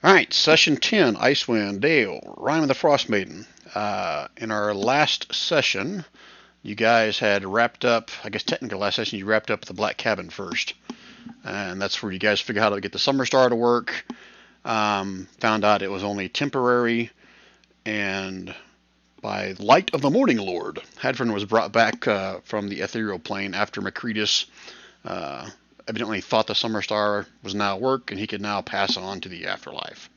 All right, session 10, Icewind, Dale, Rime of the Frostmaiden. In our last session, you guys had wrapped up, I guess technically last session you wrapped up the Black Cabin first. And that's where you guys figured out how to get the Summer Star to work. Found out it was only temporary. And by light of the Morning Lord, Hadford was brought back from the ethereal plane after Macretus evidently thought the Summer Star was now at work and he could now pass on to the afterlife.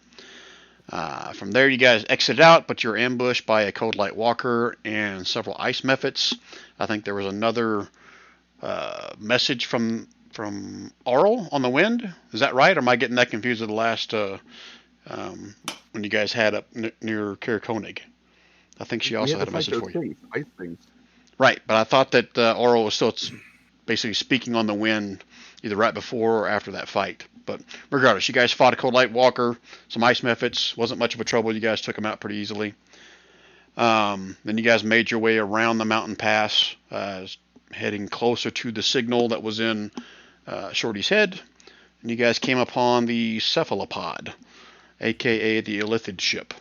From there, you guys exit out, but you're ambushed by a Cold Light Walker and several ice mephits. I think there was another message from Auril on the wind. Is that right? Or am I getting that confused with the last when you guys had up near Kaer Koenig? I think she also had a message for you. Ice things. Right, but I thought that Auril was still basically speaking on the wind either right before or after that fight. But regardless, you guys fought a Cold Light Walker, some ice mephits. Wasn't much of a trouble. You guys took them out pretty easily. Then you guys made your way around the mountain pass, heading closer to the signal that was in Shorty's head. And you guys came upon the cephalopod, a.k.a. the Illithid ship.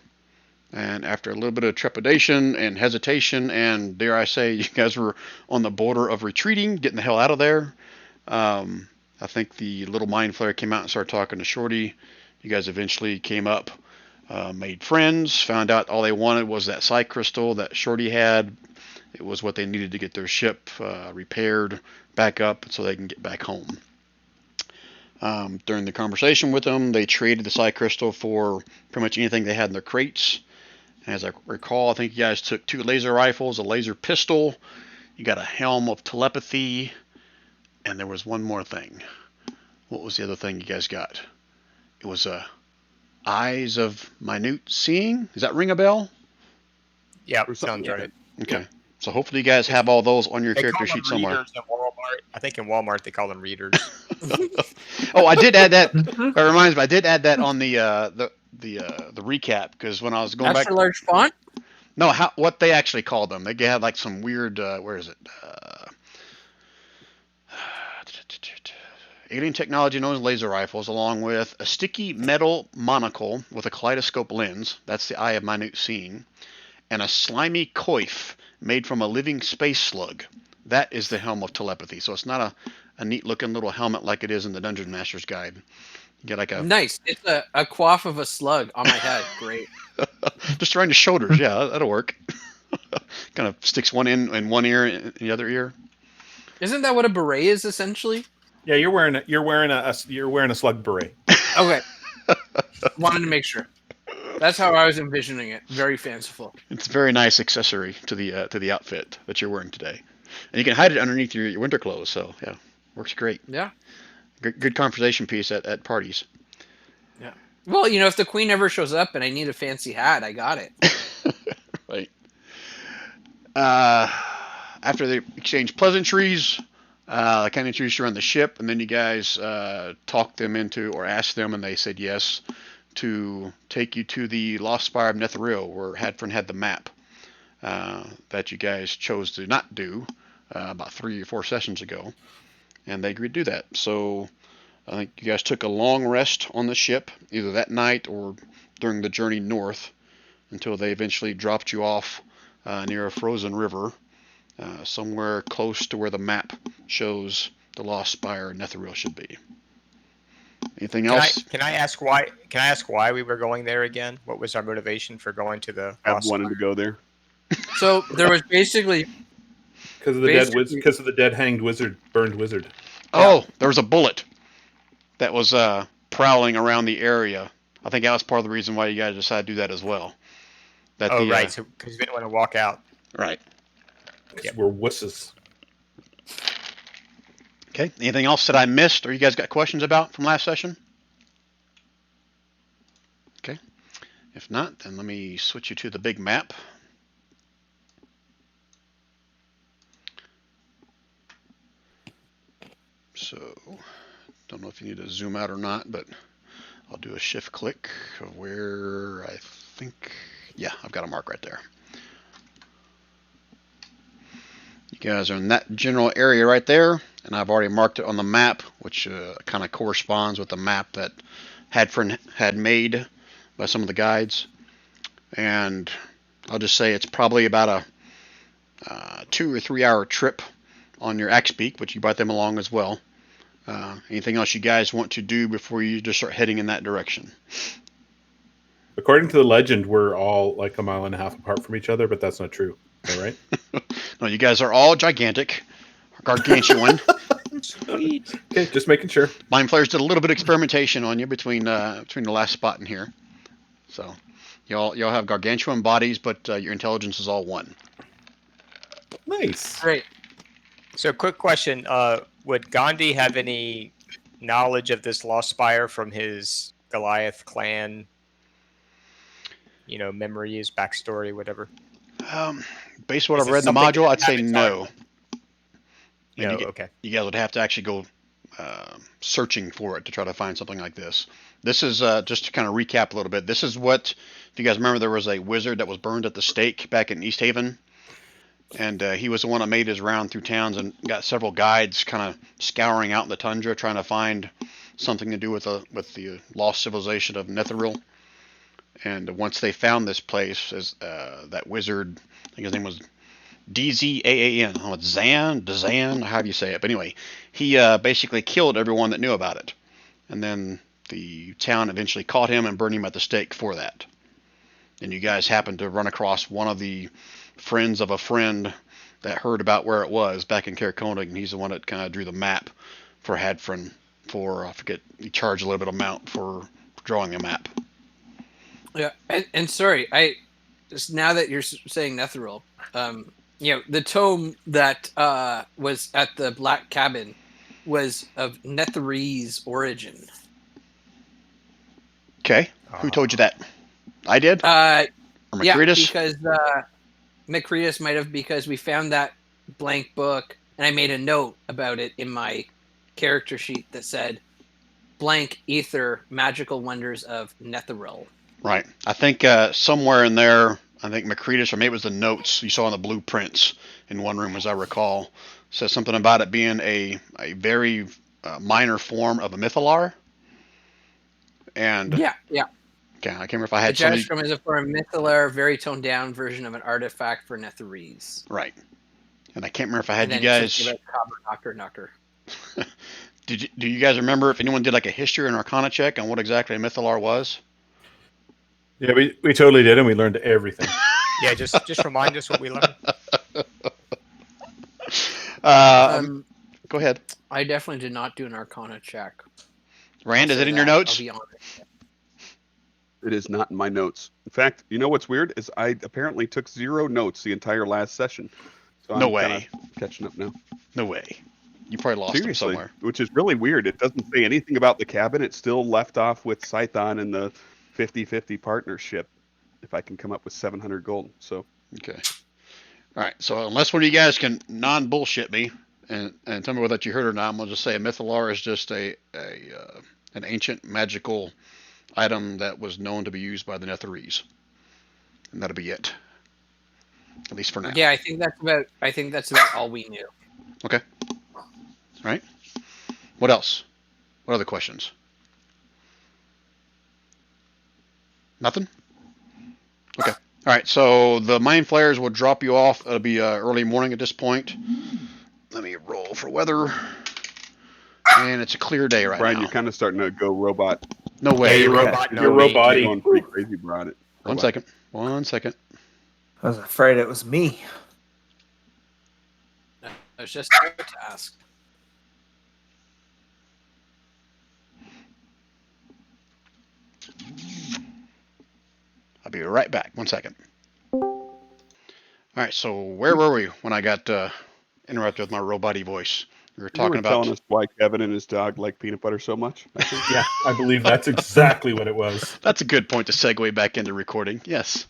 And after a little bit of trepidation and hesitation, and dare I say, you guys were on the border of retreating, getting the hell out of there. I think the little mind flayer came out and started talking to Shorty. You guys eventually came up, made friends, found out all they wanted was that psi crystal that Shorty had. It was what they needed to get their ship repaired back up so they can get back home. During the conversation with them, they traded the psi crystal for pretty much anything they had in their crates. As I recall, I think you guys took 2 laser rifles, a laser pistol, you got a helm of telepathy, and there was one more thing. What was the other thing you guys got? It was eyes of minute seeing. Does that ring a bell? Yeah, sounds right. Okay. So hopefully you guys have all those on your character sheet somewhere. In Walmart. I think in Walmart they call them readers. Oh, I did add that. That reminds me, I did add that on the recap because when I was going back. Extra large font? No, what they actually called them. They had like some weird. Where is it? Alien technology known as laser rifles, along with a sticky metal monocle with a kaleidoscope lens. That's the eye of minute seeing, and a slimy coif made from a living space slug. That is the helm of telepathy. So it's not a neat looking little helmet like it is in the Dungeon Master's Guide. You get like a nice. It's a coif of a slug on my head. Great. Just around your shoulders. Yeah, that'll work. Kind of sticks one in one ear and the other ear. Isn't that what a beret is essentially? Yeah, you're wearing a slug beret. Okay. Wanted to make sure. That's how I was envisioning it. Very fanciful. It's a very nice accessory to the outfit that you're wearing today, and you can hide it underneath your winter clothes. So yeah, works great. Yeah. Good conversation piece at parties. Yeah. Well, if the queen ever shows up and I need a fancy hat, I got it. Right. After they exchanged pleasantries, I kind of introduced you on the ship, and then you guys talked them into, or asked them, and they said yes, to take you to the Lost Spire of Netheril, where Hadford had the map that you guys chose to not do about 3 or 4 sessions ago, and they agreed to do that. So I think you guys took a long rest on the ship, either that night or during the journey north, until they eventually dropped you off near a frozen river, somewhere close to where the map shows the Lost Spire of Netheril should be. Anything else? Can I ask why? Can I ask why we were going there again? What was our motivation for going to the? I've wanted to go there. So there was basically Because of the dead hanged wizard, burned wizard. Oh, there was a bullet that was prowling around the area. I think that was part of the reason why you guys decided to do that as well. Right. So because we didn't want to walk out. Right. Yep. We're wusses. Okay. Anything else that I missed or you guys got questions about from last session? Okay. If not, then let me switch you to the big map. So, don't know if you need to zoom out or not, but I'll do a shift click of where I think, yeah, I've got a mark right there. You guys are in that general area right there, and I've already marked it on the map, which kind of corresponds with the map that Hadford had made by some of the guides. And I'll just say it's probably about a 2 or 3 hour trip on your axe beak, which you brought them along as well. Anything else you guys want to do before you just start heading in that direction? According to the legend, we're all like 1.5 miles apart from each other, but that's not true. All right. No, you guys are all gigantic, gargantuan. Sweet. Okay, just making sure. Mind Flayers did a little bit of experimentation on you between the last spot and here. So y'all have gargantuan bodies, but your intelligence is all 1. Nice. Great. So, quick question: would Gandhi have any knowledge of this Lost Spire from his Goliath clan? Memories, backstory, whatever. Based on what Is I've it read in the something module, that I'd say happens no. No, And okay. you guys would have to actually go searching for it to try to find something like this. This is just to kind of recap a little bit. This is what, if you guys remember, there was a wizard that was burned at the stake back in East Haven, and he was the one that made his round through towns and got several guides kind of scouring out in the tundra trying to find something to do with the lost civilization of Netheril. And once they found this place, as that wizard, I think his name was DZAAN. Oh, it's Dazan, however you say it. But anyway, he basically killed everyone that knew about it. And then the town eventually caught him and burned him at the stake for that. And you guys happened to run across one of the friends of a friend that heard about where it was back in Carconing, and he's the one that kind of drew the map for Hadfrin for, I forget, he charged a little bit of amount for drawing the map. Yeah, and sorry, just now that you're saying Netheril, the tome that was at the Black Cabin was of Netherese origin. Okay, who told you that? I did? Or Yeah, Macretus? because Macretus might have, because we found that blank book, and I made a note about it in my character sheet that said, blank ether, magical wonders of Netheril. Right. I think somewhere in there, I think Macretus, or maybe it was the notes you saw in the blueprints in one room, as I recall, says something about it being a very minor form of a mythalar. And Yeah. okay, I can't remember if I had The something. Jastrum is a form of mythalar, very toned down version of an artifact for Netherese. Right. And I can't remember if I had you And guys. then Copper Knocker. Do you guys remember if anyone did like a history or an arcana check on what exactly a mythalar was? Yeah, we totally did, and we learned everything. Yeah, just remind us what we learned. Go ahead. I definitely did not do an arcana check. Rand, is it in your notes? I'll be honest. It is not in my notes. In fact, you know what's weird is I apparently took 0 notes the entire last session. So No I'm way. kinda catching up now. No way. You probably lost them Seriously, somewhere. which is really weird. It doesn't say anything about the cabin. It's still left off with Scython and the 50-50 partnership. If I can come up with 700 gold. So Okay. All right. So unless one of you guys can non-bullshit me and tell me whether you heard or not, I'm gonna just say a mythalar is just an ancient magical item that was known to be used by the Netherese, and that'll be it. At least for now. Yeah, I think that's about all we knew. Okay. All right. What else? What other questions? Nothing? Okay. All right. So the mind flayers will drop you off. It'll be early morning at this point. Let me roll for weather. And it's a clear day right Brian, now. you're kind of starting to go robot. No way. Yeah, you're robot. You're robot-y. You're going pretty crazy, Brian. One second. 1 second. I was afraid it was me. I was just about to ask. I'll be right back. 1 second. All right. So where were we when I got interrupted with my robot-y voice? We were talking about telling us why Kevin and his dog like peanut butter so much. Yeah, I believe that's exactly what it was. That's a good point to segue back into recording. Yes.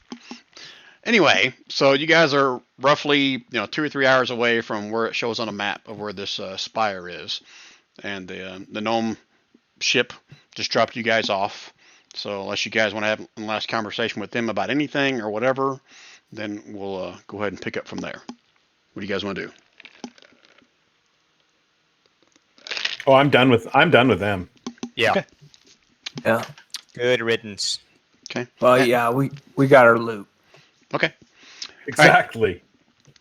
Anyway, so you guys are roughly 2 or 3 hours away from where it shows on a map of where this spire is, and the gnome ship just dropped you guys off. So unless you guys want to have a last conversation with them about anything or whatever, then we'll go ahead and pick up from there. What do you guys want to do? Oh, I'm done with them. Yeah. Okay. Yeah. Good riddance. Okay. Well, yeah, we got our loot. Okay. Exactly.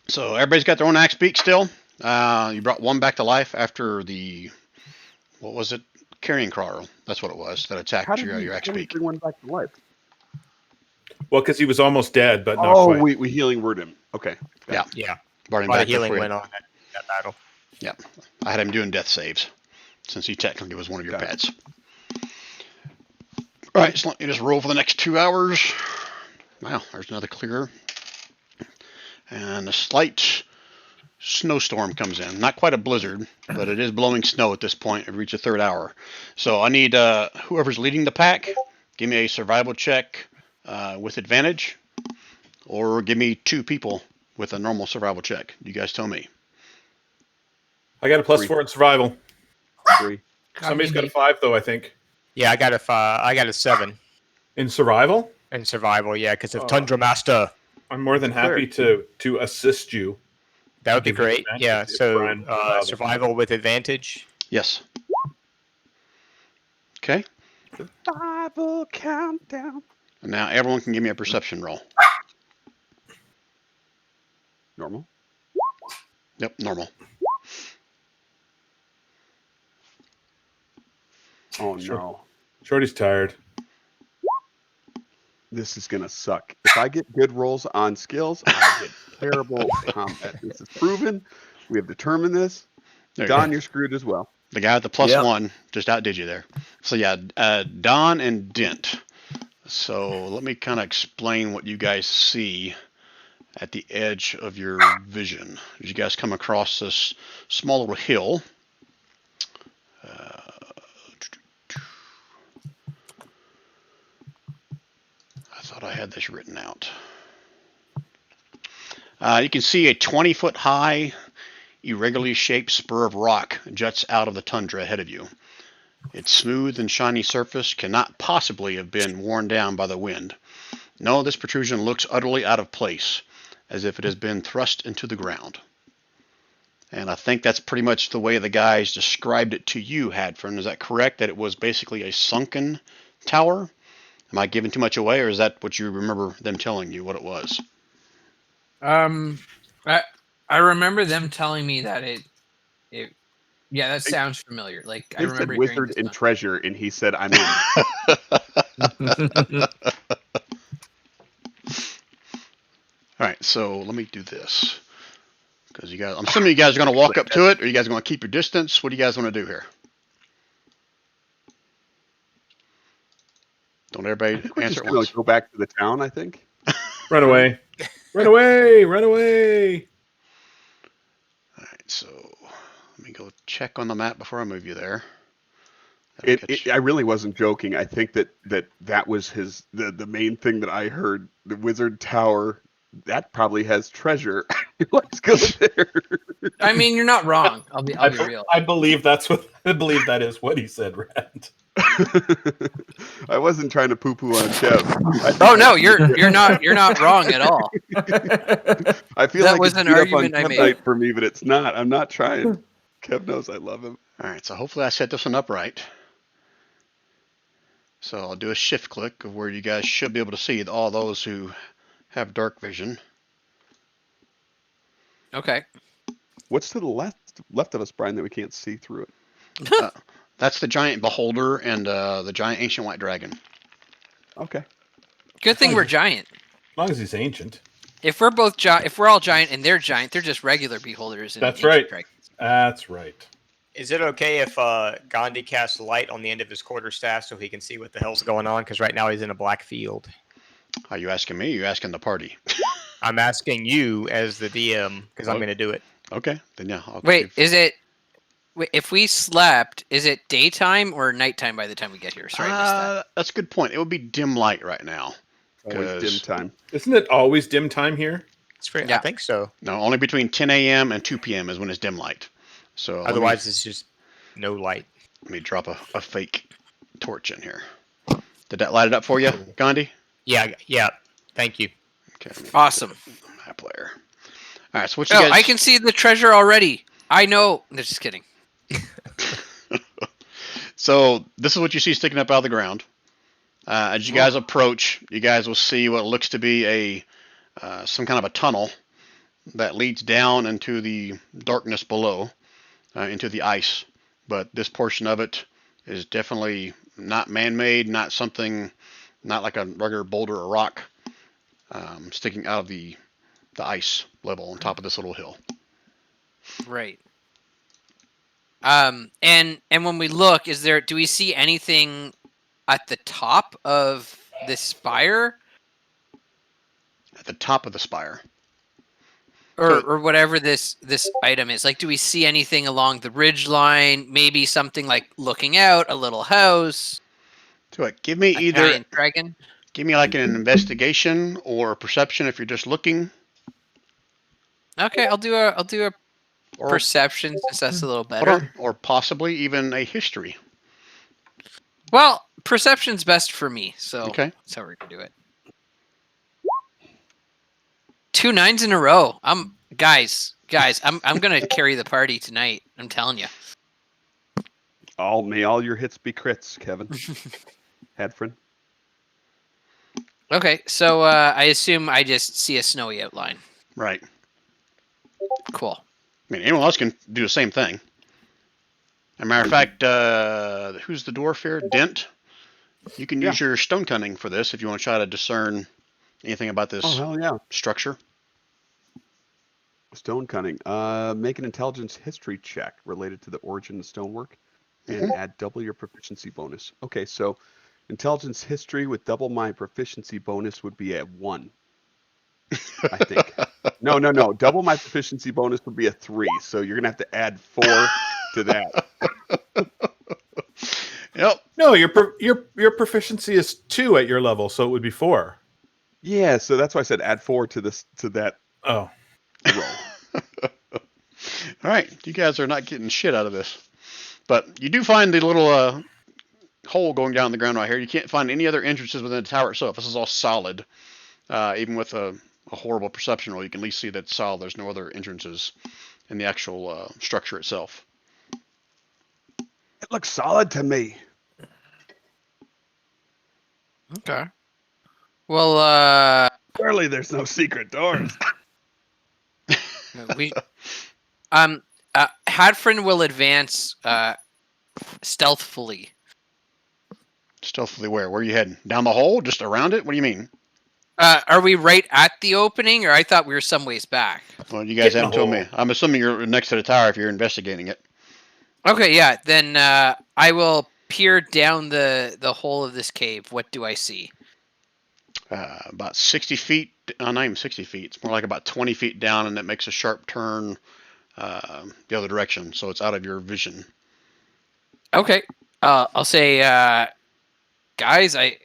So everybody's got their own axe beak still. You brought one back to life after the, what was it? Carrion crawler. That's what it was that How attacked did your how axe did we beak. bring one back to life? Well, because he was almost dead, but not Oh, quite. we healing word him. Okay. Yeah. Yeah, Brought a him lot back of healing before went on that battle. Yeah. I had him doing death saves since he technically was one of your Got it. pets. All right, so let me just roll for the next 2 hours. Wow, there's another clear. And a slight snowstorm comes in. Not quite a blizzard, but it is blowing snow at this point. We've reached the 3rd hour. So I need whoever's leading the pack, give me a survival check with advantage, or give me 2 people with a normal survival check. You guys tell me. I got a +4 3. in survival. 3. Somebody's got a 5 though, I think. Yeah, I got a 7 In survival? in survival. Yeah, because of Oh. Tundra Master. I'm more than happy to assist you. That would be Give you great. advantage Yeah, if so Brian would allow them. survival with advantage. Yes. Okay. Survival countdown. And now everyone can give me a perception roll. Normal. Yep, normal. Oh Sure. no. Shorty's tired. This is gonna suck. If I get good rolls on skills, I get terrible combat. This is proven. We have determined this. There you Don, go. you're screwed as well. The guy with the plus Yep. 1 just outdid you there. So yeah, Don and Dent. So let me kind of explain what you guys see at the edge of your vision. As you guys come across this small little hill. I thought I had this written out. You can see a 20-foot high, irregularly shaped spur of rock juts out of the tundra ahead of you. Its smooth and shiny surface cannot possibly have been worn down by the wind. No, this protrusion looks utterly out of place, as if it has been thrust into the ground. And I think that's pretty much the way the guys described it to you, Hadford. Is that correct? That it was basically a sunken tower? Am I giving too much away, or is that what you remember them telling you what it was? I remember them telling me that it yeah, that sounds familiar. Like I They remember said hearing wizard this and stuff. treasure, and he said, "I'm in." All right, so let me do this. Because you guys, I'm assuming you guys are going to walk up to it, or you guys are going to keep your distance. What do you guys want to do here? Don't everybody We're answer just at gonna once. go back to the town. I think. Run away. Run away. Run away. All right, so let me go check on the map before I move you there. That'll catch- I really wasn't joking. I think that was the main thing that I heard. The wizard tower that probably has treasure. Let's go there. I mean, you're not wrong. I'll be real. I believe that is what he said, Rand. I wasn't trying to poo-poo on Kev. Oh no, you're not wrong at all. I feel That like was it's an beat up argument on I Kev made. night for me, but it's not. I'm not trying. Kev knows I love him. All right, so hopefully I set this one up right. So I'll do a shift click of where you guys should be able to see all those who have dark vision. Okay. What's to the left of us, Brian, that we can't see through it? That's the giant beholder and the giant ancient white dragon. Okay. Good thing we're giant. As long as he's ancient. If we're both if we're all giant and they're giant, they're just regular beholders. And That's ancient right. dragons. That's right. Is it okay if Gandhi casts light on the end of his quarterstaff so he can see what the hell's going on? Because right now he's in a black field. Are you asking me? Or are you asking the party? I'm asking you as the DM because I'm going to do it. Okay, then yeah. I'll Wait, give- if we slept, is it daytime or nighttime by the time we get here? Sorry, I missed that. That's a good point. It would be dim light right now. Always 'Cause- dim time. Isn't it always dim time here? I Yeah. think so. No, only between 10 a.m. and 2 p.m. is when it's dim light. So Otherwise, it's just no light. let me drop a fake torch in here. Did that light it up for you, Gandhi? Yeah. Thank you. Okay. let me Awesome. map layer. All right. So what you Oh, guys? I can see the treasure already. I know. No, just kidding. So this is what you see sticking up out of the ground. As you guys approach, you guys will see what looks to be some kind of a tunnel that leads down into the darkness below, into the ice. But this portion of it is definitely not man-made, not like a regular boulder or rock sticking out of the ice level on top of this little hill. Right. And when we look, do we see anything at the top of this spire? At the top of the spire. Or whatever this item is. Like, do we see anything along the ridge line? Maybe something like looking out, a little house. So give me a giant dragon. Give me like an investigation or perception if you're just looking. Okay, I'll do a perception since that's a little better. Or possibly even a history. Well, perception's best for me, so okay. That's how we're gonna do it. 2 9s in a row. Guys, I'm gonna carry the party tonight. I'm telling you. May all your hits be crits, Kevin. Hadfrin. Okay, so I assume I just see a snowy outline. Right. Cool. I mean, anyone else can do the same thing. As a matter of fact, who's the dwarf here? Dent. You can use your stone cunning for this if you want to try to discern anything about this structure. Stone cunning. Make an intelligence history check related to the origin of stonework and add double your proficiency bonus. Okay, so intelligence history with double my proficiency bonus would be at 1. I think. No. Double my proficiency bonus would be a 3. So you're gonna have to add 4 to that. Yep. No, your proficiency is 2 at your level, so it would be 4. Yeah, so that's why I said add 4 to that. Oh. Roll. All right, you guys are not getting shit out of this, but you do find the little hole going down the ground right here. You can't find any other entrances within the tower itself. This is all solid. Even with a horrible perception roll, you can at least see that it's solid. There's no other entrances in the actual structure itself. It looks solid to me. Okay. Well, Surely there's no secret doors. Hadfrin will advance stealthfully. Stealthily where? Where are you heading? Down the hole? Just around it? What do you mean? Are we right at the opening, or I thought we were some ways back? Well, you guys haven't told me. I'm assuming you're next to the tower if you're investigating it. Okay, yeah. Then I will peer down the hole of this cave. What do I see? About 60 feet. Not even 60 feet. It's more like about 20 feet down, and it makes a sharp turn the other direction, so it's out of your vision. Okay. I'll say, guys, I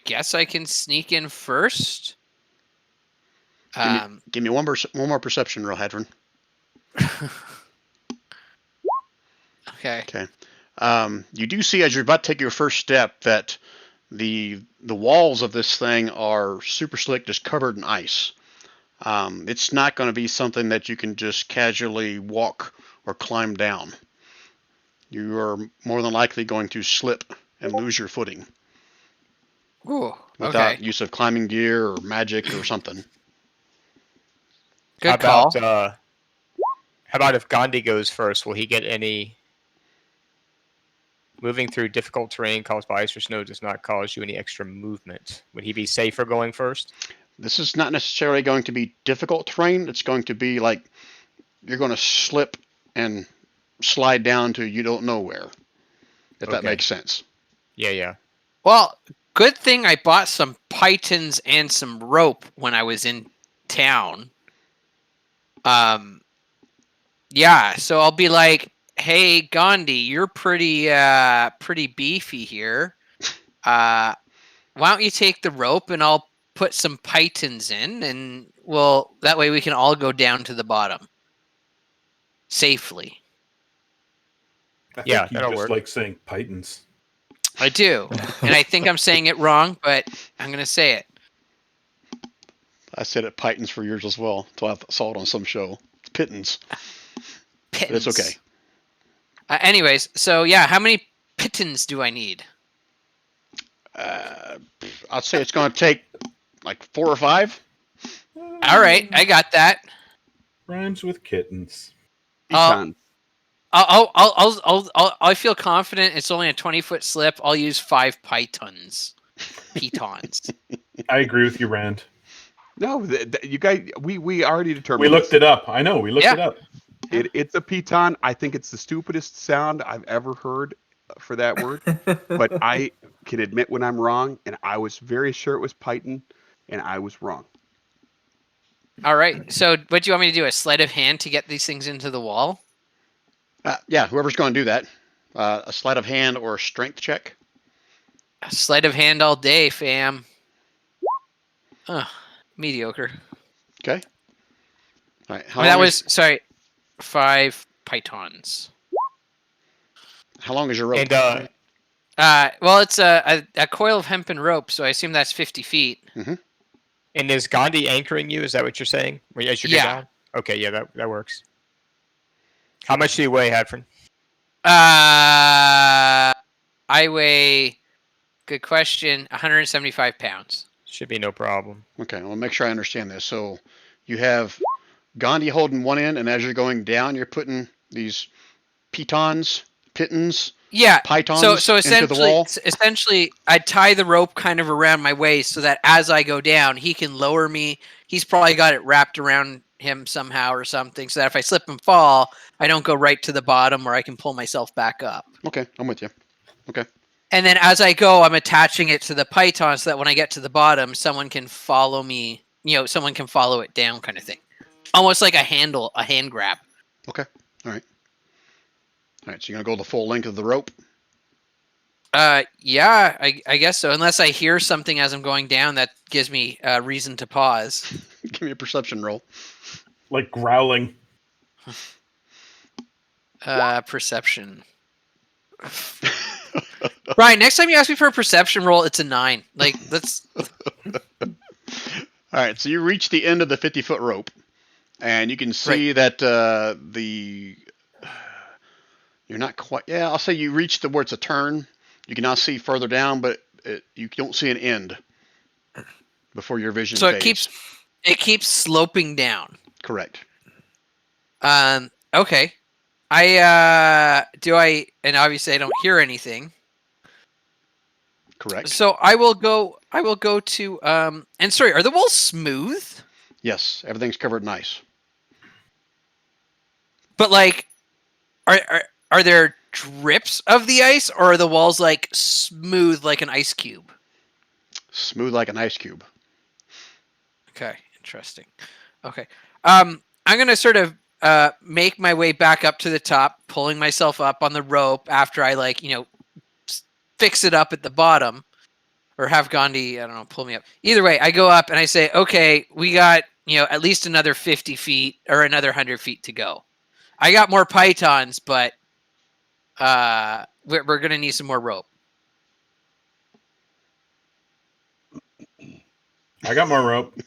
guess I can sneak in first. Give me one more perception roll, Hadron. Okay. Okay. You do see as you're about to take your first step that the walls of this thing are super slick, just covered in ice. It's not going to be something that you can just casually walk or climb down. You are more than likely going to slip and lose your footing. Ooh, without use of climbing gear or magic or something. Good call. How about if Gandhi goes first? Will he get any... Moving through difficult terrain caused by ice or snow does not cause you any extra movement. Would he be safer going first? This is not necessarily going to be difficult terrain. It's going to be like you're going to slip and slide down to you don't know where, if that makes sense. Yeah. Well, good thing I bought some pythons and some rope when I was in town. Yeah, so I'll be like, hey, Gandhi, you're pretty beefy here. Why don't you take the rope and I'll put some pythons in, and that way we can all go down to the bottom safely. I think you that'll just work. like saying pythons. I do, and I think I'm saying it wrong, but I'm gonna say it. I said it pythons for years as well, until I saw it on some show. It's pittons. But it's okay. Anyways, so yeah, how many pitons do I need? I'd say it's going to take like 4 or 5. All right, I got that. Rhymes with kittens. Eton. I feel confident. It's only a 20-foot slip. I'll use 5 pitons. I agree with you, Rand. No, you guys, we already determined. We looked it up. I know, we looked it up. It's a piton. I think it's the stupidest sound I've ever heard for that word. But I can admit when I'm wrong, and I was very sure it was python, and I was wrong. All right. So, what do you want me to do? A sleight of hand to get these things into the wall? Yeah, whoever's going to do that. A sleight of hand or a strength check. A sleight of hand all day, fam. Mediocre. Okay. All right. That was 5 pitons. How long is your rope? And Well, it's a coil of hempen rope, so I assume that's 50 feet. and is Gandhi anchoring you? Is that what you're saying? As you go down? Okay, yeah, that works. How much do you weigh, Hadford? I weigh, good question, 175 pounds. Should be no problem. Okay, well, make sure I understand this. So you have Gandhi holding one end, and as you're going down, you're putting these pitons, pythons, pythons so into the wall? essentially, I tie the rope kind of around my waist so that as I go down, he can lower me. He's probably got it wrapped around him somehow or something, so that if I slip and fall, I don't go right to the bottom, or I can pull myself back up. Okay, I'm with you. Okay. And then as I go, I'm attaching it to the python so that when I get to the bottom, someone can follow me. Someone can follow it down, kind of thing. Almost like a hand grab. Okay. All right. So you're gonna go the full length of the rope? Yeah, I guess so. Unless I hear something as I'm going down that gives me reason to pause. Give me a perception roll. Like growling. Perception. Brian, next time you ask me for a perception roll, it's a 9. Like, that's... All right, so you reach the end of the 50-foot rope, and you can see that you're not quite... Yeah, I'll say you reach where it's a turn. You can now see further down, but you don't see an end before your vision fades. it keeps sloping down. Correct. Okay. And obviously I don't hear anything. Correct. So I will go to and sorry, are the walls smooth? Yes, everything's covered in ice. But like are there drips of the ice, or are the walls like smooth like an ice cube? Smooth like an ice cube. Okay, interesting. Okay. I'm going to sort of make my way back up to the top, pulling myself up on the rope after I fix it up at the bottom, or have Gandhi, I don't know, pull me up. Either way, I go up and I say, okay, we got, at least another 50 feet or another 100 feet to go. I got more pythons, but we're going to need some more rope. I got more rope.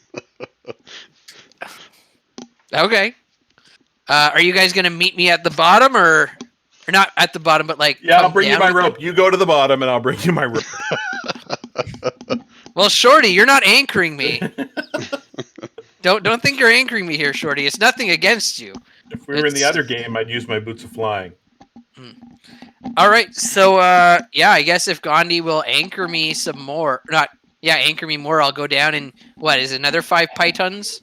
Okay. Are you guys going to meet me at the bottom, or not at the bottom, but like... Yeah, I'll bring you my rope. You go to the bottom and I'll bring you my rope. Well, Shorty, you're not anchoring me. Don't think you're anchoring me here, Shorty. It's nothing against you. If we were in the other game, I'd use my boots of flying. All right. So, yeah, I guess if Gandhi will anchor me some more... anchor me more, I'll go down and... What, is it another 5 pythons?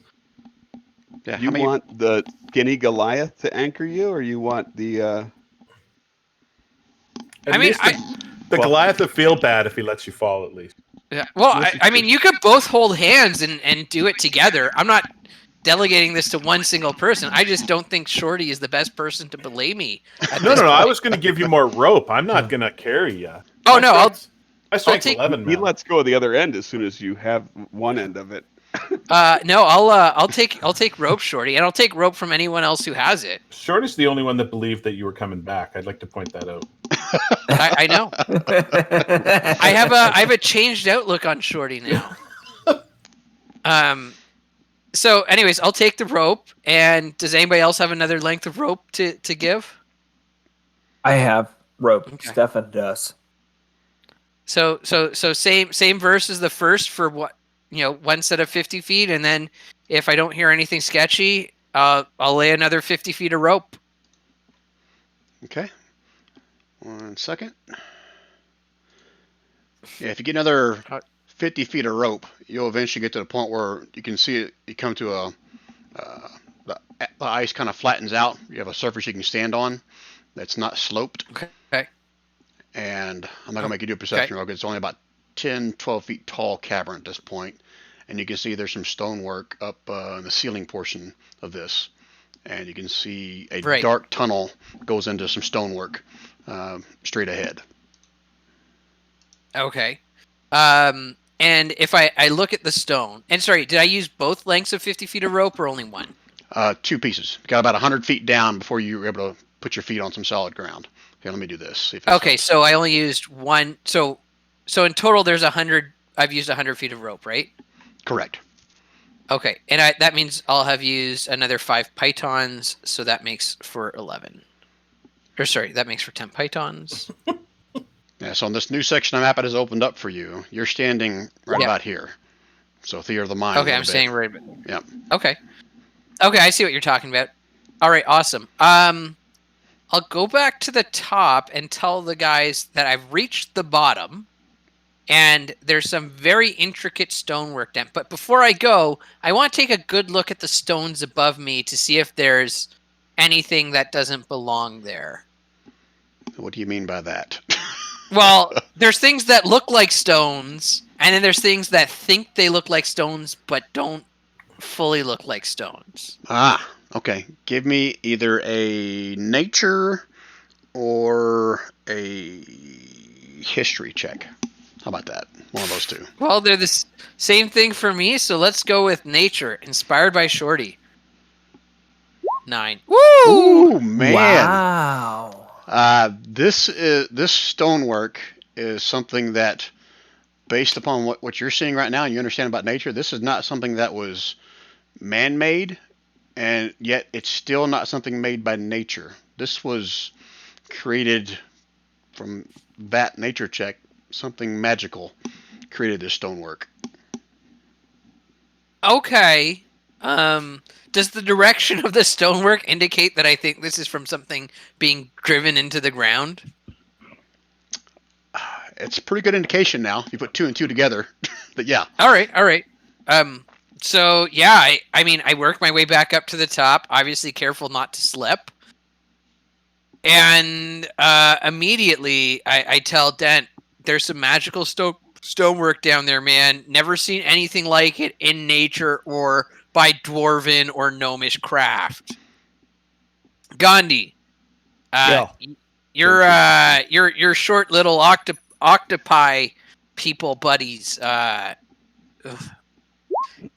Yeah, You want the skinny Goliath to anchor you, or you want the... The Goliath will feel bad if he lets you fall, at least. Yeah. Well, I mean, you could both hold hands and do it together. I'm not delegating this to one single person. I just don't think Shorty is the best person to belay me. No. I was going to give you more rope. I'm not going to carry you. Oh, no. I'll take 11 now. He lets go of the other end as soon as you have one end of it. No, I'll take rope, Shorty, and I'll take rope from anyone else who has it. Shorty's the only one that believed that you were coming back. I'd like to point that out. I know. I have a changed outlook on Shorty now. So, anyways, I'll take the rope. And does anybody else have another length of rope to give? I have rope. Okay. Stefan does. So same verse as the first for what, one set of 50 feet, and then if I don't hear anything sketchy, I'll lay another 50 feet of rope. Okay. 1 second. Yeah, if you get another 50 feet of rope, you'll eventually get to the point where you can see it. You come to the ice kind of flattens out. You have a surface you can stand on that's not sloped. Okay. And I'm not going to make you do a perception roll because it's only about 10, 12 feet tall cavern at this point. And you can see there's some stonework up in the ceiling portion of this. And you can see a dark tunnel goes into some stonework straight ahead. Okay. And if I look at the stone, and sorry, did I use both lengths of 50 feet of rope or only one? 2 pieces. Got about 100 feet down before you were able to put your feet on some solid ground. Here, let me do this. See if okay, so I only used one. So in total, there's 100. I've used 100 feet of rope, right? Correct. Okay, and that means I'll have used another 5 pythons, so that makes for 11. Or sorry, that makes for 10 pythons. Yeah, so on this new section of map it has opened up for you, you're standing right about here. So Theater of the Mind. Okay, I'm staying right about. Yep. Okay, I see what you're talking about. All right, awesome. I'll go back to the top and tell the guys that I've reached the bottom, and there's some very intricate stonework down. But before I go, I want to take a good look at the stones above me to see if there's anything that doesn't belong there. What do you mean by that? Well, there's things that look like stones, and then there's things that think they look like stones but don't fully look like stones. Ah, okay. Give me either a nature or a history check. How about that? One of those two. Well, they're the same thing for me, so let's go with nature, inspired by Shorty. 9. Woo! Ooh, man. Wow. This stonework is something that, based upon what you're seeing right now and you understand about nature, this is not something that was man-made, and yet it's still not something made by nature. This was created from that nature check. Something magical created this stonework. Okay. Does the direction of the stonework indicate that I think this is from something being driven into the ground? It's a pretty good indication now. You put 2 and 2 together. But yeah. All right. So yeah, I mean, I work my way back up to the top, obviously careful not to slip. And immediately I tell Dent, there's some magical stonework down there, man. Never seen anything like it in nature or by dwarven or gnomish craft. Gandhi, your short little octopi people buddies. I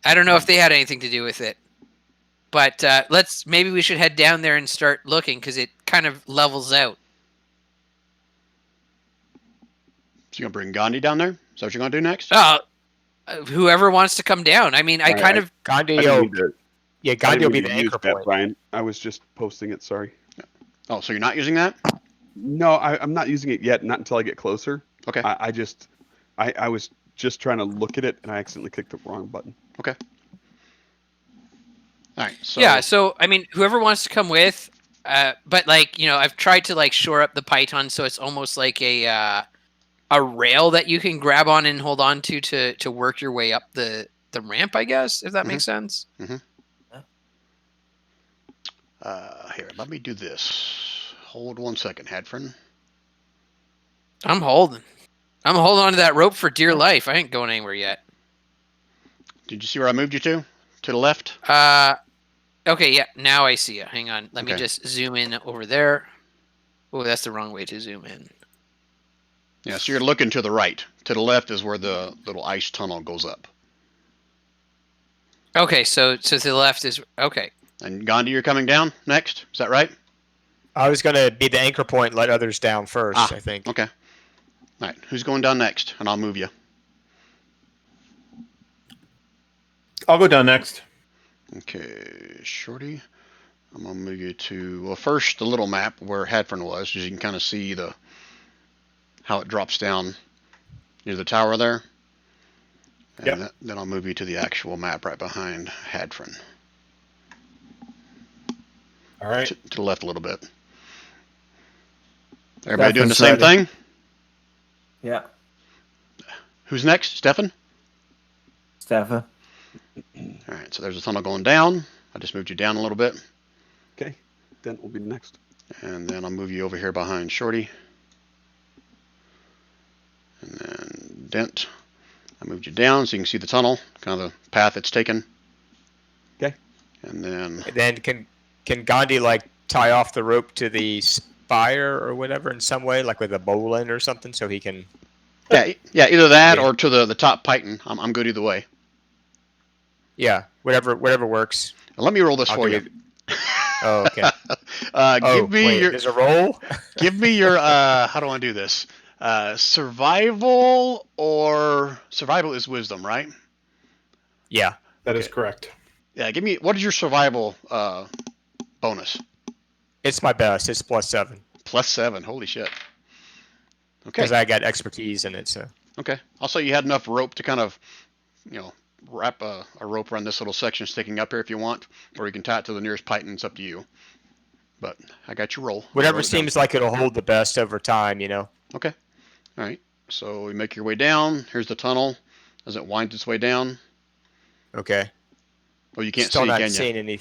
don't know if they had anything to do with it, but maybe we should head down there and start looking because it kind of levels out. So you're going to bring Gandhi down there? Is that what you're going to do next? Whoever wants to come down. I mean, Gandhi will be the anchor point. Brian, I was just posting it. Sorry. Oh, so you're not using that? No, I'm not using it yet. Not until I get closer. Okay. I was just trying to look at it, and I accidentally clicked the wrong button. Okay. All right. So yeah. So I mean, whoever wants to come with, but I've tried to shore up the python so it's almost like a rail that you can grab on and hold on to work your way up the ramp, I guess, if that makes sense. Mm-hmm. Here, let me do this. Hold 1 second, Hadfrin. I'm holding on to that rope for dear life. I ain't going anywhere yet. Did you see where I moved you to? To the left? Okay, yeah, now I see it. Hang on. Let me just zoom in over there. Oh, that's the wrong way to zoom in. Yeah, so you're looking to the right. To the left is where the little ice tunnel goes up. Okay, so to the left is... Okay. And Gandhi, you're coming down next? Is that right? I was going to be the anchor point and let others down first, I think. Okay. All right, who's going down next? And I'll move you. I'll go down next. Okay, Shorty. I'm going to move you to... Well, first, the little map where Hadfrin was, as you can kind of see how it drops down near the tower there. And Yep. then I'll move you to the actual map right behind Hadfrin. All right. To the left a little bit. Everybody doing the Stefan's same ready. thing? Yeah. Who's next? Stefan? Stefan. All right, so there's a tunnel going down. I just moved you down a little bit. Okay, Dent will be next. And then I'll move you over here behind Shorty. And then Dent. I moved you down so you can see the tunnel, kind of the path it's taken. Okay. And then can Gandhi like tie off the rope to the spire or whatever in some way, like with a bowline or something, so he can? yeah, either that Yeah. or to the top python. I'm good either way. Yeah, whatever works. Now, let me roll this I'll for give you. Oh, okay. Give me your. There's a roll. Give me your. How do I do this? Survival is wisdom, right? Yeah. That is Okay. correct. Yeah. Give me. What is your survival bonus? It's my best. It's +7 +7. Holy shit. Okay. because I got expertise in it. So Okay. Also, you had enough rope to kind of, wrap a rope around this little section sticking up here if you want, or you can tie it to the nearest python. It's up to you. But I got your roll. whatever Roll it down. seems like it'll hold the best over time, Okay. All right. So we make your way down. Here's the tunnel as it winds its way down. Okay. Oh, you can't Still see, not can you? seeing any.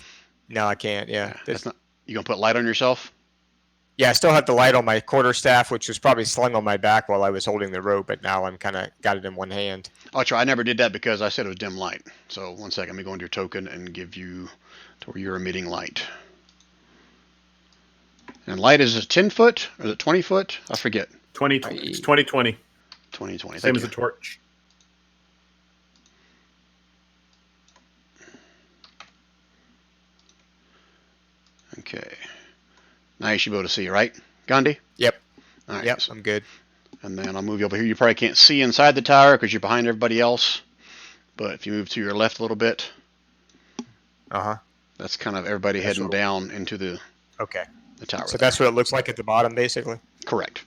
No, I can't. Yeah. That's not. You gonna put light on yourself? Yeah, I still have the light on my quarterstaff, which was probably slung on my back while I was holding the rope, but now I'm kind of got it in one hand. Oh, try. I never did that because I said it was dim light. So 1 second. Let me go into your token and give you to where you're emitting light. And light is 10 foot or is it 20 foot? I forget. 2020. It's 2020. 2020. Same Thank as you. a torch. Okay. Now you should be able to see, right, Gandhi? Yep. All right. Yep, so- I'm good. and then I'll move you over here. You probably can't see inside the tower because you're behind everybody else. But if you move to your left a little bit, Uh-huh. that's kind of everybody That's heading what- down into the Okay. tower. So there. that's what it looks like at the bottom, basically? Correct.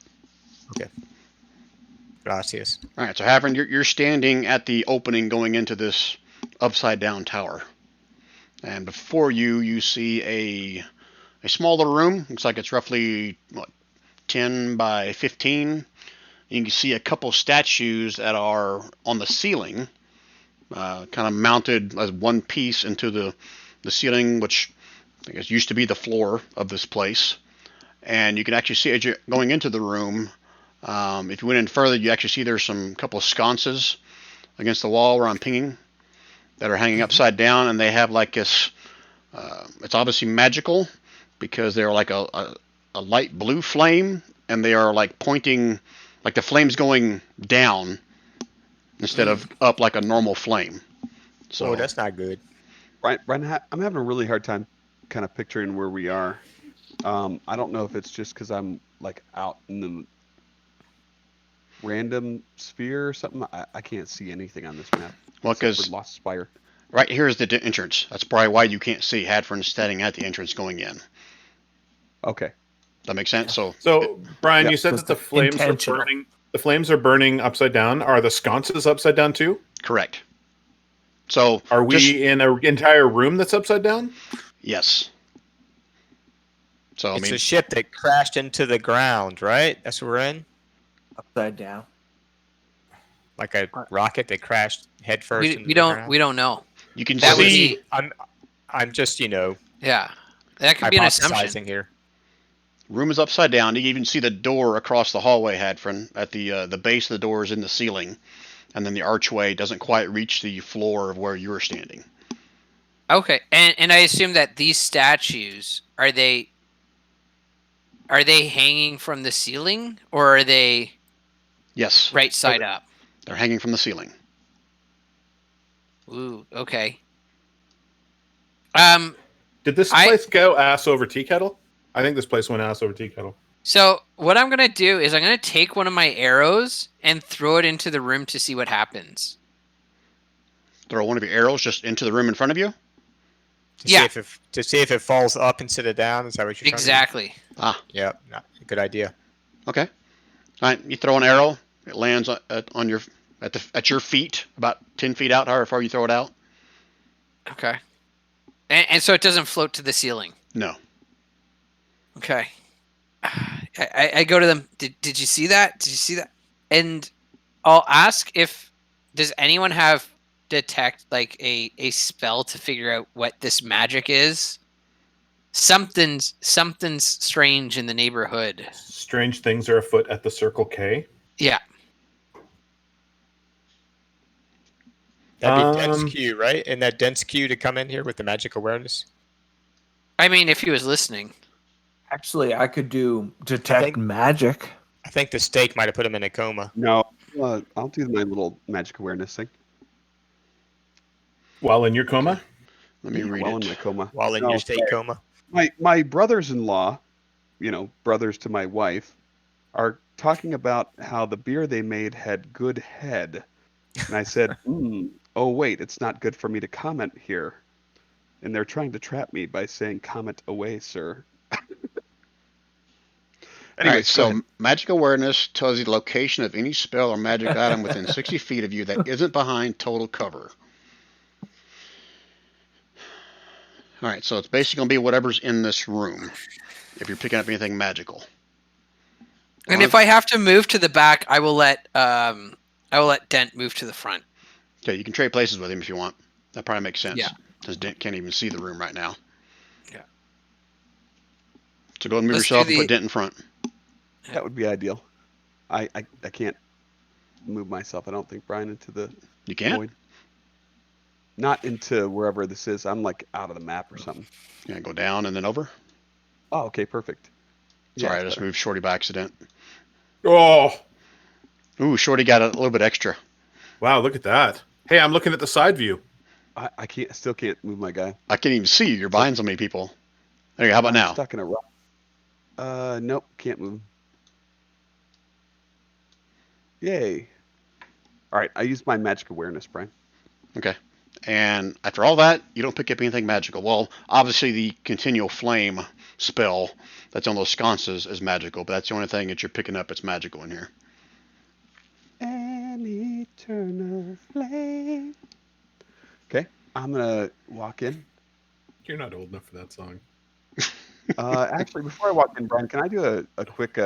Gracias. All right. So, Havern, you're standing at the opening going into this upside down tower. And before you see a small little room. Looks like it's roughly, 10 by 15. You can see a couple statues that are on the ceiling, kind of mounted as one piece into the ceiling, which I guess used to be the floor of this place. And you can actually see as you're going into the room, if you went in further, you actually see there's some couple of sconces against the wall where I'm pinging that are hanging upside down, and they have like this. It's obviously magical because they're like a light blue flame, and they are like pointing, like the flame's going down instead of up like a normal flame. So Oh, that's not good. Right, I'm having a really hard time kind of picturing where we are. I don't know if it's just because I'm like out in the random sphere or something. I can't see anything on this map. Well, except for because Lost Spire. right here's the entrance. That's probably why you can't see Hadfern standing at the entrance going in. Okay. That makes sense. So Brian, Yeah. you said Just that the flames are intentional. burning. The flames are burning upside down. Are the sconces upside down too? correct. So Are we just- in an entire room that's upside down? yes. So I It's mean, a ship that crashed into the ground, right? That's what we're in? Upside down. Like a rocket that crashed headfirst into We the ground? don't know. you can That would see. be I'm just, yeah. That could be an assumption. hypothesizing here. Room is upside down. You can even see the door across the hallway, Hadfrin. At the base of the door is in the ceiling, and then the archway doesn't quite reach the floor of where you're standing. Okay, and I assume that these statues are they hanging from the ceiling or are they Yes, right side up? they're hanging from the ceiling. Ooh, okay. Did this place go ass over tea kettle? I think this place went ass over tea kettle. So what I'm gonna do is I'm gonna take one of my arrows and throw it into the room to see what happens. Throw one of your arrows just into the room in front of you. Yeah. To see if it falls up instead of down. Is that what you're trying to do? Exactly. Ah, Yep. Good idea. okay. All right, you throw an arrow. It lands at your feet, about 10 feet out, however far you throw it out. Okay. And so it doesn't float to the ceiling. No. Okay. I go to them. Did you see that? Did you see that? And I'll ask if does anyone have detect like a spell to figure out what this magic is? Something's strange in the neighborhood. Strange things are afoot at the Circle K. Yeah. That'd be dense Q, right? And that dense Q to come in here with the magic awareness. I mean, if he was listening. Actually, I could do detect magic. I think the steak might have put him in a coma. No, I'll do my little magic awareness thing. While in your coma? Let me read while it. in my coma. While in No, your state coma. My brothers-in-law, brothers to my wife, are talking about how the beer they made had good head. And I said, oh, wait, it's not good for me to comment here. And they're trying to trap me by saying, comment away, sir. All right, so magic awareness tells you the location of any spell or magic item within 60 feet of you that isn't behind total cover. All right, so it's basically going to be whatever's in this room, if you're picking up anything magical. And if I have to move to the back, I will let Dent move to the front. Okay, you can trade places with him if you want. That probably makes sense. Yeah. Because Dent can't even see the room right now. Yeah. So go and move yourself and put Dent in front. That would be ideal. I can't move myself, I don't think, Brian, into the You can't? void. Not into wherever this is. I'm like out of the map or something. Yeah, go down and then over. Oh, okay, perfect. Sorry, I just moved Shorty by accident. Oh! Ooh, Shorty got a little bit extra. Wow, look at that. Hey, I'm looking at the side view. I still can't move my guy. I can't even see you. You're behind so many people. There you go. How about I'm now? stuck in a rock. Nope, can't move. Yay. All right, I used my magic awareness, Brian. Okay. And after all that, you don't pick up anything magical. Well, obviously the continual flame spell that's on those sconces is magical, but that's the only thing that you're picking up that's magical in here. An eternal flame. Okay, I'm gonna walk in. You're not old enough for that song. Actually, before I walk in, Brian, can I do a quick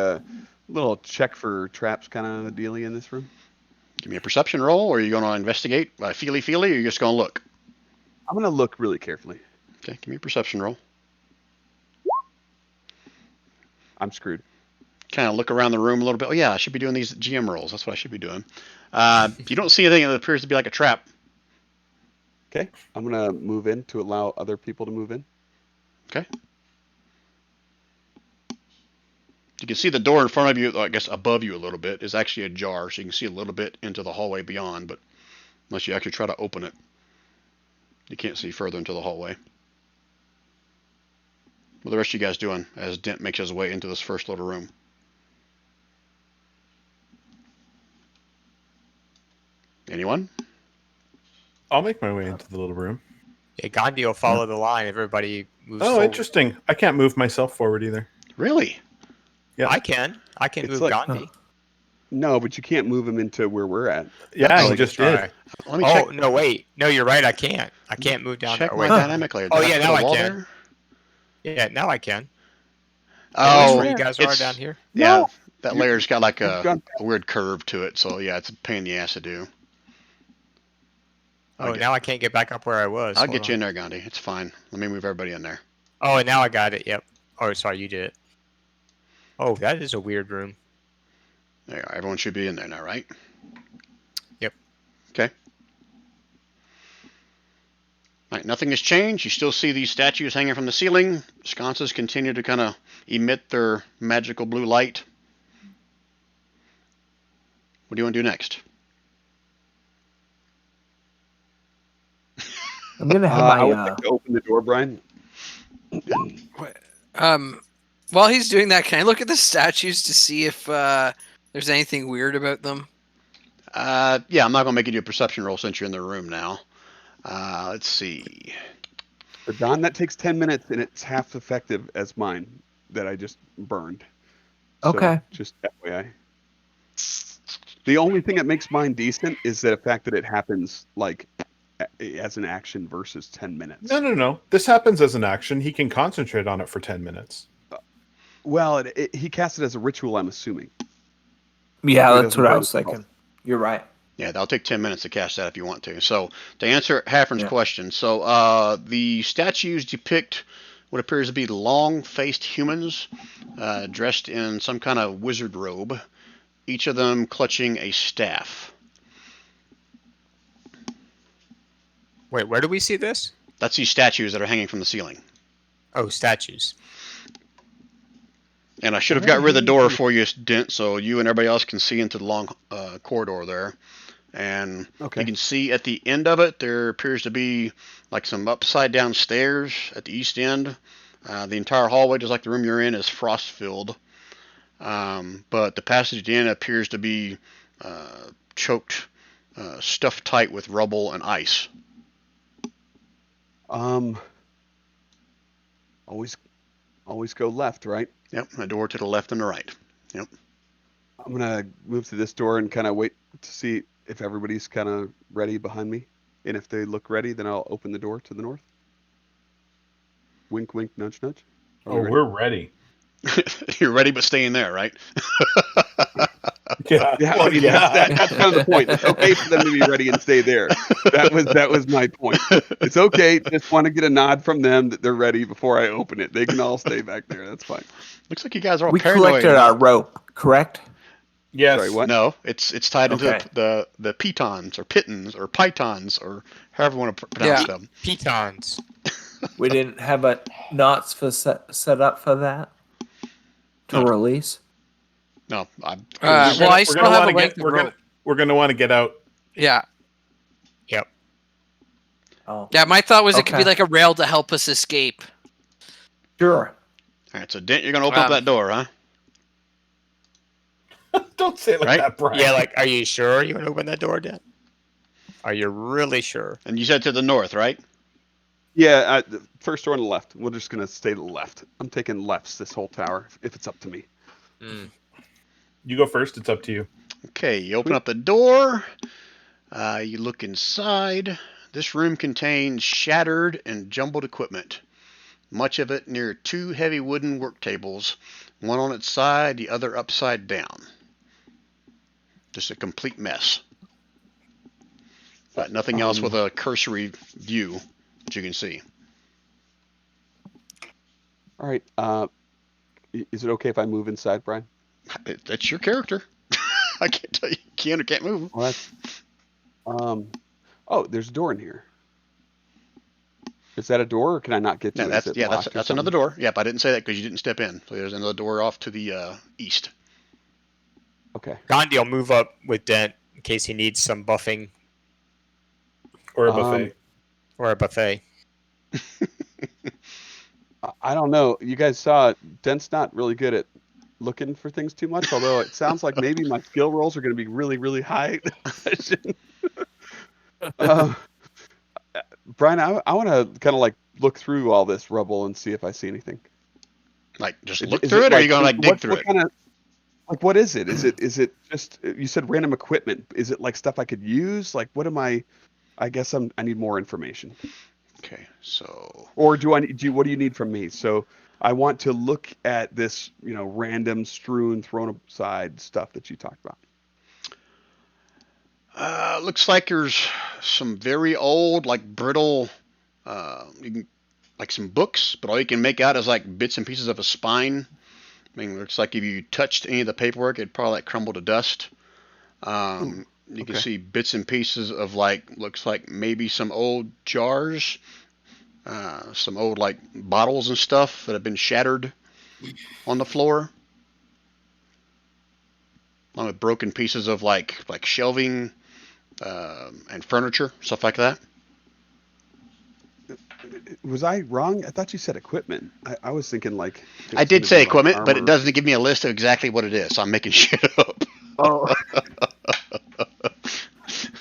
little check for traps kind of dealy in this room? Give me a perception roll, or are you going to investigate? Feely, or are you just going to look? I'm gonna look really carefully. Okay, give me a perception roll. I'm screwed. Kind of look around the room a little bit. Oh yeah, I should be doing these GM rolls. That's what I should be doing. You don't see anything that appears to be like a trap. Okay, I'm gonna move in to allow other people to move in. Okay. You can see the door in front of you, I guess above you a little bit, is actually ajar, so you can see a little bit into the hallway beyond, but unless you actually try to open it, you can't see further into the hallway. What are the rest of you guys doing as Dent makes his way into this first little room? Anyone? I'll make my way into the little room. Yeah, Gandhi will follow the line. Everybody moves Oh, forward. interesting. I can't move myself forward either. Really? Yeah. I can. I can It's move like- Gandhi. No, but you can't move him into where we're at. Yeah, Oh, he just All did. right. Let me Oh, check. no, wait. No, you're right. I can't. I can't move down Check there. my Wait. dynamic layer. Oh, Did yeah, put now a I wall can. there? Yeah, now I can. Oh, where you guys are it's- down here? Yeah, No. that You- layer's got like you've a gone- weird curve to it, so yeah, it's a pain in the ass to do. Oh, now I can't get back up where I was. I'll Hold get you on. in there, Gandhi. It's fine. Let me move everybody in there. Oh, and now I got it. Yep. Oh, sorry, you did it. Oh, that is a weird room. There you are. Everyone should be in there now, right? Yep. Okay. All right, nothing has changed. You still see these statues hanging from the ceiling. Sconces continue to kind of emit their magical blue light. What do you want to do next? I'm gonna have I would my. like to open the door, Brian. While he's doing that, can I look at the statues to see if there's anything weird about them? Yeah, I'm not going to make you do a perception roll since you're in the room now. Let's see. For Don, that takes 10 minutes, and it's half effective as mine that I just burned. So, Okay. just FYI. The only thing that makes mine decent is the fact that it happens like as an action versus 10 minutes. No. This happens as an action. He can concentrate on it for 10 minutes. Well, he casts it as a ritual, I'm assuming. Yeah, He that's doesn't what I burn was himself. thinking. You're right. Yeah, that'll take 10 minutes to cast that if you want to. So, to answer Haffern's question, the statues depict what appears to be long-faced humans dressed in some kind of wizard robe, each of them clutching a staff. Wait, where do we see this? That's these statues that are hanging from the ceiling. Oh, statues. And I should have got rid of the door for you, Dent, so you and everybody else can see into the long corridor there. And you can see at the end of it, there appears to be like some upside down stairs at the east end. The entire hallway, just like the room you're in, is frost filled. But the passage at the end appears to be choked, stuffed tight with rubble and ice. Always go left, right? Yep, a door to the left and the right. Yep. I'm gonna move to this door and kind of wait to see if everybody's kind of ready behind me, and if they look ready, then I'll open the door to the north. Wink, wink, nudge, nudge. We're ready. You're ready, but staying there, right? Yeah, that's kind of the point. It's okay for them to be ready and stay there. That was my point. It's okay. Just want to get a nod from them that they're ready before I open it. They can all stay back there. That's fine. Looks like you guys are all We paranoid. collected our rope, correct? Yes. Sorry, what? No, it's tied into Okay. the pitons or pitons or pythons or however you want to pronounce them. Pitons. We didn't have a knots for set up for that to release. No, Well, I still have a length of rope. We're going to want to get out. Yeah. Yep. Oh, Yeah, my thought was it could be Okay. like a rail to help us escape. sure. All right, so Dent, you're gonna open up that door, huh? Don't say it like Right? that, Brian. Yeah, like, are you sure you want to open that door, Dan? Are you really sure? And you said to the north, right? Yeah, the first door on the left. We're just gonna stay to the left. I'm taking lefts this whole tower if it's up to me. You go first. It's up to you. Okay, you open up the door. You look inside. This room contains shattered and jumbled equipment. Much of it near two heavy wooden work tables, one on its side, the other upside down. Just a complete mess. But nothing else with a cursory view that you can see. All right. Is it okay if I move inside, Brian? That's your character. I can't tell you can or can't move. Well, that's. Oh, there's a door in here. Is that a door, or can I not get to Yeah, it? that's Is it locked or that's another something? door. Yep, I didn't say that because you didn't step in. So there's another door off to the east. Okay. Gandhi will move up with Dent in case he needs some buffing Or a buffet. or a buffet. I don't know. You guys saw Dent's not really good at looking for things too much, although it sounds like maybe my skill rolls are going to be really, really high. Brian, I want to kind of like look through all this rubble and see if I see anything. Like, just Is look is through it, or are you like- gonna like dig through what it? kind of like what is it? Is it just you said random equipment? Is it like stuff I could use? Like what am I? I guess I need more information. Okay, so Or what do you need from me? So I want to look at this, random strewn, thrown aside stuff that you talked about. looks like there's some very old, like brittle, like some books, but all you can make out is like bits and pieces of a spine. I mean, looks like if you touched any of the paperwork, it'd probably like crumble to dust. You can see bits and pieces of looks like maybe some old jars, some old like bottles and stuff that have been shattered on the floor, along with broken pieces of like shelving and furniture, stuff like that. Was I wrong? I thought you said equipment. I was thinking like. I did say equipment, but it armor. doesn't give me a list of exactly what it is, so I'm making shit up. Oh.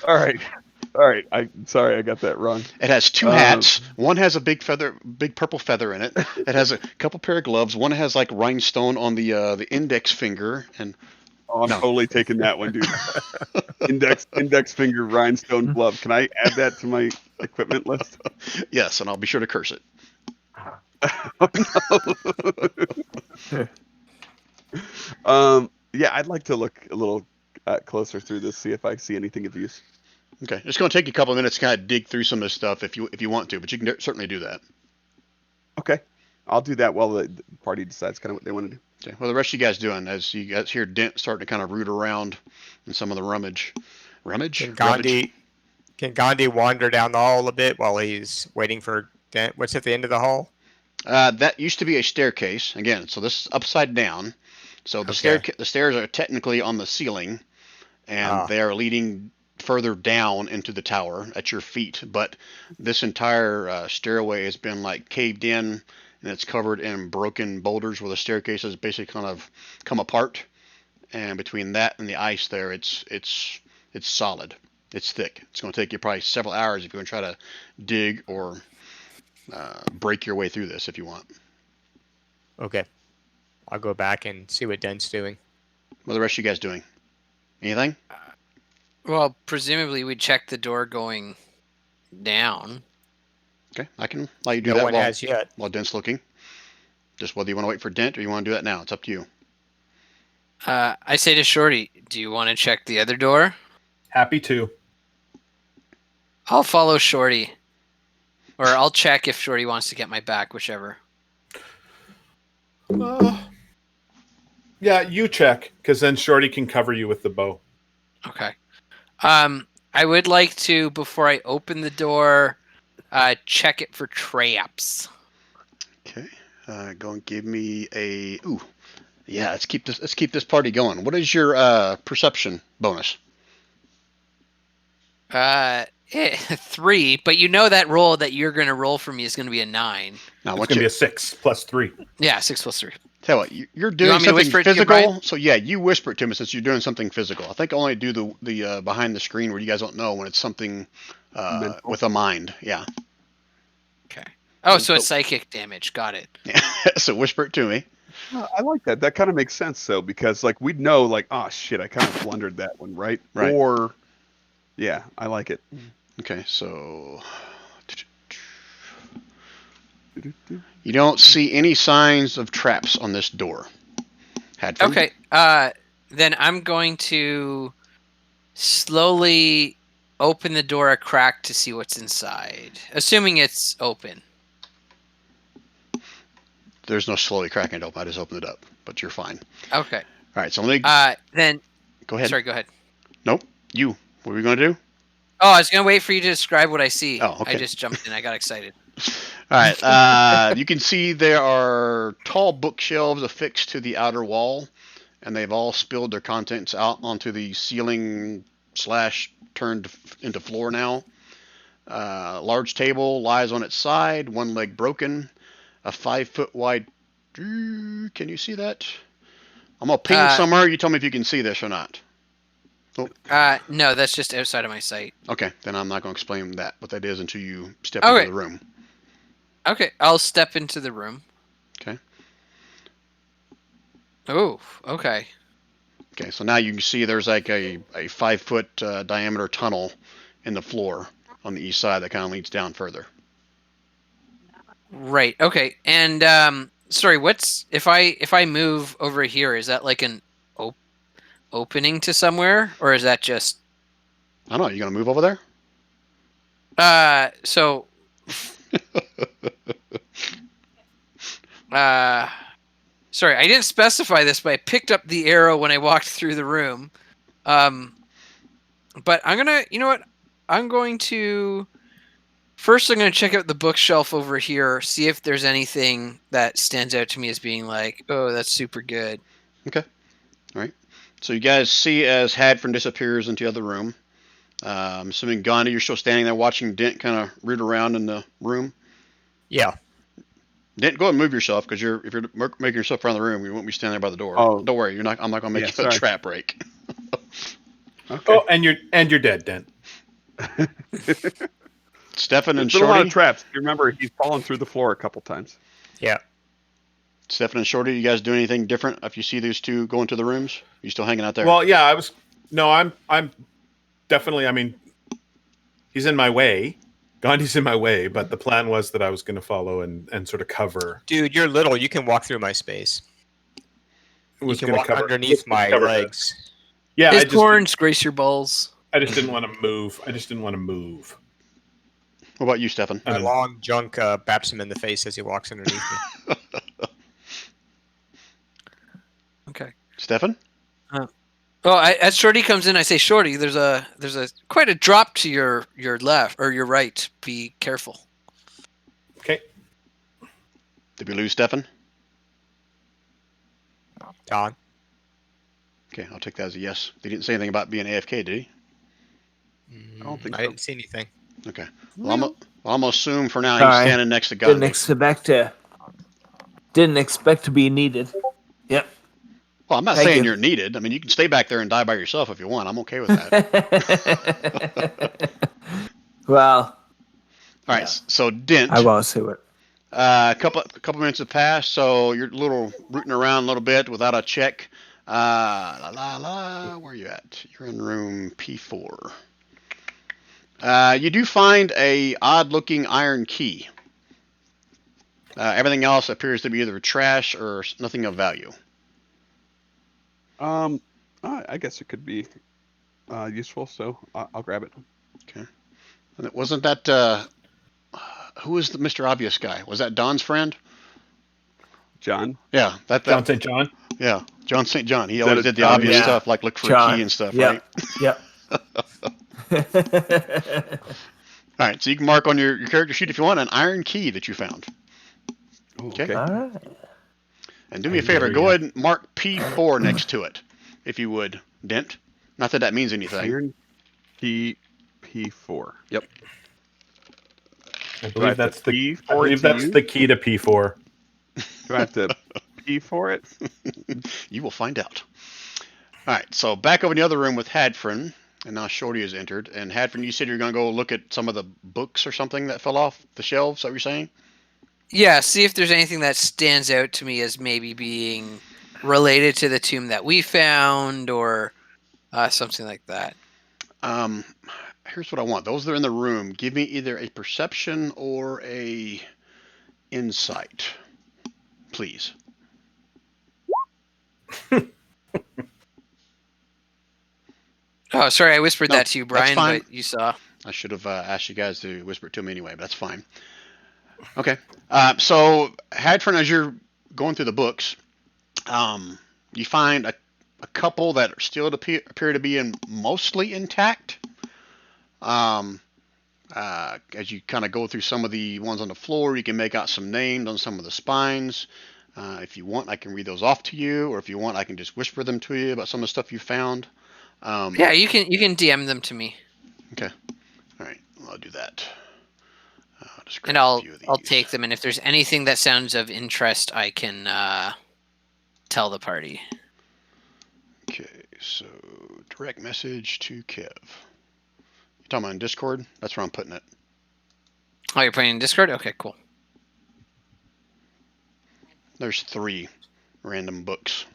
All right. Sorry, I got that wrong. It has two hats. One has a big purple feather in it. It has a couple pair of gloves. One has like rhinestone on the index finger, and Oh, I'm No. totally taking that one, dude. Index finger rhinestone glove. Can I add that to my equipment list? Yes, and I'll be sure to curse it. Yeah, I'd like to look a little closer through this, see if I see anything of use. Okay, it's going to take you a couple of minutes to kind of dig through some of this stuff if you want to, but you can certainly do that. Okay, I'll do that while the party decides kind of what they want to do. Okay, well, the rest of you guys doing as you guys hear Dent starting to kind of root around in some of the rummage. Can Gandhi wander down the hall a bit while he's waiting for Dent? What's at the end of the hall? That used to be a staircase. Again, so this is upside down. So the stairs are technically on the ceiling, and they are leading further down into the tower at your feet. But this entire stairway has been like caved in, and it's covered in broken boulders where the staircase has basically kind of come apart. And between that and the ice there, it's solid. It's thick. It's going to take you probably several hours if you're going to try to dig or break your way through this if you want. Okay. I'll go back and see what Dent's doing. What are the rest of you guys doing? Anything? Well, presumably we check the door going down. Okay, I can let you do No that one has yet. while Dent's looking. Just whether you want to wait for Dent or you want to do that now. It's up to you. I say to Shorty, do you want to check the other door? Happy to. I'll follow Shorty. Or I'll check if Shorty wants to get my back, whichever. Yeah, you check, because then Shorty can cover you with the bow. Okay. I would like to, before I open the door, check it for traps. Okay. Go and give me a. Ooh. Yeah. Let's keep this party going. What is your perception bonus? 3, but you know that roll that you're going to roll for me is going to be a 9. Now, It's going to be a 6 plus 3. Yeah, 6 plus 3. Tell you what, you're doing want me to something whisper it to you, physical. Brian? So yeah, you whisper it to me since you're doing something physical. I think I only do the behind the screen where you guys don't know when it's something with a mind. Yeah. Okay. Oh, so it's psychic damage. Got it. Yeah. So whisper it to me. I like that. That kind of makes sense, though, because like we'd know, like, oh shit, I kind of blundered that one, right? Right. Or, yeah, I like it. Okay, so you don't see any signs of traps on this door. Hadford? Okay. Then I'm going to slowly open the door a crack to see what's inside, assuming it's open. There's no slowly cracking it open. I just opened it up, but you're fine. Okay. All right, so let me. Then. Go ahead. Sorry. Go ahead. Nope. You. What are we going to do? Oh, I was gonna wait for you to describe what I see. Oh, okay. I just jumped in. I got excited. All right. You can see there are tall bookshelves affixed to the outer wall, and they've all spilled their contents out onto the ceiling / turned into floor now. Large table lies on its side, one leg broken. A 5-foot wide. Can you see that? I'm gonna ping somewhere. You tell me if you can see this or not. Oh. No, that's just outside of my sight. Okay, then I'm not gonna explain what that is until you step into the room. Okay, I'll step into the room. Okay. Oh, okay. Okay, so now you can see there's like a 5-foot diameter tunnel in the floor on the east side that kind of leads down further. Right. Okay. And sorry, what's if I move over here? Is that like an opening to somewhere, or is that just? I don't know. You gonna move over there? So. Sorry, I didn't specify this, but I picked up the arrow when I walked through the room. But I'm gonna, you know what? I'm going to. First, I'm going to check out the bookshelf over here, see if there's anything that stands out to me as being like, oh, that's super good. Okay. All right. So you guys see as Hadford disappears into the other room. I'm assuming, Gandhi, you're still standing there watching Dent kind of root around in the room? Yeah. Dent, go ahead and move yourself, because if you're making yourself around the room, you won't be standing there by the door. Oh. Don't worry, I'm not going to make you a trap break. Okay. Oh, and you're dead, Dent. Stefan and There's been a lot of Shorty. traps. You remember, he's fallen through the floor a couple times. Yeah. Stefan and Shorty, you guys do anything different if you see these two go into the rooms? You still hanging out there? Well, yeah, I'm definitely. I mean, he's in my way. Gandhi's in my way, but the plan was that I was going to follow and sort of cover. Dude, you're little. You can walk through my space. You Was can going to walk cover underneath my cover legs. Yeah, His horns grace your balls. I just didn't want to move. What about you, Stefan? My long junk baps him in the face as he walks underneath me. Okay. Stefan? As Shorty comes in, I say, Shorty, there's a quite a drop to your left or your right. Be careful. Okay. Did we lose Stefan? Don? Okay, I'll take that as a yes. He didn't say anything about being AFK, did he? I don't think I so. didn't see anything. Okay. Well, I'm going to assume for now Sorry. he's standing next to Didn't Gandhi. expect to be needed. Yep. Well, I'm not Thank saying you. you're needed. I mean, you can stay back there and die by yourself if you want. I'm okay with that. Well, All right, so Dent. I won't say what. A couple minutes have passed, so you're a little rooting around a little bit without a check. Where are you at? You're in room P4. You do find a odd-looking iron key. Everything else appears to be either trash or nothing of value. I guess it could be useful, so I'll grab it. Okay. And wasn't that who was the Mr. Obvious guy? Was that Don's friend? John? Yeah, John St. John. Yeah, John St. John. He Is that always a did the John? obvious Yeah. stuff, like look for a John. key and stuff, Yep. right? Yep. All right, so you can mark on your character sheet if you want an iron key that you found. Oh, Okay. All right. And do me a favor, go ahead and mark P4 next to it, if you would, Dent. Not that means anything. Iron key P4. Yep. I Do I believe have that's to the. P4 I believe to that's use? the key to P4. Do I have to P for it? You will find out. All right, so back over in the other room with Hadfrin, and now Shorty has entered. And Hadfrin, you said you're going to go look at some of the books or something that fell off the shelves. Is that what you're saying? Yeah, see if there's anything that stands out to me as maybe being related to the tomb that we found or something like that. Here's what I want. Those that are in the room, give me either a perception or a insight, please. Oh, sorry, I whispered No, that to you, that's Brian, fine. but you saw. I should have asked you guys to whisper it to me anyway, but that's fine. Okay. So, Hadfrin, as you're going through the books, you find a couple that still appear to be mostly intact. As you kind of go through some of the ones on the floor, you can make out some names on some of the spines. If you want, I can read those off to you, or if you want, I can just whisper them to you about some of the stuff you found. Yeah, you can DM them to me, Okay. All right. Well, I'll do that. Just grab and a I'll few of I'll these. take them. And if there's anything that sounds of interest, I can tell the party. Okay. So direct message to Kev. You talking about in Discord? That's where I'm putting it. Oh, you're playing in Discord? Okay, cool. There's 3 random books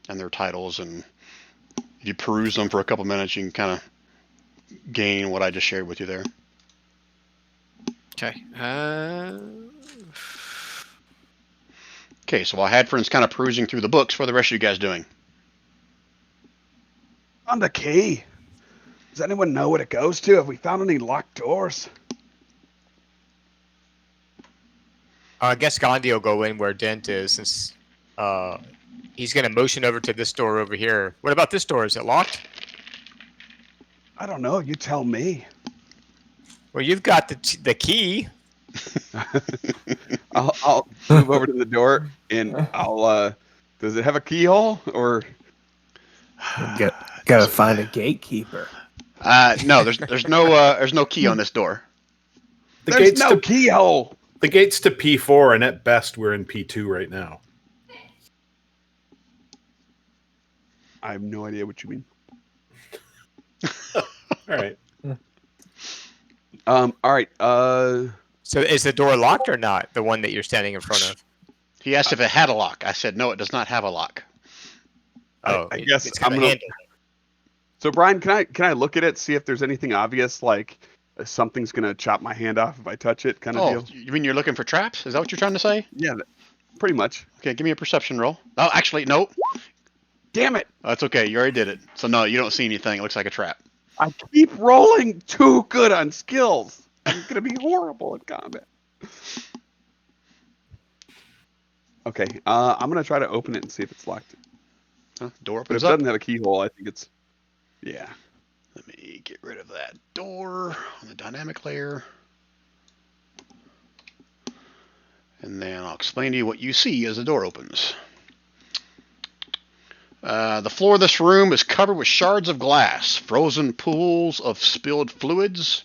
and their titles, and if you peruse them for a couple minutes, you can kind of gain what I just shared with you there. Okay. Okay, so while Hadfrin's kind of perusing through the books, what are the rest of you guys doing? Found a key. Does anyone know what it goes to? Have we found any locked doors? I guess Gandhi will go in where Dent is, since he's going to motion over to this door over here. What about this door? Is it locked? I don't know. You tell me. Well, you've got the key. I'll move over to the door and I'll. Does it have a keyhole or? Gotta find a gatekeeper. No, there's no key on this door. There's no keyhole. The gate's to P4, and at best, we're in P2 right now. I have no idea what you mean. All right. All right. So is the door locked or not? The one that you're standing in front of? He asked if it had a lock. I said, no, it does not have a lock. Oh, I guess it's got I'm a gonna. handle. So Brian, can I look at it, see if there's anything obvious, like something's gonna chop my hand off if I touch it, kind of Oh, deal? you mean you're looking for traps? Is that what you're trying to say? Yeah, pretty much. Okay, give me a perception roll. Oh, actually, no. Damn it! That's okay. You already did it. So no, you don't see anything. It looks like a trap. I keep rolling too good on skills. I'm gonna be horrible in combat. Okay, I'm gonna try to open it and see if it's locked. Door But opens if it up. doesn't have a keyhole, I think it's. Yeah. Let me get rid of that door on the dynamic layer. And then I'll explain to you what you see as the door opens. The floor of this room is covered with shards of glass, frozen pools of spilled fluids,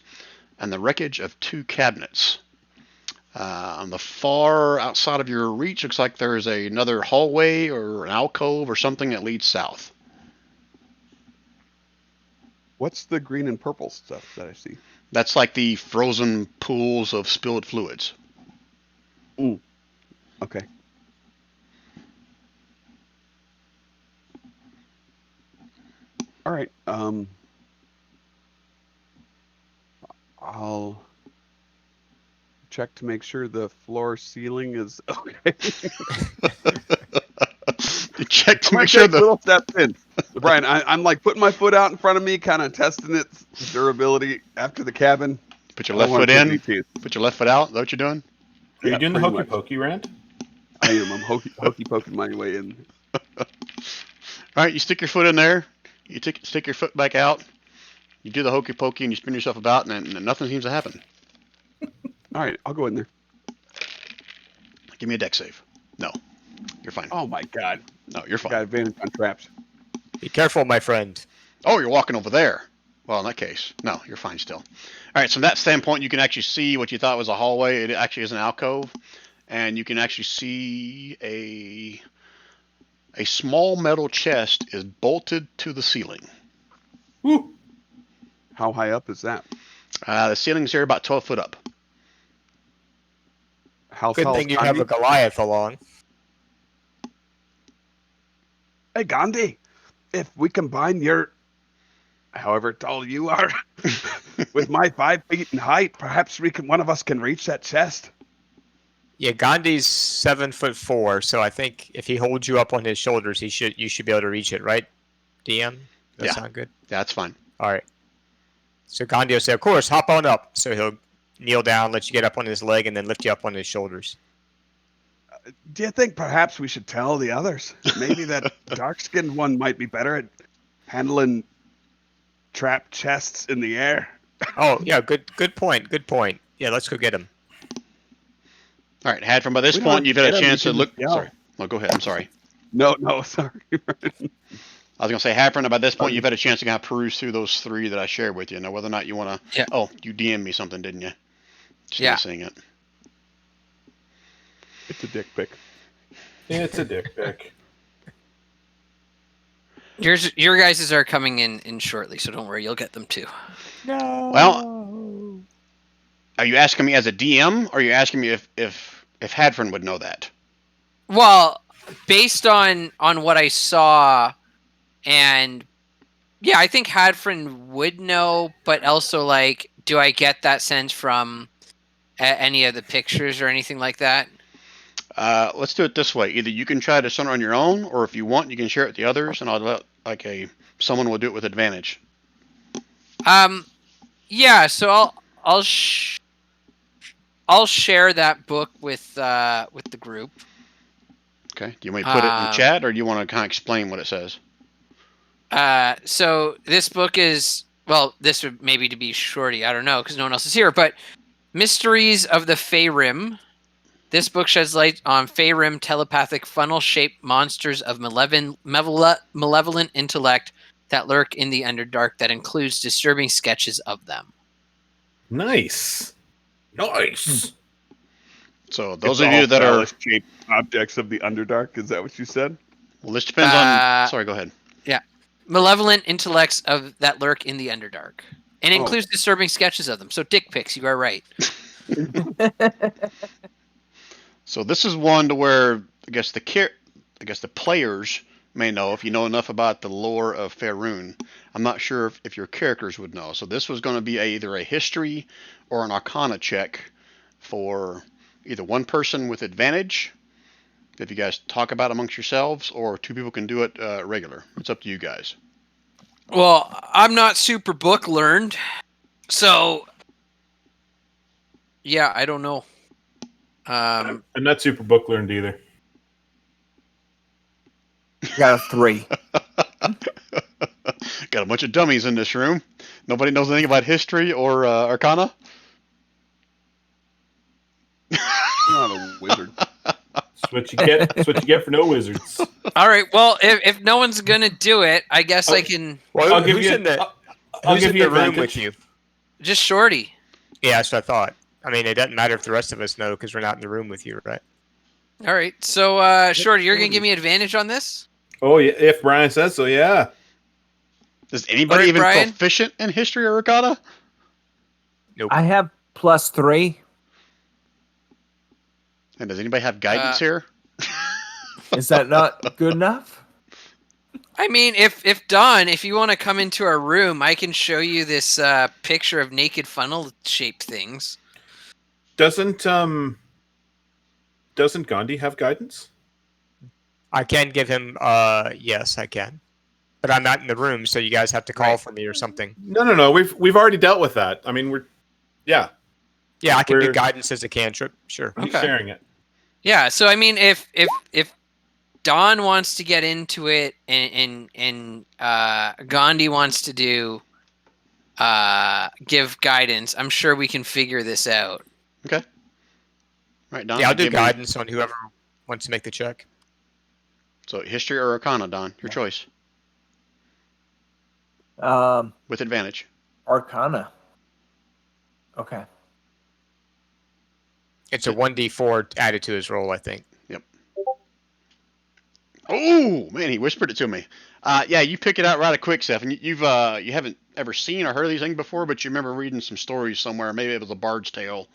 and the wreckage of 2 cabinets. On the far outside of your reach, looks like there's another hallway or an alcove or something that leads south. What's the green and purple stuff that I see? That's like the frozen pools of spilled fluids. Okay. All right. I'll check to make sure the floor ceiling is okay. You check to I might make sure take the little steps in. Brian, I'm like putting my foot out in front of me, kind of testing its durability after the cabin. put your I left don't wanna foot take in, any chance. put your left foot out. Is that what you're doing? Are Yeah, you doing the pretty hokey much. pokey rant? I am. I'm hokey poking my way in. All right, you stick your foot in there. You stick your foot back out. You do the hokey pokey and you spin yourself about, and nothing seems to happen. All right, I'll go in there. Give me a deck save. No, you're fine. Oh my God, No, you're got fine. advantage on traps. Be careful, my friend. Oh, you're walking over there. Well, in that case, no, you're fine still. All right, so from that standpoint, you can actually see what you thought was a hallway. It actually is an alcove, and you can actually see a small metal chest is bolted to the ceiling. Woo. How high up is that? The ceiling's there about 12 foot up. How Good tall thing is you have Gandhi? a Goliath along. Hey Gandhi, if we combine your, however tall you are, with my 5 feet in height, perhaps one of us can reach that chest. Yeah, Gandhi's 7'4", so I think if he holds you up on his shoulders, you should be able to reach it, right? DM? Does that Yeah. sound good? Yeah, that's fine. All right. So Gandhi will say, of course, hop on up. So he'll kneel down, let you get up on his leg, and then lift you up on his shoulders. Do you think perhaps we should tell the others? Maybe that dark-skinned one might be better at handling trapped chests in the air. Oh, yeah, good point. Good point. Yeah, let's go get him. All right, Hadron, by this We don't point, you've had a have to get 'em, chance we to can look. just yell. Sorry. Well, go ahead. I'm sorry. No, sorry. I was going to say, Hadron, by this point, you've had a chance to kind of peruse through those 3 that I shared with you. Now, whether or not you want to. Yeah. Oh, you DM'd me something, didn't you? Just Yeah. not seeing it. It's a dick pic. It's a dick pic. Your guys's are coming in shortly, so don't worry, you'll get them too. No. Well, are you asking me as a DM, or are you asking me if Hadron would know that? Well, based on what I saw, and yeah, I think Hadfrin would know, but also like, do I get that sense from any of the pictures or anything like that? Let's do it this way. Either you can try to discern on your own, or if you want, you can share it with the others, and I'll let someone will do it with advantage. Yeah. So I'll share that book with the group. Okay. Do you want me to put it in chat, or do you want to kind of explain what it says? So this book is, well, this would maybe to be shorty. I don't know because no one else is here. But Mysteries of the Feyrim. This book sheds light on Feyrim telepathic funnel-shaped monsters of malevolent intellect that lurk in the Underdark. That includes disturbing sketches of them. Nice. So those of you that are shaped objects of the Underdark, is that what you said? well, this depends on. Sorry, go ahead. Malevolent intellects that lurk in the Underdark. And Oh. includes disturbing sketches of them. So dick pics, you are right. So this is one to where guess the players may know if you know enough about the lore of Faerun. I'm not sure if your characters would know. So this was going to be either a history or an arcana check for either one person with advantage, if you guys talk about it amongst yourselves, or two people can do it regular. It's up to you guys. Well, I'm not super book learned, so yeah, I don't know. I'm not super book learned either. Got a 3. Got a bunch of dummies in this room. Nobody knows anything about history or arcana. Not a wizard. That's what you get. That's what you get for no wizards. All right. Well, if no one's gonna do it, I guess I can. Well, I'll give who's you. in the, I'll who's give in you the room advantage. with you? Just Shorty. Yeah, that's what I thought. I mean, it doesn't matter if the rest of us know because we're not in the room with you, right? All right. So, Shorty, you're gonna give me advantage on this. Oh yeah, if Brian says so, yeah. Is anybody All right, even Brian? proficient in history or arcana? Nope. I have +3. And does anybody have guidance here? Is that not good enough? I mean, if Don, if you want to come into our room, I can show you this picture of naked funnel-shaped things. Doesn't Gandhi have guidance? I can give him. Yes, I can. But I'm not in the room, so you guys have to call for me or something. No. We've already dealt with that. I mean, yeah, I can do We're- guidance as a cantrip. Sure. he's Okay. sharing it. Yeah. So I mean, if Don wants to get into it and Gandhi wants to do give guidance, I'm sure we can figure this out. Okay. Right, Don. Yeah, I'll do give me- guidance on whoever wants to make the check. So history or arcana, Don, your choice Um, with advantage. Arcana. Okay. It's a 1d4 added to his roll, I think. Oh man, he whispered it to me. Yeah, you pick it out right quick, Seth. And you haven't ever seen or heard of these things before, but you remember reading some stories somewhere. Maybe it was a bard's tale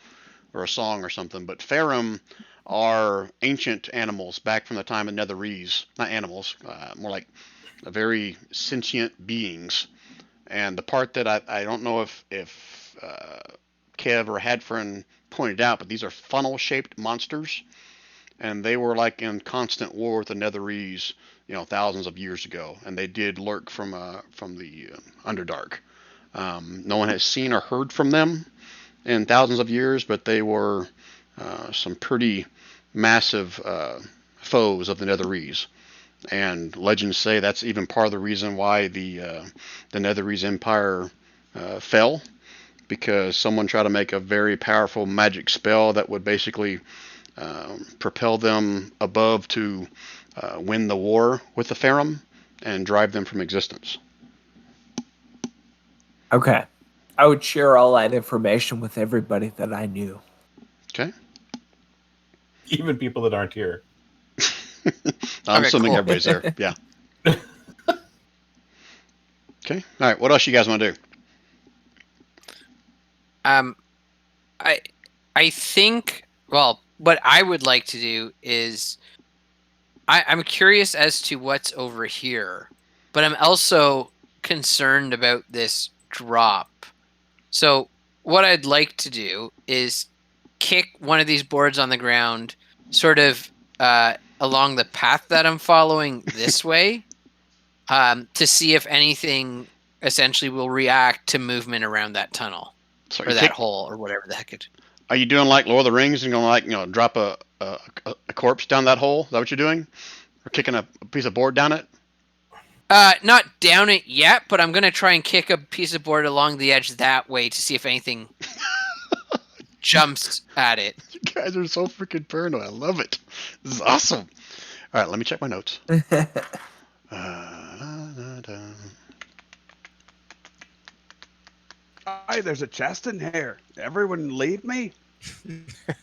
or a song or something. But Faerun are ancient animals back from the time of Netherese. Not animals, more like very sentient beings. And the part that I don't know if Kev or Hadfrin pointed out, but these are funnel-shaped monsters. And they were like in constant war with the Netherese, thousands of years ago, and they did lurk from the Underdark. No one has seen or heard from them in thousands of years, but they were some pretty massive foes of the Netherese. And legends say that's even part of the reason why the Netherese Empire fell, because someone tried to make a very powerful magic spell that would basically propel them above to win the war with the Faerun and drive them from existence. Okay. I would share all that information with everybody that I knew. Okay. Even people that aren't here. I'm Okay, assuming cool. everybody's there. Yeah. Okay. All right. What else you guys want to do? I think, well, what I would like to do is I'm curious as to what's over here, but I'm also concerned about this drop. So what I'd like to do is kick one of these boards on the ground, sort of along the path that I'm following this way, to see if anything essentially will react to movement around that tunnel So or that hole or whatever the heck it. Are you doing like Lord of the Rings and going to drop a corpse down that hole? Is that what you're doing? Or kicking a piece of board down it? Not down it yet, but I'm gonna try and kick a piece of board along the edge that way to see if anything jumps at it. You guys are so freaking paranoid. I love it. This is awesome. All right, let me check my notes. Hi, there's a chest in here. Everyone leave me.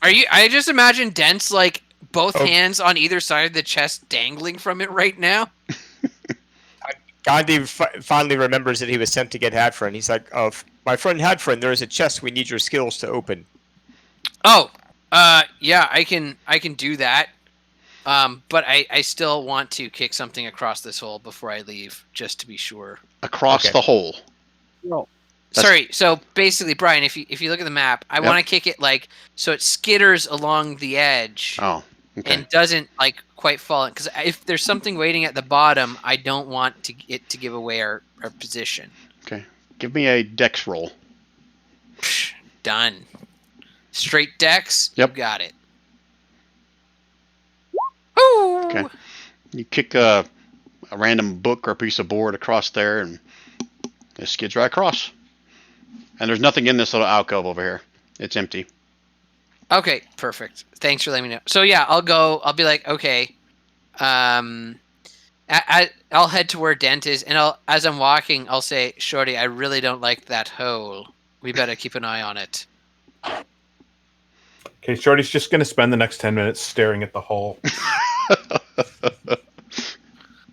I just imagine Dent's like both hands on either side of the chest dangling from it right now. Gandhi finally remembers that he was sent to get Hadfrin. He's like, "Oh, my friend Hadfrin, there is a chest we need your skills to open." Oh, yeah, I can do that. But I still want to kick something across this hole before I leave, just to be sure. Across Okay. the hole. Well, That's- Sorry. So basically, Brian, if you look at the map, I Yep. want to kick it like so it skitters along the edge Oh, okay. and doesn't like quite fall in. Because if there's something waiting at the bottom, I don't want it to give away our position. Okay. Give me a dex roll. Psh, done. Straight decks. Yep. You got it. Ooh. Okay. You kick a random book or a piece of board across there, and it skids right across. And there's nothing in this little alcove over here. It's empty. Okay, perfect. Thanks for letting me know. So yeah, I'll go. I'll be like, okay. I'll head to where Dent is, and as I'm walking, I'll say, Shorty, I really don't like that hole. We better keep an eye on it. Okay, Shorty's just going to spend the next 10 minutes staring at the hole.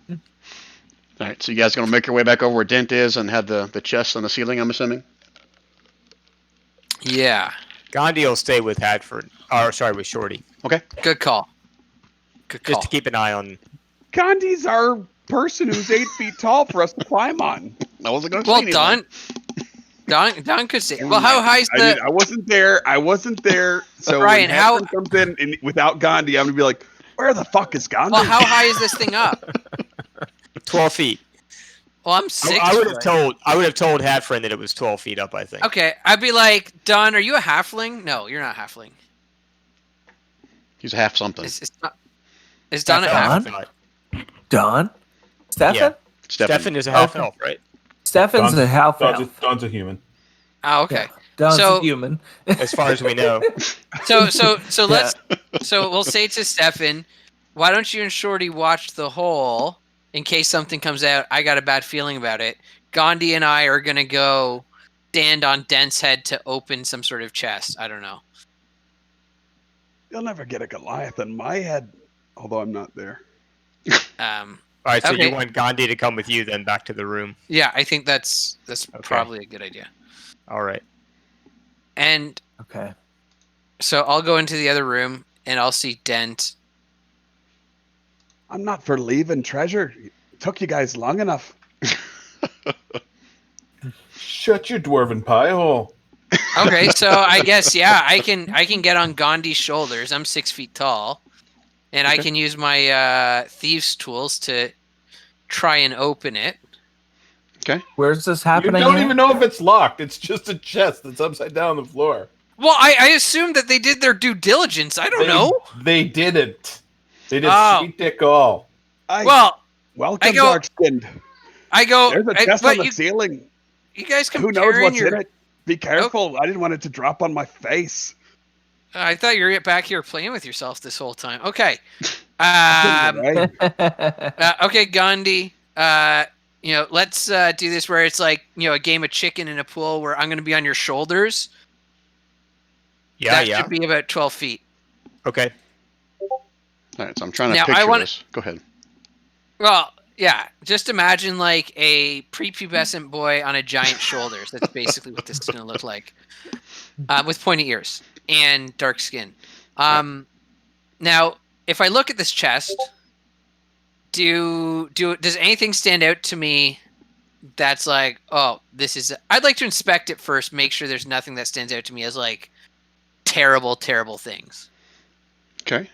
All right, so you guys gonna make your way back over where Dent is and have the chest on the ceiling, I'm assuming? Yeah, Gandhi will stay with Hadford. Or sorry, with Shorty, good call. Good call. just to keep an eye on. Gandhi's our person who's 8 feet tall for us to climb on. I wasn't gonna Well, say anything. Don could say. Well, how high's I the? mean, I wasn't there. So Brian, when how- Heffron comes in and without Gandhi, I'm gonna be like, where the fuck is Gandhi? Well, how high is this thing up? 12 feet. Well, I'm 6. I would have told Hadfriend that it was 12 feet up. I think. Okay, I'd be like, Don, are you a halfling? No, you're not a halfling. He's half something. Is Don a Don? halfling? Don? Stefan? Yeah. Stefan. Stefan is a half Okay. elf, right? Stefan's a half elf. Don's a human. Oh, okay. Don's So- a human. As far as we know. So let's. So we'll say to Stefan, why don't you and Shorty watch the hole in case something comes out? I got a bad feeling about it. Gandhi and I are gonna go stand on Dent's head to open some sort of chest. I don't know. You'll never get a Goliath in my head, although I'm not there. All right, so Okay. you want Gandhi to come with you then back to the room. Yeah, I think that's Okay. probably a good idea. All right. And Okay. so I'll go into the other room and I'll see Dent. I'm not for leaving treasure. It took you guys long enough. Shut your dwarven pie hole. Okay, so I guess I can get on Gandhi's shoulders. I'm 6 feet tall, and I can use my thieves' tools to try and open it. Where's this You happening? don't here? even know if it's locked. It's just a chest that's upside down on the floor. Well, I assumed that they did their due diligence. I don't know. They didn't. They did Oh. sweet dick all. Well, Welcome, I go- dark skinned. I go. There's a chest but on the ceiling. you guys Who knows comparing what's your. in it? Be careful. I didn't want it to drop on my face. I thought you were back here playing with yourself this whole time. Okay. Right. Okay, Gandhi. Let's do this where it's like a game of chicken in a pool where I'm going to be on your shoulders. Yeah, That yeah. should be about 12 feet. Okay. All right, so I'm trying to Now, I picture wanna- this. Go ahead. Well, yeah. Just imagine like a prepubescent boy on a giant shoulders. That's basically what this is going to look like. With pointy ears and dark skin. Now, if I look at this chest, does anything stand out to me that's like, oh, this is... I'd like to inspect it first, make sure there's nothing that stands out to me as like terrible, terrible things. Okay.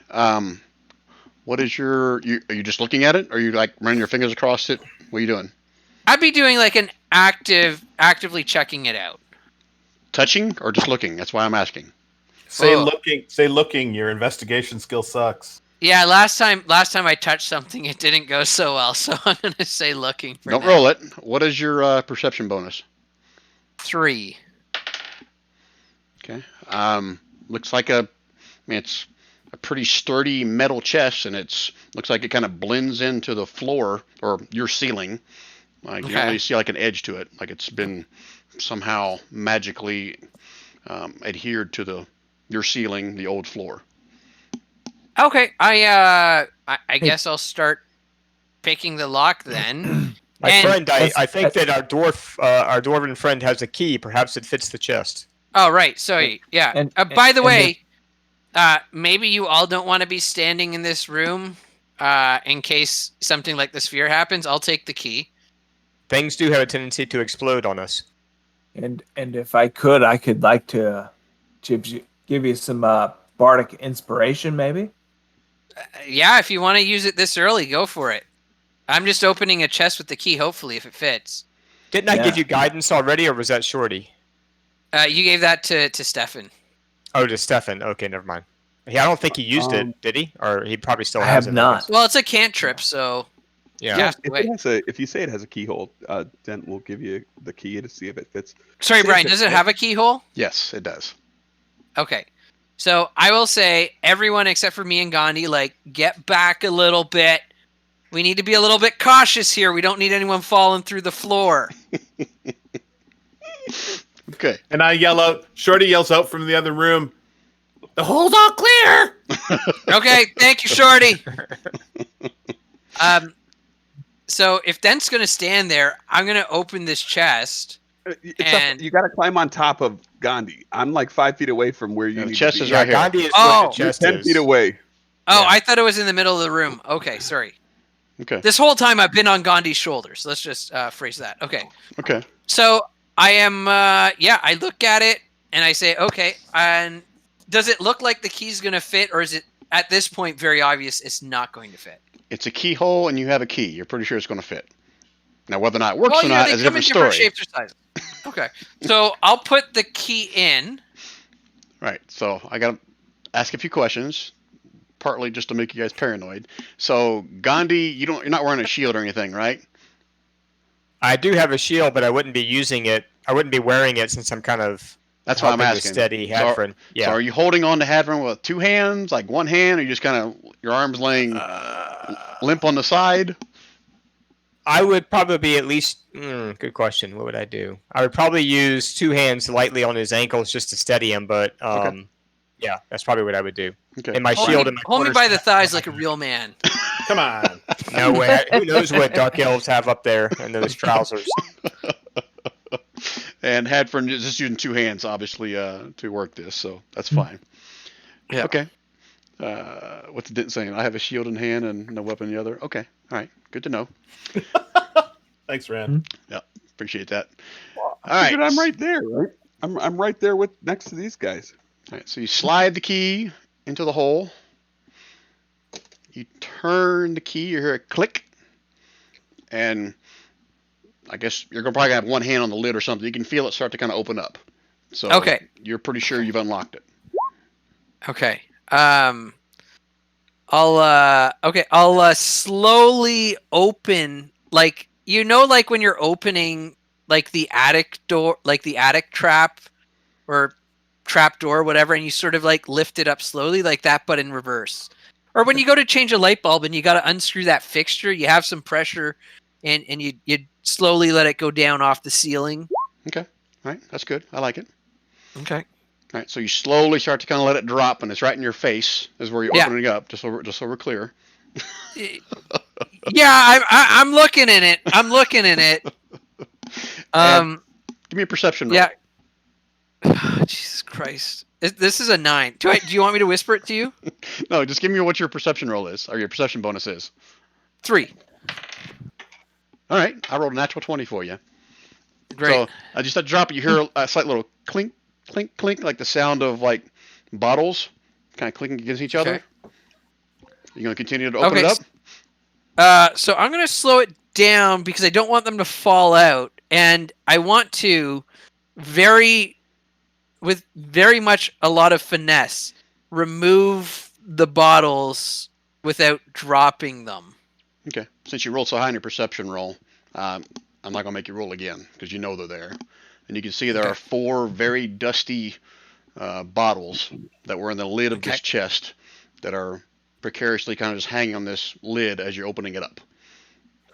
What is are you just looking at it? Or are you like running your fingers across it? What are you doing? I'd be doing like an actively checking it out. Touching or just looking? That's why I'm asking. Say Oh. looking. Say looking. Your investigation skill sucks. Yeah, last time I touched something, it didn't go so well, so I'm gonna say looking for Don't now. roll it. What is your perception bonus? 3. Okay. Looks like it's a pretty sturdy metal chest, and looks like it kind of blends into the floor or your ceiling. Like you don't Okay. really see like an edge to it, like it's been somehow magically adhered to your ceiling, the old floor. Okay, I guess I'll start picking the lock then. My And- friend, I think that our dwarven friend has a key. Perhaps it fits the chest. Oh right, sorry. Yeah. And- By the and way, maybe you all don't want to be standing in this room in case something like the sphere happens. I'll take the key. Things do have a tendency to explode on us. And if I could like to give you some bardic inspiration, maybe. Yeah, if you want to use it this early, go for it. I'm just opening a chest with the key, hopefully, if it fits. Didn't I Yeah. give you guidance already, or was that Shorty? You gave that to Stefan. Oh, to Stefan. Okay, never mind. Yeah, I don't think he used it, did he? Or he probably still I has have it. not. Well, it's a cantrip, so Yeah. Yeah. If you say it has a keyhole, Dent will give you the key to see if it fits. Sorry, Say Brian, if does it have a keyhole? Yes, it does. Okay. So I will say everyone except for me and Gandhi, get back a little bit. We need to be a little bit cautious here. We don't need anyone falling through the floor. Okay. And I yell out. Shorty yells out from the other room. The hole's all clear. Okay, thank you, Shorty. So if Dent's gonna stand there, I'm gonna open this chest. And- You got to climb on top of Gandhi. I'm like 5 feet away from where you Yeah, the need chest to be. is right here. Gandhi is Oh. where the You're chest 10 is. feet away. Oh, Yeah. I thought it was in the middle of the room. Okay, sorry. Okay. This whole time I've been on Gandhi's shoulders. Let's just phrase that. Okay. Okay. So I am, I look at it and I say, okay, and does it look like the key's going to fit, or is it at this point very obvious it's not going to fit? It's a keyhole, and you have a key. You're pretty sure it's going to fit. Now, whether or not it works Well, or not they is a come in different different story. shapes or sizes. Okay. So I'll put the key in. Right. So I got to ask a few questions, partly just to make you guys paranoid. So Gandhi, you're not wearing a shield or anything, right? I do have a shield, but I wouldn't be using it. I wouldn't be wearing it since I'm kind of That's why I'm helping to asking. steady So- Hadfrin. So Yeah. are you holding on to Hadron with two hands, like one hand, or you just kind of your arms laying limp on the side? I would probably be at least. Good question. What would I do? I would probably use two hands lightly on his ankles just to steady him. But yeah, that's probably what I would do. Okay. And my shield and my Hold me by the quarterstaff- thighs like a real man. Come on. No way. Who knows what Dark Elves have up there in those trousers? And Hadford is just using two hands, obviously, to work this, so that's fine. Yeah. Okay. What's the Dent saying? I have a shield in hand and no weapon in the other. Okay. All right. Good to know. Thanks, Rand. Appreciate that. All right. I'm right there, right? I'm right there with next to these guys. All right. So you slide the key into the hole. You turn the key. You hear a click. And I guess you're probably gonna have one hand on the lid or something. You can feel it start to kind of open up. So Okay. You're pretty sure you've unlocked it. Okay. I'll slowly open, like when you're opening like the attic door, like the attic trap or trap door, whatever, and you sort of like lift it up slowly like that, but in reverse. Or when you go to change a light bulb and you got to unscrew that fixture, you have some pressure and you slowly let it go down off the ceiling. Okay. All right. That's good. I like it. Okay. All right. So you slowly start to kind of let it drop, and it's right in your face is where you're Yeah. opening up. Just so we're clear. Yeah, I'm looking in it. I'm looking in it. Give me a perception roll. Yeah. Jesus Christ. This is a 9. Do you want me to whisper it to you? No, just give me what your perception roll is, or your perception bonus is. 3. All right. I rolled a natural 20 for you. Great. So I just had to drop it. You hear a slight little clink, clink, clink, like the sound of like bottles kind of clinking against each other. Okay. You're going to continue to open it up? So I'm going to slow it down because I don't want them to fall out. And I want to with very much a lot of finesse, remove the bottles without dropping them. Okay. Since you rolled so high in your perception roll, I'm not going to make you roll again because you know they're there. And you can see there are 4 very dusty bottles that were in the lid of this chest that are precariously kind of just hanging on this lid as you're opening it up.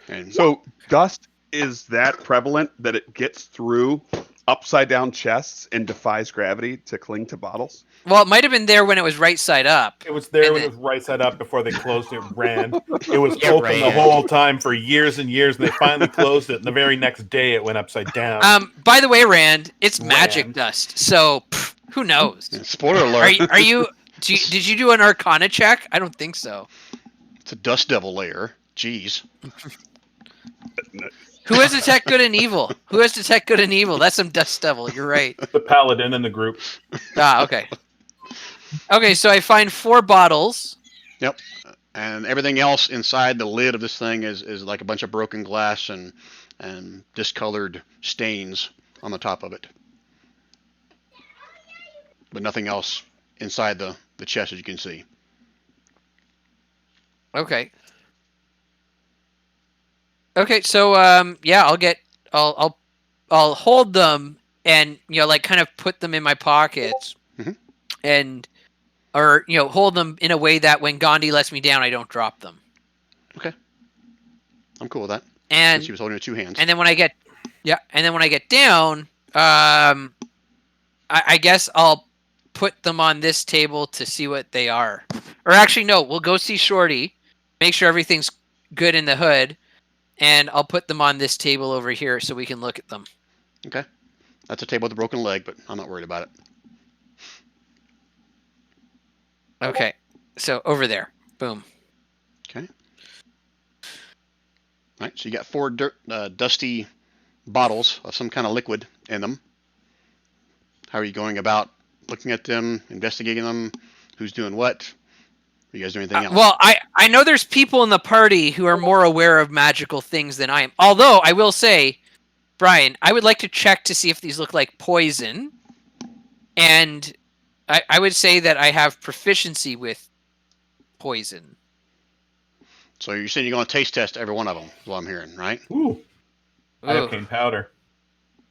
And So dust is that prevalent that it gets through upside down chests and defies gravity to cling to bottles? Well, it might have been there when it was right side up. It was there And when it was right side up before they closed it. Rand. It was Yeah, open the Rand. whole time for years and years, and they finally closed it. And the very next day, it went upside down. By the way, Rand, it's Rand. magic dust. So who knows? spoiler alert. Are you Did you do an Arcana check? I don't think so. It's a dust devil lair. Jeez. Who has detect good and evil? Who has detect good and evil? That's some dust devil. You're right. The paladin in the group. Okay. Okay, so I find 4 bottles. Yep. And everything else inside the lid of this thing is like a bunch of broken glass and discolored stains on the top of it. But nothing else inside the chest, as you can see. Okay. Okay, so yeah, I'll hold them and like kind of put them in my pockets, and hold them in a way that when Gandhi lets me down, I don't drop them. Okay. I'm cool with that. And she was holding it with 2 hands. And then when I get down, I guess I'll put them on this table to see what they are. Or actually, no, we'll go see Shorty, make sure everything's good in the hood, and I'll put them on this table over here so we can look at them. Okay. That's a table with a broken leg, but I'm not worried about it. Okay. So over there. Boom. Okay. All right. So you got 4 dusty bottles of some kind of liquid in them. How are you going about looking at them, investigating them? Who's doing what? Are you guys doing anything else? Well, I know there's people in the party who are more aware of magical things than I am. Although, I will say, Brian, I would like to check to see if these look like poison. And I would say that I have proficiency with poison. So you're saying you're going to taste test every one of them, is what I'm hearing, right? Ooh. I have Ooh. cane powder.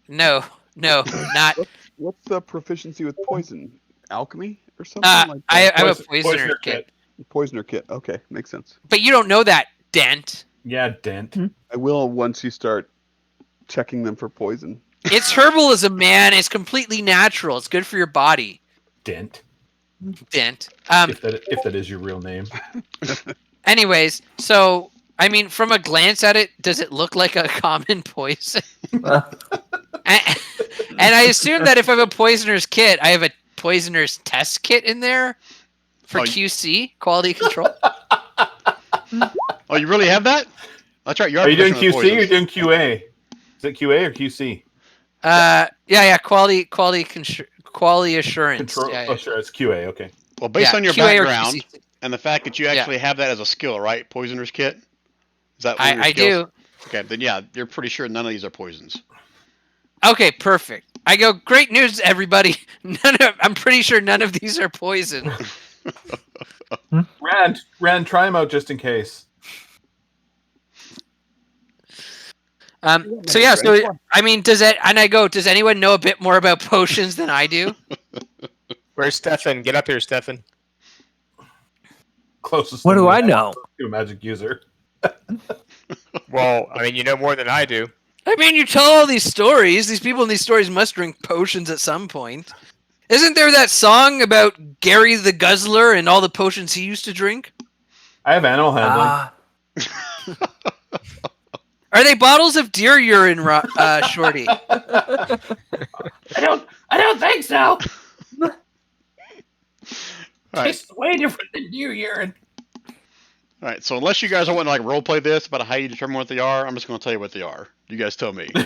No, not. What's the proficiency with poison? Alchemy or something like I that? have a poisoner kit. Poisoner kit. Okay, makes sense. But you don't know that, Dent. Yeah, Dent. I will once you start checking them for poison. It's herbalism, man. It's completely natural. It's good for your body. Dent. Dent. If that is your real name. Anyways, so I mean, from a glance at it, does it look like a common poison? And I assume that if I have a poisoner's kit, I have a poisoner's test kit in there for QC, quality control. Oh, you really have that? That's right. Are you doing QC or are you doing QA? Is it QA or QC? Yeah, quality assurance. Control. Yeah. Oh, sure, it's QA. Okay. Well, based on your QA or background QC. and the fact that you actually have that as a skill, right? Poisoner's kit. Is that one of your I skills? do. Okay, then yeah, you're pretty sure none of these are poisons. Okay, perfect. I go, great news, everybody. I'm pretty sure none of these are poison. Rand, try them out just in case. So yeah, so I mean, does anyone know a bit more about potions than I do? Where's Stefan? Get up here, Stefan. Closest. What do I know? To a magic user. Well, I mean, you know more than I do. I mean, you tell all these stories. These people in these stories must drink potions at some point. Isn't there that song about Gary the Guzzler and all the potions he used to drink? I have animal handling. Are they bottles of deer urine, Shorty? I don't think so. Tastes way different than deer urine. All right, so unless you guys are wanting to like role play this about how you determine what they are, I'm just going to tell you what they are. You guys tell me. Well,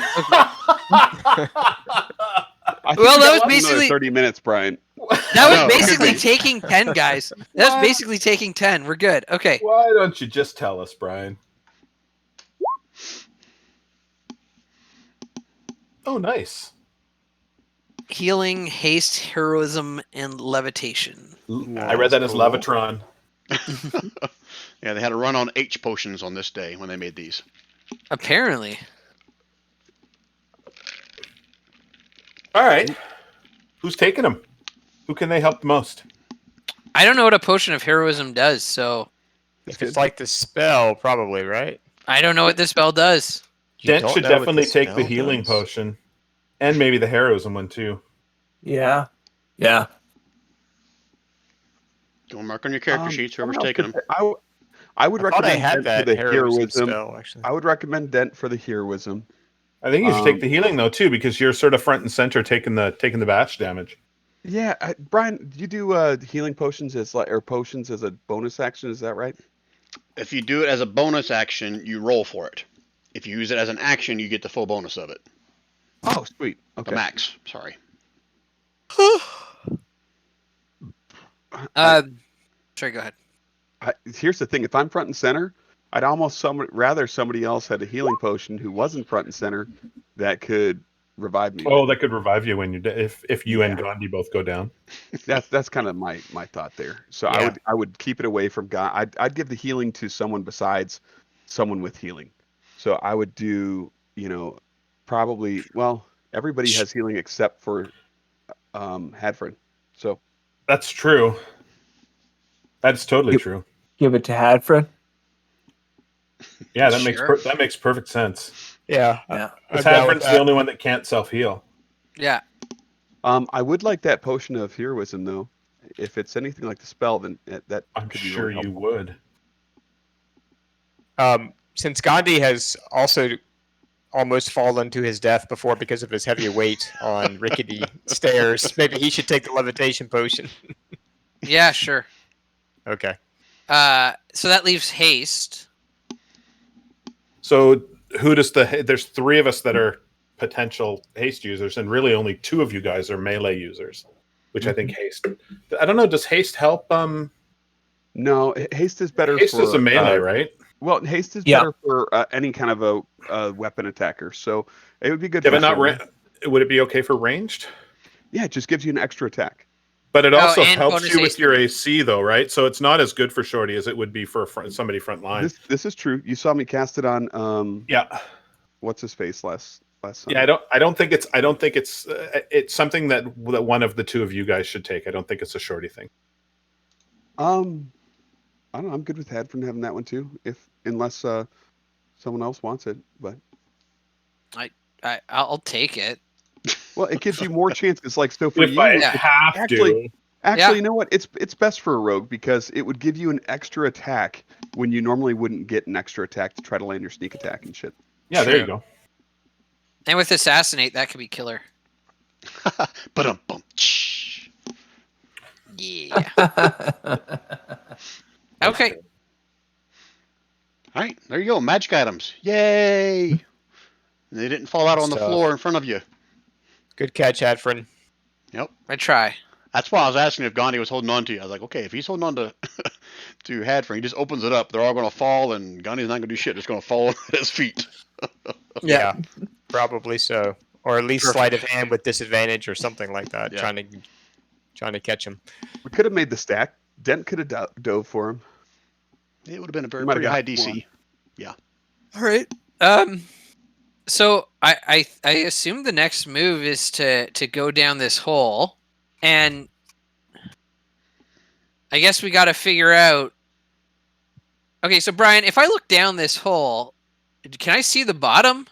that was basically 30 minutes, Brian. That was No, basically could be. taking 10, guys. That was basically taking 10. We're good. Okay. Why don't you just tell us, Brian? Oh, nice. Healing, haste, heroism, and levitation. I read that as cool. Levitron. Yeah, they had a run on H potions on this day when they made these. Apparently. All right. Who's taking them? Who can they help the most? I don't know what a potion of heroism does, so If it's like the spell, probably, right? I don't know what this spell does. You Dent don't should know what definitely take the spell healing does? potion. And maybe the heroism one, too. Yeah. Go mark on your character sheets, whoever's someone taking else them. could- I would I thought I recommend had Dent that for the heroism heroism. spell, actually. I would recommend Dent for the heroism. I think you should take the healing, though, too, because you're sort of front and center taking the batch damage. Yeah, Brian, you do healing potions as potions as a bonus action? Is that right? If you do it as a bonus action, you roll for it. If you use it as an action, you get the full bonus of it. Oh, sweet. The Okay. max. Sorry. Sorry, go ahead. Here's the thing: if I'm front and center, I'd almost rather somebody else had a healing potion who wasn't front and center that could revive me. Oh, that could revive you when you're if you and Yeah. Gandhi both go down. That's kind of my thought there. So Yeah. I would keep it away from God. I'd give the healing to someone besides someone with healing. So I would do, probably, well, everybody has healing except for Hadford. So That's true. That's totally true. Give it to Hadfred. Yeah, Sure. that makes perfect sense. Yeah. Yeah. Because I'm down with Hadford's the that. only one that can't self heal. Yeah. I would like that potion of heroism though. If it's anything like the spell, then that I'm could be sure really you helpful. would. Since Gandhi has also almost fallen to his death before because of his heavy weight on rickety stairs, maybe he should take the levitation potion. Yeah, sure. Okay. So that leaves haste. So who does there's 3 of us that are potential haste users, and really only 2 of you guys are melee users, which I think haste. I don't know. Does haste help? No, haste is better Haste for is a melee, right? Well, haste is Yeah. better for any kind of a weapon attacker. So it would be good Yeah, for but not sword. would it be okay for ranged? Yeah, it just gives you an extra attack. But it also and helps bonus you with haste. your AC, though, right? So it's not as good for shorty as it would be for somebody front line. This is true. You saw me cast it on Yeah, what's his face last yeah. Sunday. I don't think it's it's something that one of the 2 of you guys should take. I don't think it's a shorty thing. I don't know. I'm good with Hadford having that one too, unless someone else wants it. But I'll take it. well, it gives you more chances. Like so for If you, I Yeah. have actually, to, you know what? It's best for a rogue because it would give you an extra attack when you normally wouldn't get an extra attack to try to land your sneak attack and shit. yeah, there you True. go. And with assassinate, that could be killer. But Yeah. Okay. all right, there you go. Magic items. Yay! They didn't fall out Good on the stuff. floor in front of you. Good catch, Hadford. Yep. I try. That's why I was asking if Gandhi was holding on to you. I was like, okay, if he's holding on to to Hadford, he just opens it up. They're all going to fall, and Gandhi's not going to do shit. It's going to fall at his feet. Yeah. Probably so. Or at least Perfect. sleight of hand with disadvantage or something like that. Yeah. Trying to catch him. We could have made the stack. Dent could have dove for him. It would have been a He might have pretty high got DC. All right. So I assume the next move is to go down this hole, and I guess we got to figure out. Okay, so Brian, if I look down this hole, can I see the bottom?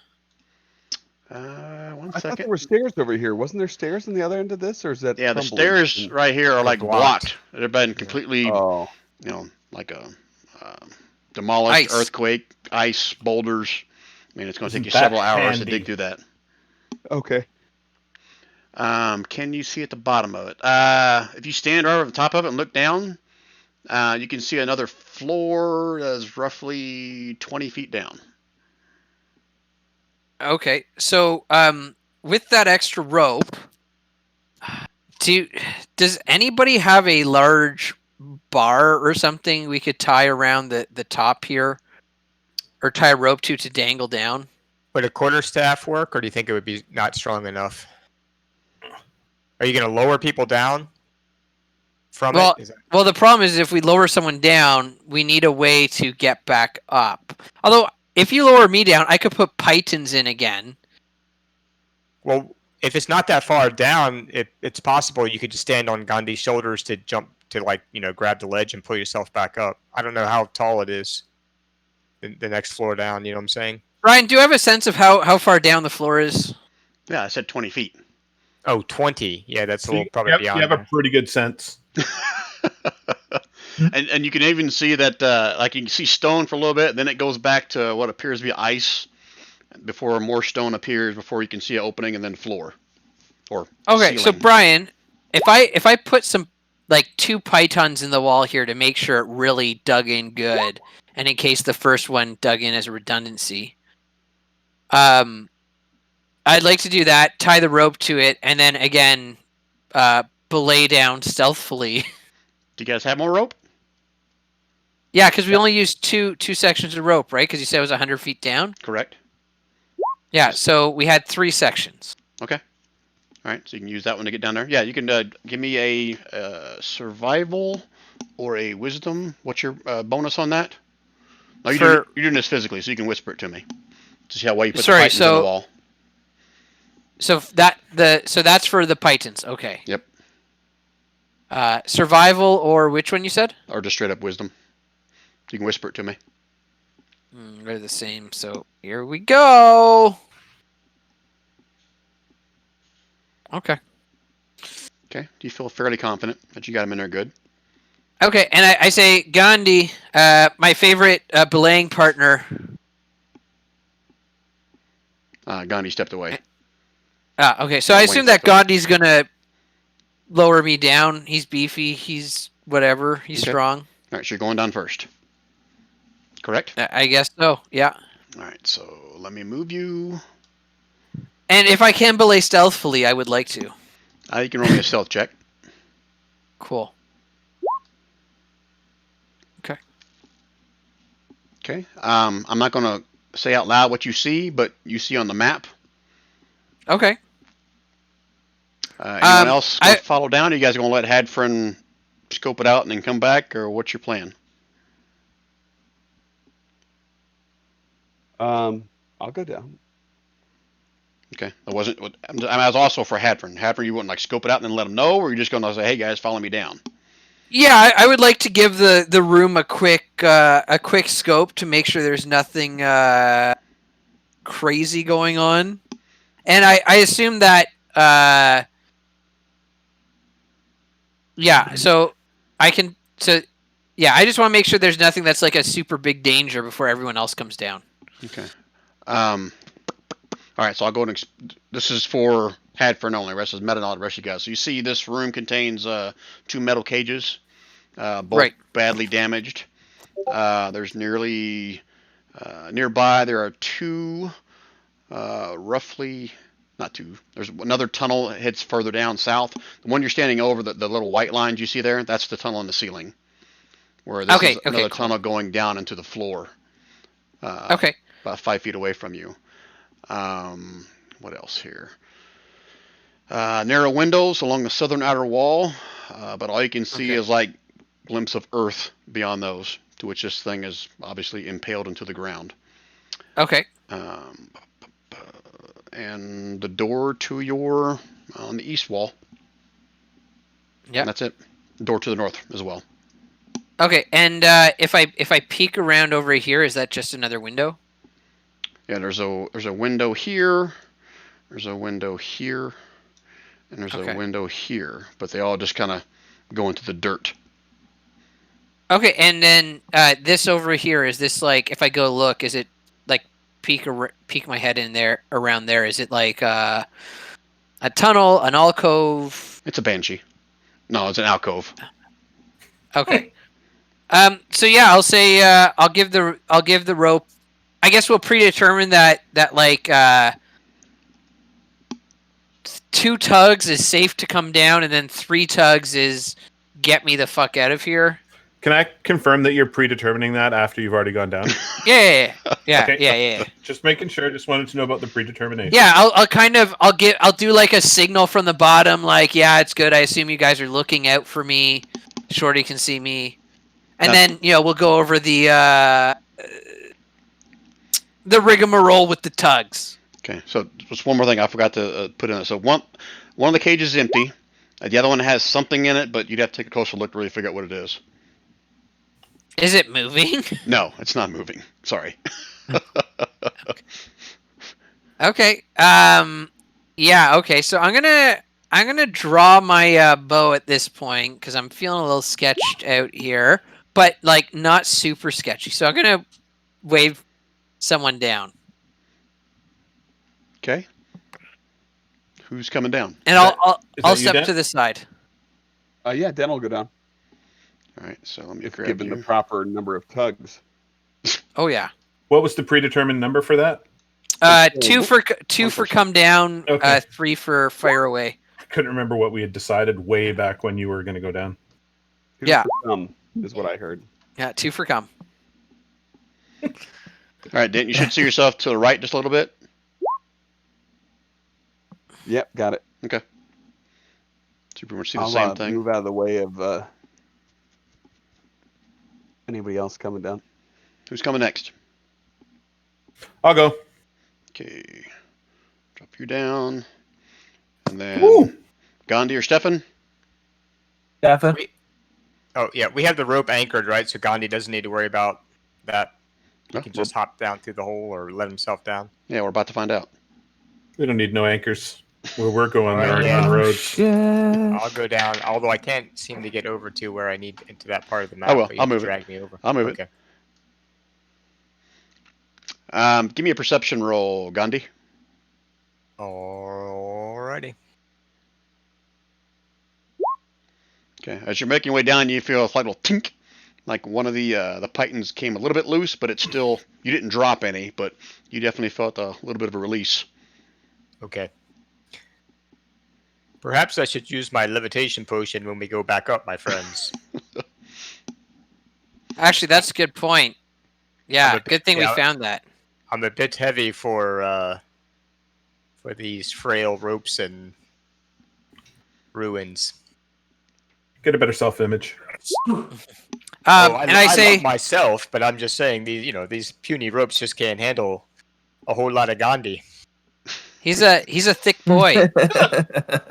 One I thought second. there were stairs over here. Wasn't there stairs on the other end of this, or is that Yeah, the crumbling? stairs right here are They're like blocked. They've been completely, Oh, like a demolished Ice. earthquake, ice, boulders. I mean, it's going to take you Isn't that several hours to handy? dig through that. okay. Can you see at the bottom of it? If you stand right over the top of it and look down, you can see another floor that's roughly 20 feet down. Okay, so with that extra rope, does anybody have a large bar or something we could tie around the top here, or tie a rope to dangle down? Would a quarterstaff work, or do you think it would be not strong enough? Are you going to lower people down from Well, it? well, the problem is if we lower someone down, we need a way to get back up. Although, if you lower me down, I could put pythons in again. Well, if it's not that far down, it's possible you could just stand on Gandhi's shoulders to jump to, like, grab the ledge and pull yourself back up. I don't know how tall it is. The next floor down, you know what I'm saying? Ryan, do you have a sense of how far down the floor is? Yeah, I said 20 feet. Oh, 20. Yeah, that's a So little probably you beyond have a there. pretty good sense. And you can even see that, like, you can see stone for a little bit, and then it goes back to what appears to be ice before more stone appears, before you can see an opening, and then floor. Or Okay, so ceiling. Brian, if I put some like 2 pythons in the wall here to make sure it really dug in good, and in case the first one dug in as a redundancy, I'd like to do that. Tie the rope to it, and then again, belay down stealthily. Do you guys have more rope? Yeah, because we only used two sections of rope, right? Because you said it was 100 feet down. Correct. Yeah, so we had 3 sections. Okay. All right, so you can use that one to get down there. Yeah, you can give me a survival or a wisdom. What's your bonus on that? No, you're doing this physically, so you can whisper it to me to see how well you put the pythons in the wall. So that's for the pythons. Okay. Yep. Survival or which one you said? Or just straight up wisdom. You can whisper it to me. They're the same. So here we go. Okay. Okay. Do you feel fairly confident that you got them in there good? Okay, and I say, Gandhi, my favorite belaying partner. Gandhi stepped away. Okay, so I assume that Gandhi's going to lower me down. He's beefy. He's whatever. He's strong. All right, so you're going down first. Correct? I guess so, yeah. All right, so let me move you. And if I can belay stealthily, I would like to. You can roll me a stealth check. Cool. Okay. Okay. I'm not going to say out loud what you see, but you see on the map. Okay. Anyone else going to follow down? Are you guys going to let Hadfrin scope it out and then come back, or what's your plan? I'll go down. Okay. I was also for Hadfrin. Hadfrin, you wouldn't like scope it out and then let them know, or you're just going to say, "Hey guys, follow me down." Yeah, I would like to give the room a quick scope to make sure there's nothing crazy going on, and I assume that yeah. So I can yeah. I just want to make sure there's nothing that's like a super big danger before everyone else comes down. Okay. All right, so I'll go and this is for Hadfrin only. The rest is meta knowledge. The rest of you guys. So you see, this room contains 2 metal cages, both badly damaged. There's nearly nearby. There are 2, roughly not 2. There's another tunnel that heads further down south. The one you're standing over, the little white lines you see there, that's the tunnel in the ceiling. Where this is another tunnel going down into the floor. Okay. About 5 feet away from you. What else here? Narrow windows along the southern outer wall, but all you can see is like glimpse of earth beyond those, to which this thing is obviously impaled into the ground. Okay. And the door to your on the east wall. Yeah. That's it. Door to the north as well. Okay, and if I peek around over here, is that just another window? Yeah, there's a window here, there's a window here, and there's a window here, but they all just kind of go into the dirt. Okay, and then this over here, is this like, if I go look, is it like peek my head in there, around there, is it like a tunnel, an alcove? It's a banshee. No, it's an alcove. Okay. So yeah, I'll say I'll give the rope. I guess we'll predetermine that like 2 tugs is safe to come down, and then 3 tugs is get me the fuck out of here. Can I confirm that you're predetermining that after you've already gone down? Yeah. Okay. Yeah. Just making sure. Just wanted to know about the predetermination. Yeah, I'll do like a signal from the bottom, like, yeah, it's good. I assume you guys are looking out for me. Shorty can see me. And then, we'll go over the rigmarole with the tugs. Okay, so just one more thing I forgot to put in it. So one of the cages is empty. The other one has something in it, but you'd have to take a closer look to really figure out what it is. Is it moving? No, it's not moving. Sorry. Okay. Yeah. Okay. So I'm gonna draw my bow at this point because I'm feeling a little sketched out here, but like not super sketchy. So I'm gonna wave someone down. Okay. Who's coming down? And I'll step to the side. Yeah, Den will go down All right, so let me if grab given you. the proper number of tugs. Oh yeah. What was the predetermined number for that? Two for come down. Okay. 3 for fire away. I couldn't remember what we had decided way back when you were going to go down. 2 Yeah. for come is what I heard. Yeah, 2 for come. All right, Dan, you should see yourself to the right just a little bit. Yep, got it. Okay. So you pretty much see the I'll same thing. move out of the way of anybody else coming down. Who's coming next? I'll go. Okay. Drop you down. And then Woo! Gandhi or Stefan? Stefan? Oh yeah, we have the rope anchored, right? So Gandhi doesn't need to worry about that. He No, can just hop down through the hole or let himself down. Yeah, we're about to find out. We don't need no anchors. Where we're going, All there right, are yeah. none roads. Shit. I'll go down, although I can't seem to get over to where I need into that part of the map. I will. But you I'll have to move it. drag me over. I'll move okay. it. Give me a perception roll, Gandhi. Alrighty. Okay. As you're making your way down, you feel a slight little tink, like one of the pythons came a little bit loose, but it's still, you didn't drop any, but you definitely felt a little bit of a release. Okay. Perhaps I should use my levitation potion when we go back up, my friends. Actually, that's a good point. Yeah, good thing we yeah. found that. I'm a bit heavy for these frail ropes and ruins. Get a better self-image. I say love myself, but I'm just saying these puny ropes just can't handle a whole lot of Gandhi. he's a thick boy.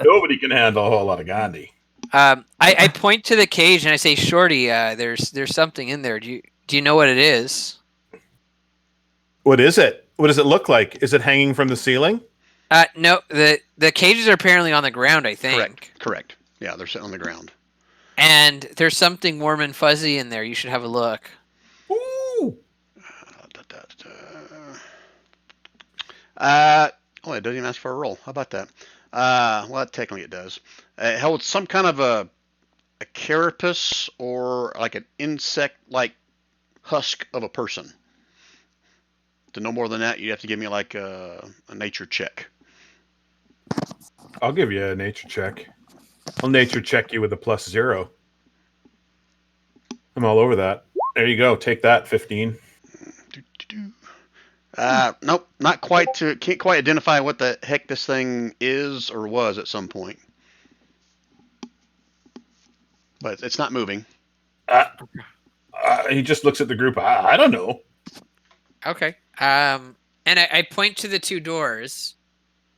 Nobody can handle a whole lot of Gandhi. I point to the cage and I say, Shorty, there's something in there. Do you know what it is? What is it? What does it look like? Is it hanging from the ceiling? No, the cages are apparently on the ground, I think. Correct. Yeah, they're sitting on the ground. And there's something warm and fuzzy in there. You should have a look. Ooh. Oh, it doesn't even ask for a roll. How about that? Well, technically it does. It held some kind of a carapace or like an insect-like husk of a person. To know more than that, you'd have to give me like a nature check. I'll give you a nature check. I'll nature check you with a +0. I'm all over that. There you go. Take that, 15. Nope, not quite. Can't quite identify what the heck this thing is or was at some point. But it's not moving. He just looks at the group. I don't know. Okay. And I point to the 2 doors,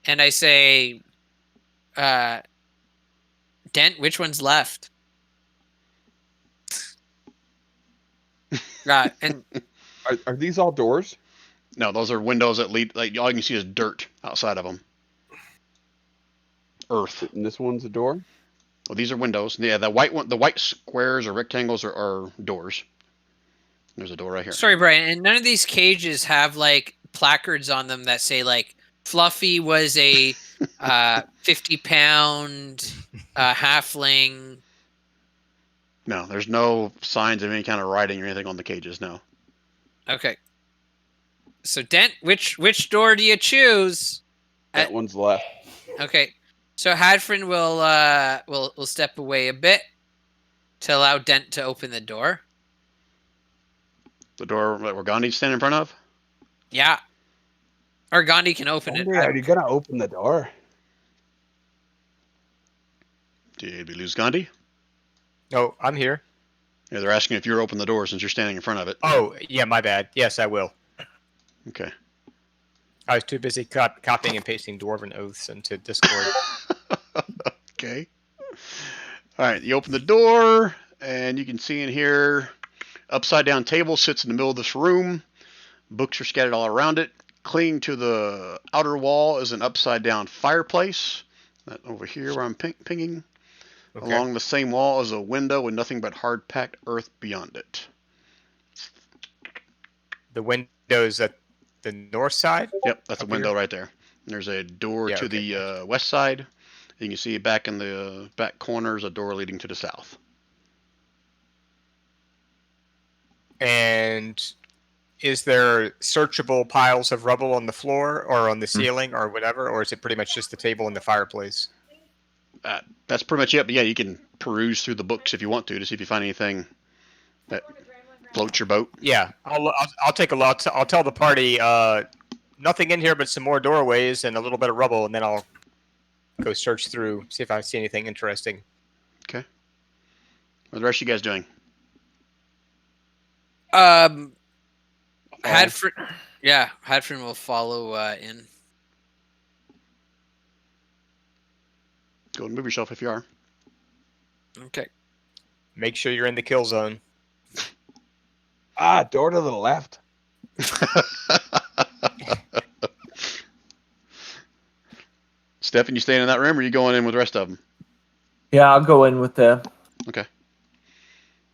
and I say, Dent, which one's left? And Are these all doors? No, those are windows that lead. Like all you can see is dirt outside of them. Earth. And this one's a door? Well, these are windows. Yeah, the white squares or rectangles are doors. There's a door right here. sorry, Brian, and none of these cages have like placards on them that say like Fluffy was a 50-pound halfling. No, there's no signs of any kind of writing or anything on the cages. No. Okay. So Dent, which door do you choose? That one's left. Okay. So Hadfrin will step away a bit to allow Dent to open the door. The door that where Gandhi's standing in front of? Yeah. Or Gandhi can open it. Are you gonna open the door? Did we lose Gandhi? Oh, I'm here. Yeah, they're asking if you're open the door since you're standing in front of it. Oh, yeah, my bad. Yes, I will. Okay. I was too busy copying and pasting dwarven oaths into Discord. Okay. All right, you open the door, and you can see in here, upside down table sits in the middle of this room. Books are scattered all around it. Clinging to the outer wall is an upside down fireplace. That over here where I'm pinging. Okay. Along the same wall is a window with nothing but hard-packed earth beyond it. The windows at the north side? Yep, that's a window right there. There's a door to the west side. You can see back in the back corner is a door leading to the south. And is there searchable piles of rubble on the floor or on the ceiling or whatever, or is it pretty much just the table and the fireplace? That's pretty much it. But yeah, you can peruse through the books if you want to see if you find anything that floats your boat. Yeah, I'll take a look. I'll tell the party nothing in here but some more doorways and a little bit of rubble, and then I'll go search through, see if I see anything interesting. Okay. What are the rest of you guys doing? Hadfrin will follow in. Go and move yourself if you are. Okay. Make sure you're in the kill zone. Door to the left. Stefan, you staying in that room, or are you going in with the rest of them? Yeah, I'll go in with the. Okay.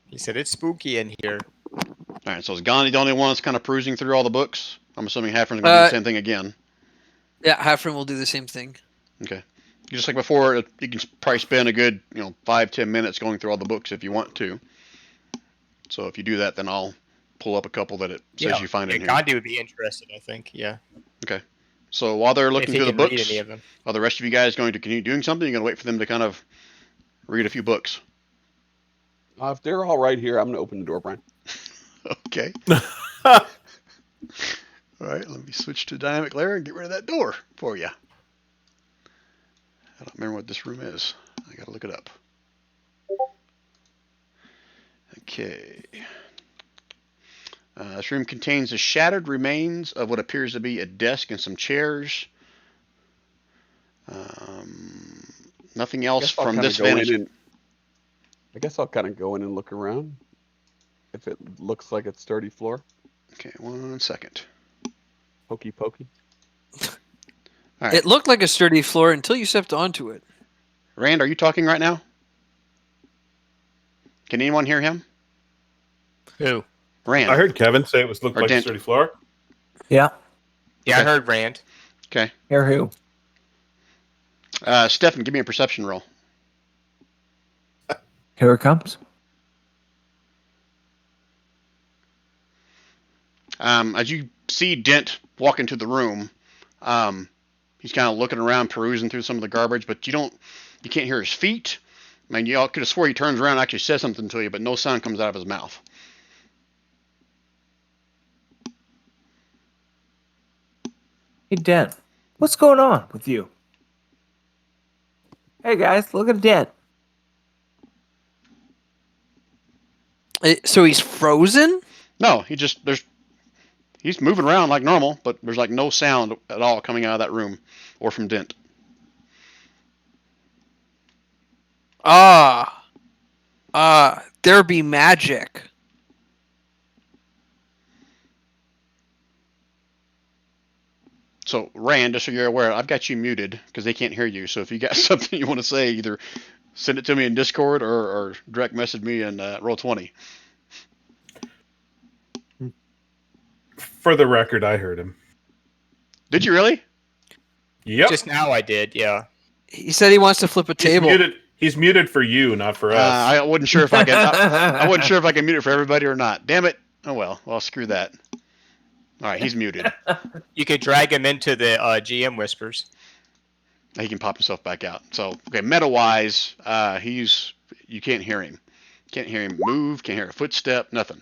He said it's spooky in here. All right. So is Gandhi the only one that's kind of perusing through all the books? I'm assuming Hadfrin's going to do the same thing again. Yeah, Hadfrin will do the same thing. Okay. Just like before, you can probably spend a good 5-10 minutes going through all the books if you want to. So if you do that, then I'll pull up a couple that it says you find in here. Gandhi would be interested, I think. Yeah. Okay. So while they're looking through the books, read any of them. are the rest of you guys going to continue doing something? You're going to wait for them to kind of read a few books. If they're all right here, I'm going to open the door, Brian. Okay. All right. Let me switch to dynamic layer and get rid of that door for you. I don't remember what this room is. I got to look it up. Okay. This room contains the shattered remains of what appears to be a desk and some chairs. Nothing else from this vantage. I guess I'll kind of go in and look around. If it looks like it's sturdy floor. Okay, 1 second. Pokey pokey. All right. It looked like a sturdy floor until you stepped onto it. Rand, are you talking right now? Can anyone hear him? Who? Rand. I heard Kevin say it looked like a sturdy floor. Yeah. Yeah, Okay. I heard Rand. Okay. Hear who? Stefan, give me a perception roll. Here it comes. As you see Dent walk into the room, he's kind of looking around, perusing through some of the garbage, but you can't hear his feet. I mean, you all could have swore he turns around and actually says something to you, but no sound comes out of his mouth. Hey, Dent. What's going on with you? Hey, guys, look at Dent. So he's frozen? No, he's moving around like normal, but there's like no sound at all coming out of that room or from Dent. There be magic. So, Rand, just so you're aware, I've got you muted because they can't hear you. So if you got something you want to say, either send it to me in Discord or direct message me in Roll20. For the record, I heard him. Did you really? Yep. Just now I did, yeah. He said he wants to flip a table. He's muted for you, not for us. I wasn't sure if I could. I wasn't sure if I could mute it for everybody or not. Damn it! Oh well. Well, screw that. All right, he's muted. You could drag him into the GM whispers. He can pop himself back out. So, okay, meta-wise, you can't hear him. Can't hear him move. Can't hear a footstep. Nothing.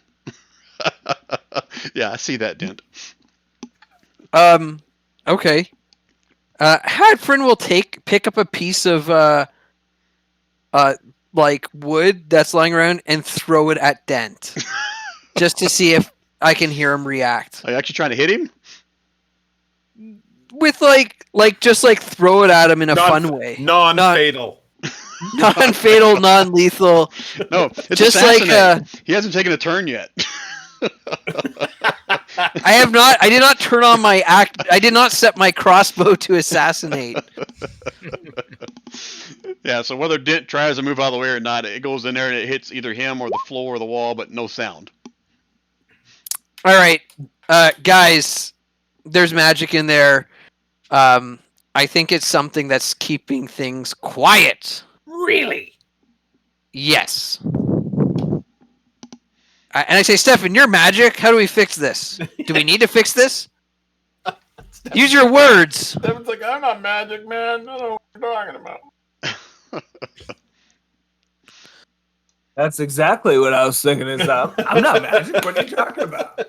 Yeah, I see that, Dent. Okay. Hadfrin will pick up a piece of like wood that's lying around and throw it at Dent, just to see if I can hear him react. Are you actually trying to hit him? With just throw it at him in a fun way. Non-fatal. Non-fatal, non-lethal. No, it's just assassinate. He hasn't taken a turn yet. I did not turn on my act. I did not set my crossbow to assassinate. Yeah, so whether Dent tries to move out of the way or not, it goes in there and it hits either him or the floor or the wall, but no sound. All right, guys, there's magic in there. I I think it's something that's keeping things quiet. Really? Yes. And I say, Stefan, you're magic. How do we fix this? Do we need to fix this? Use your words. Stefan's like, I'm not magic, man. I don't know what you're talking about. That's exactly what I was thinking. Is I'm not magic. What are you talking about?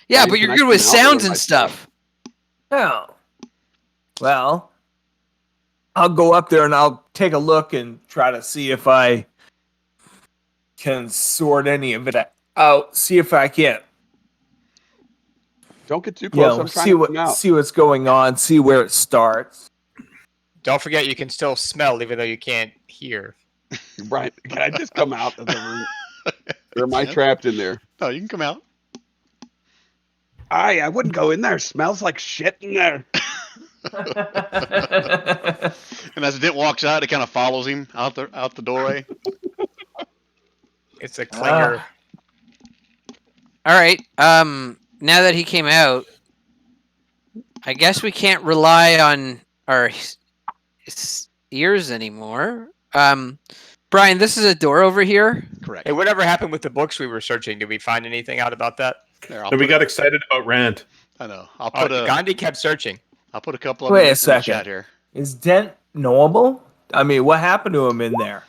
Yeah, Brian, but you're can I good with come out or sounds am I and stuff. No. Well, I'll go up there and I'll take a look and try to see if I can sort any of it out. See if I can't. Don't get too close. I'm trying to come out. See what's going on. See where it starts. Don't forget, you can still smell even though you can't hear. Brian, can I just come out of the room? Or am I trapped in there? No, you can come out. I wouldn't go in there. Smells like shit in there. And as Dent walks out, it kind of follows him out the doorway. It's a clinger. All right. Now that he came out, I guess we can't rely on our ears anymore. Brian, this is a door over here. Correct. Hey, whatever happened with the books we were searching? Did we find anything out about that? There, So we got excited about Rand. I know. I'll put Gandhi kept searching. I'll put a couple of Wait a minutes in the second. chat here. Is Dent knowable? I mean, what happened to him in there?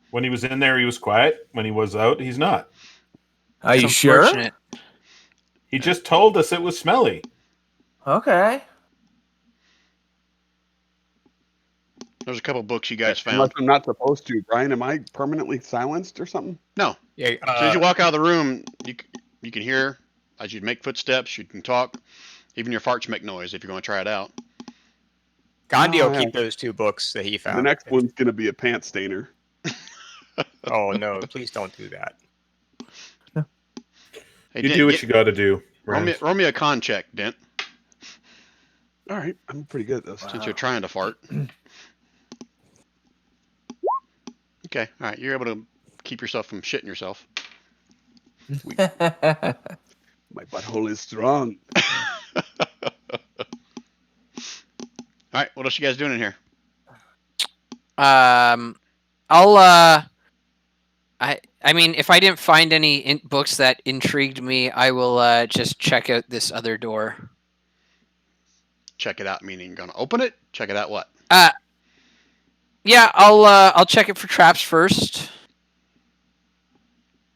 When he was in there, he was quiet. When he was out, he's not. Are you It's sure? unfortunate. He just told us it was smelly. Okay. There's a couple books you guys found. Unless I'm not supposed to. Brian, am I permanently silenced or something? No. Yeah. As soon as you walk out of the room, you can hear as you make footsteps. You can talk. Even your farts make noise if you're going to try it out. Gandhi will Oh, keep those 2 books that he found. The next one's going to be a pants stainer. Oh no! Please don't do that. Hey, You Dent, do what you got to do, Rand. roll me a con check, Dent, All right. I'm pretty good at this. since you're trying to fart. Okay. All right. You're able to keep yourself from shitting yourself. My butthole is strong. All right. What else you guys doing in here? I mean, if I didn't find any books that intrigued me, I will just check out this other door. Check it out, meaning you're going to open it? Check it out what? Yeah, I'll check it for traps first.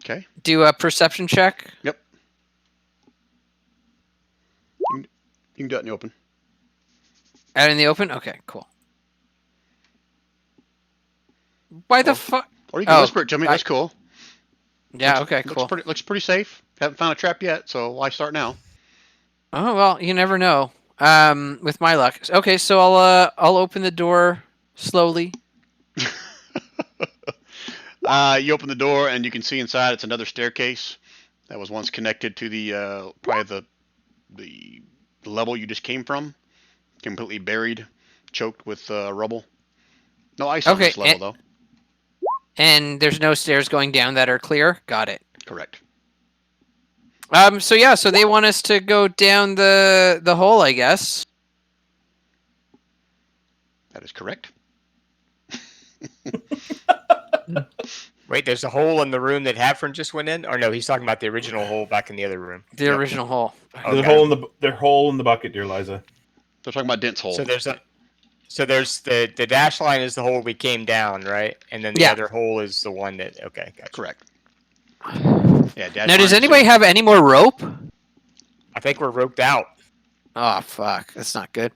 Okay. Do a perception check. Yep. You can do it in the open. Out in the open? Okay, cool. Why the fuck? Or you can Oh, whisper it to me. That's cool. Yeah, okay, cool. Looks pretty safe. Haven't found a trap yet, so why start now? Oh, well, you never know. With my luck. Okay, so I'll open the door slowly. You open the door and you can see inside. It's another staircase that was once connected to the probably the level you just came from. Completely buried, choked with rubble. No ice on this level though. And there's no stairs going down that are clear. Got it. Correct. So they want us to go down the hole, I guess. That is correct. Wait, there's a hole in the room that Hafren just went in? Or no, he's talking about the original hole back in the other room. The original hole. There's a hole in the bucket, dear Liza. They're talking about Dent's hole. So there's the dash line is the hole we came down, right? And then the other hole is the one that gotcha. Correct. Yeah. Now, does anybody have any more rope? I think we're roped out. Oh fuck, that's not good.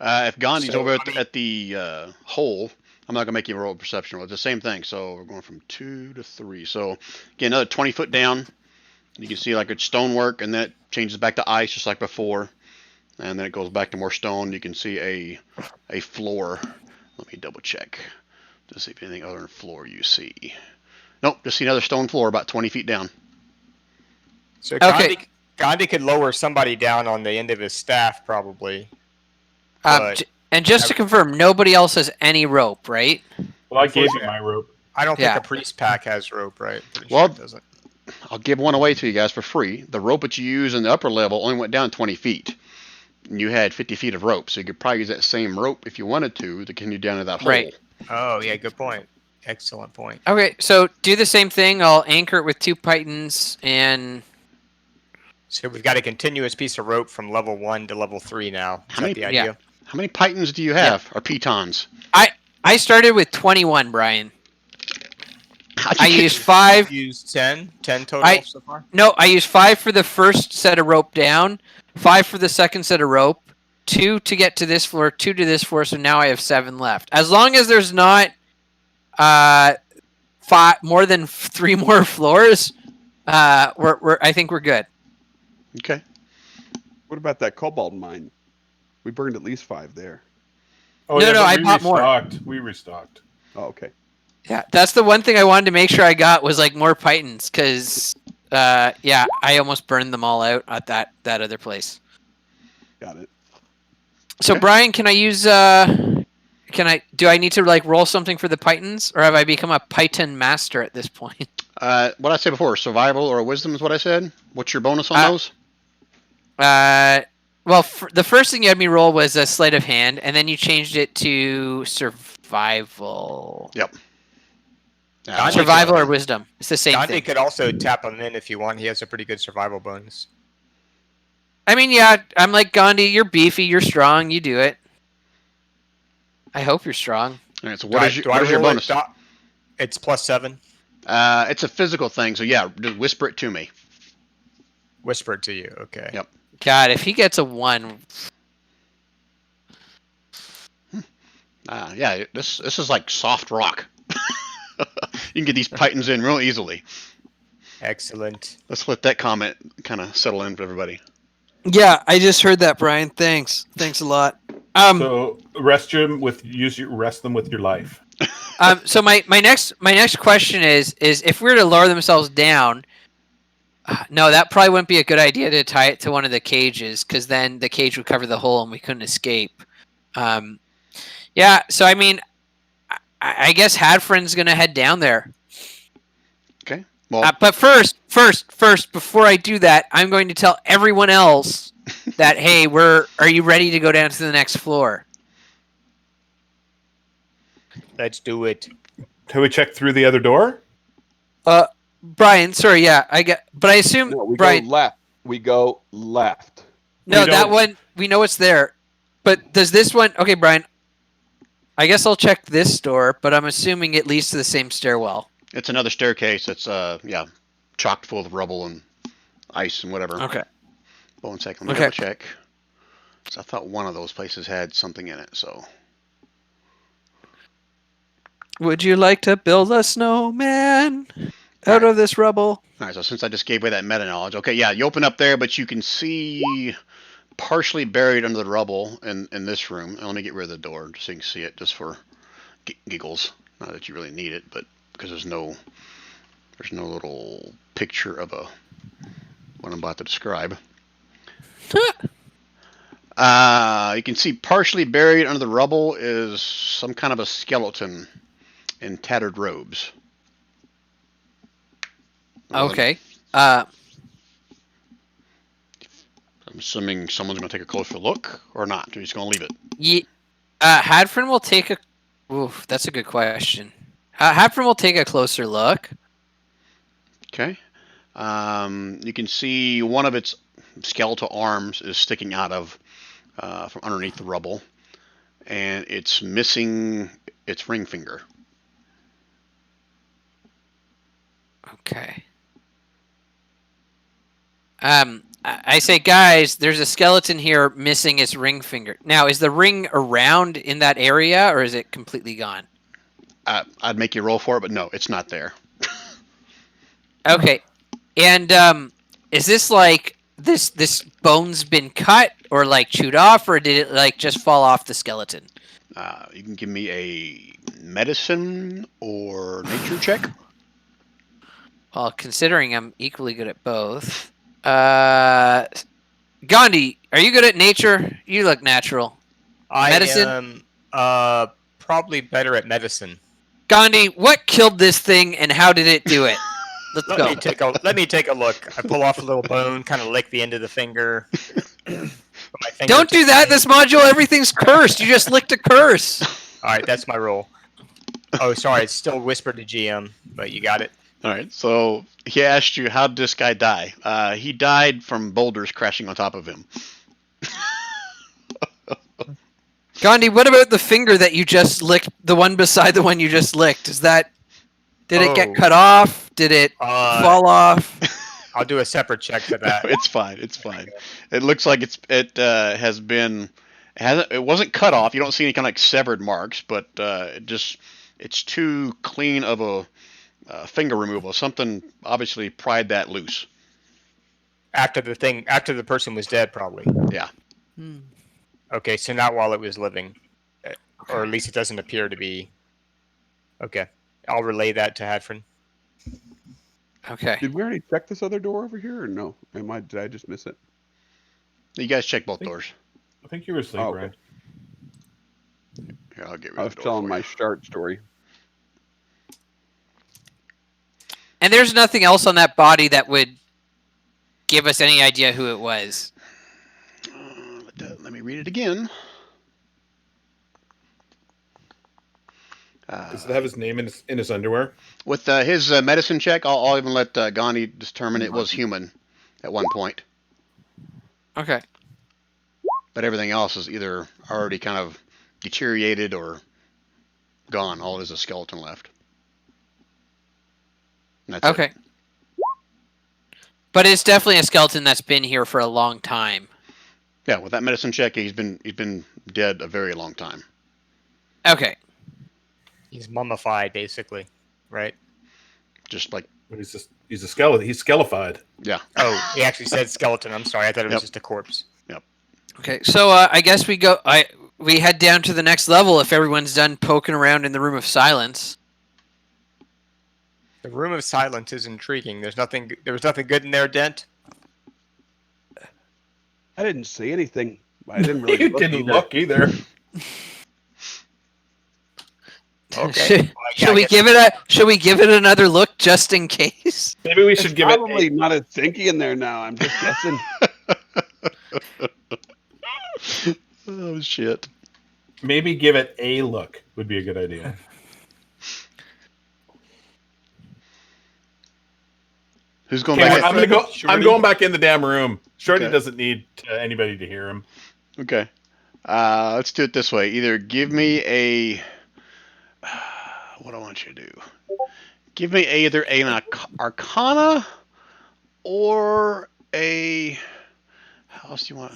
If Gandhi's over at the hole, I'm not gonna make you roll a perception roll. It's the same thing. So we're going from 2 to 3. So again, another 20 foot down. You can see like it's stonework, and then it changes back to ice just like before, and then it goes back to more stone. You can see a floor. Let me double check to see if anything other than floor you see. Nope, just see another stone floor about 20 feet down. So Gandhi could lower somebody down on the end of his staff, probably. And just to confirm, nobody else has any rope, right? Well, I gave you my rope. I don't think a priest pack has rope, right? Well, it doesn't. I'll give one away to you guys for free. The rope that you use in the upper level only went down 20 feet. And you had 50 feet of rope, so you could probably use that same rope if you wanted to continue down to that hole. Right. Oh, yeah, good point. Excellent point. Okay, so do the same thing. I'll anchor it with 2 pythons, and So we've got a continuous piece of rope from level 1 to level 3 now. Is How that many- the idea? How many pythons do you have, or pitons? I started with 21, Brian. How'd I you get- used 5. You've used 10 total I- so far? No, I used 5 for the first set of rope down, 5 for the second set of rope, 2 to get to this floor, 2 to this floor. So now I have 7 left. As long as there's not more than 3 more floors, I think we're good. Okay. What about that cobalt mine? We burned at least 5 there. Oh, No, yeah, no, but I we bought more. restocked. We restocked. Oh, okay. Yeah, that's the one thing I wanted to make sure I got was like more pythons, because I almost burned them all out at that other place. Got it. So Okay. Brian, can I use do I need to like roll something for the pythons, or have I become a python master at this point? What I said before, survival or wisdom is what I said. What's your bonus on those? Well, the first thing you had me roll was a sleight of hand, and then you changed it to survival. Yep. Survival or wisdom. It's the same Gandhi thing. could also tap him in if you want. He has a pretty good survival bonus. I mean, yeah, I'm like Gandhi. You're beefy. You're strong. You do it. I hope you're strong. All right. So what is your roll it? bonus? It's +7. It's a physical thing. So yeah, just whisper it to me. Whisper it to you. Okay. Yep. God, if he gets a 1, Yeah. This is like soft rock. You can get these pythons in real easily. Excellent. Let's let that comment kind of settle in for everybody. yeah, I just heard that, Brian. Thanks a lot. So rest them with your life. So my next question is if we were to lower themselves down, no, that probably wouldn't be a good idea to tie it to one of the cages, because then the cage would cover the hole and we couldn't escape. Yeah, so I mean, I guess Hadfrin's gonna head down there. Okay. Well, But first, before I do that, I'm going to tell everyone else that hey, are you ready to go down to the next floor? Let's do it. Can we check through the other door? Brian, sorry, yeah, but I assume No, we Brian. go left. We go left. No, We that don't- one we know it's there. But does this one? Okay, Brian. I guess I'll check this door, but I'm assuming it leads to the same stairwell. it's another staircase that's chocked full of rubble and ice and whatever. Okay. One second, let me Okay. double check. So I thought one of those places had something in it. So Would you like to build a snowman out of this rubble? all right. So since I just gave away that meta knowledge, okay, yeah, you open up there, but you can see partially buried under the rubble in this room. And let me get rid of the door so you can see it, just for giggles. Not that you really need it, but because there's no little picture of what I'm about to describe. You can see partially buried under the rubble is some kind of a skeleton in tattered robes. Okay. I'm assuming someone's going to take a closer look, or not. You're just going to leave it. Hadfrin will take a. Oof, that's a good question. Hadfrin will take a closer look. Okay. You can see one of its skeletal arms is sticking out of from underneath the rubble, and it's missing its ring finger. Okay. I say, guys, there's a skeleton here missing its ring finger. Now, is the ring around in that area, or is it completely gone? I'd make you roll for it, but no, it's not there. Okay. And is this like this bone's been cut or like chewed off, or did it like just fall off the skeleton? You can give me a medicine or nature check. Well, considering I'm equally good at both. Gandhi, are you good at nature? You look natural. Medicine? I am probably better at medicine. Gandhi, what killed this thing and how did it do it? Let's Let go. me take a look. I pull off a little bone, kind of lick the end of the finger. Put my finger Don't to do the that. vein. This module, everything's cursed. You just licked a curse. All right, that's my roll. Oh, sorry, it's still whispered to GM, but you got it. All right. So he asked you, how did this guy die? He died from boulders crashing on top of him. Gandhi, what about the finger that you just licked? The one beside the one you just licked. Did it get Oh. cut off? Did it fall off? I'll do a separate check for that. It's fine. It's fine. It looks like it wasn't cut off. You don't see any kind of like severed marks, but it's too clean of a finger removal. Something obviously pried that loose. After the person was dead, probably. Yeah. Okay, so not while it was living, or at least it doesn't appear to be. Okay, I'll relay that to Hadfrin. Okay. Did we already check this other door over here, or no? Did I just miss it? You guys check both doors. I think you were asleep, Oh, okay. Ryan. Here, I'll get rid I of was the door telling for my you. shard story. And there's nothing else on that body that would give us any idea who it was. Let me read it again. Does it have his name in his underwear? With his medicine check, I'll even let Gandhi determine it was human at one point. Okay. But everything else is either already kind of deteriorated or gone. All it is a skeleton left. And that's Okay. But it's definitely a skeleton that's been here for a long time. Yeah, with that medicine check, he's been dead a very long time. Okay. He's mummified, basically, right? Just like He's a skeleton. He's skelefied. yeah. Oh, he actually said skeleton. I'm sorry, I thought it was Yep. just a corpse. Okay. So I guess we head down to the next level if everyone's done poking around in the room of silence. The room of silence is intriguing. There was nothing good in there, Dent. I didn't see anything. I didn't really You look didn't either. look either. Okay. Should we give it another look just in case? Maybe we It's should give it. probably not as stinky in there now. I'm just guessing. Oh shit. Maybe give it a look would be a good idea. Who's going Okay, back? I'm gonna go. Shorty? I'm going back in the damn room. Shorty Okay. doesn't need anybody to hear him. Okay. Let's do it this way. Either give me a. What I want you to do. Give me either an Arcana or a. How else do you want?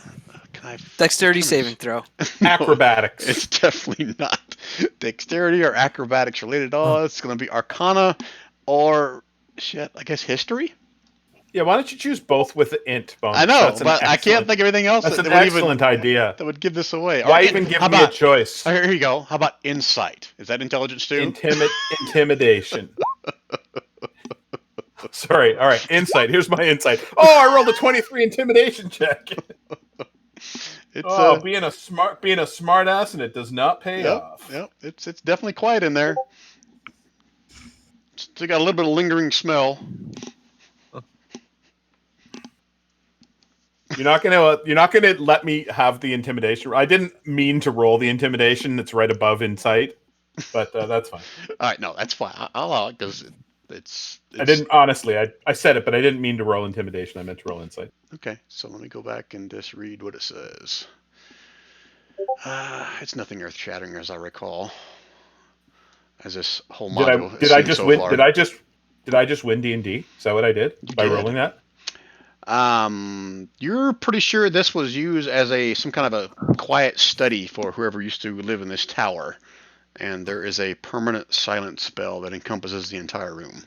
Can I? Dexterity saving throw. Acrobatics. It's definitely not dexterity or acrobatics related at all. It's going to be Arcana or shit. I guess history. Yeah, why don't you choose both with the int bonus? I know, That's an but I can't excellent- think of anything else That's that an would excellent even idea. that would give this away. Why Or- even give how me about, a choice? oh, here you go. How about insight? Is that intelligence too? Intimidation. Sorry. All right. Insight. Here's my insight. Oh, I rolled a 23 intimidation check. It's being a smart ass, and it does not pay off. Yep. It's definitely quiet in there. Still got a little bit of lingering smell. You're not gonna let me have the intimidation. I didn't mean to roll the intimidation. It's right above insight, but that's fine. All right, no, that's fine. I'll allow it because it's. I didn't honestly. I said it, but I didn't mean to roll intimidation. I meant to roll insight. Okay, so let me go back and just read what it says. It's nothing earth-shattering, as I recall. As this whole module Did I has just so win? far. Did I just win D&D? Is that what I did by did. rolling that? You're pretty sure this was used as some kind of a quiet study for whoever used to live in this tower, and there is a permanent silent spell that encompasses the entire room.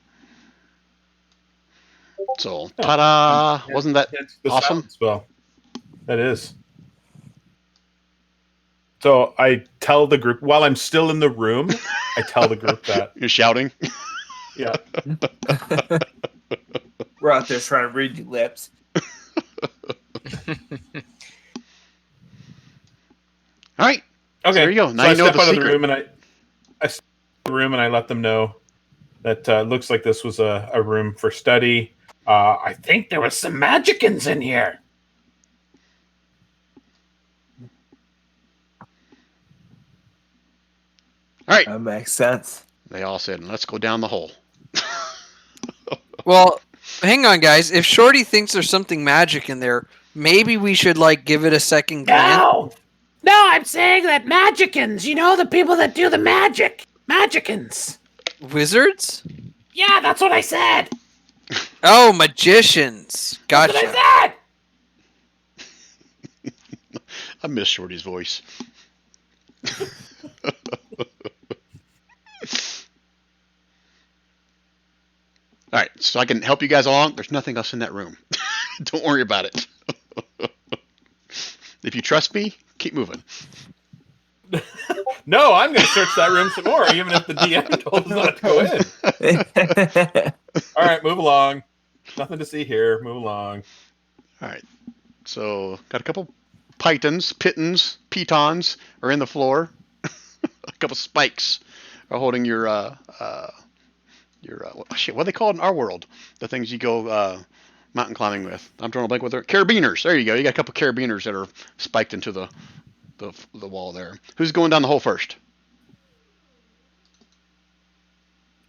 So, ta-da! Wasn't that It's the awesome? silent spell. That is. So I tell the group while I'm still in the room. I tell the group that. You're shouting. Yeah. We're out there trying to read your lips. All right. Okay. there you go. Now so you know I step the out of the secret. room and I step out of the room and I let them know that looks like this was a room for study. I think there was some magicans in here. All right. That makes sense. They all said, let's go down the hole. Well, hang on, guys. If Shorty thinks there's something magic in there, maybe we should like give it a second glance. No, I'm saying that magicans, you know, the people that do the magic. Magicans. Wizards? Yeah, that's what I said. Oh, magicians. That's Gotcha. what I said. I miss Shorty's voice. All right, so I can help you guys along. There's nothing else in that room. Don't worry about it. If you trust me, keep moving. No, I'm going to search that room some more, even if the DM told us not to go in. All right, move along. Nothing to see here. Move along. All right, so got a couple pitons are in the floor. A couple spikes are holding your what do they call it in our world? The things you go mountain climbing with. I'm drawing a blank with their carabiners. There you go. You got a couple carabiners that are spiked into the wall there. Who's going down the hole first?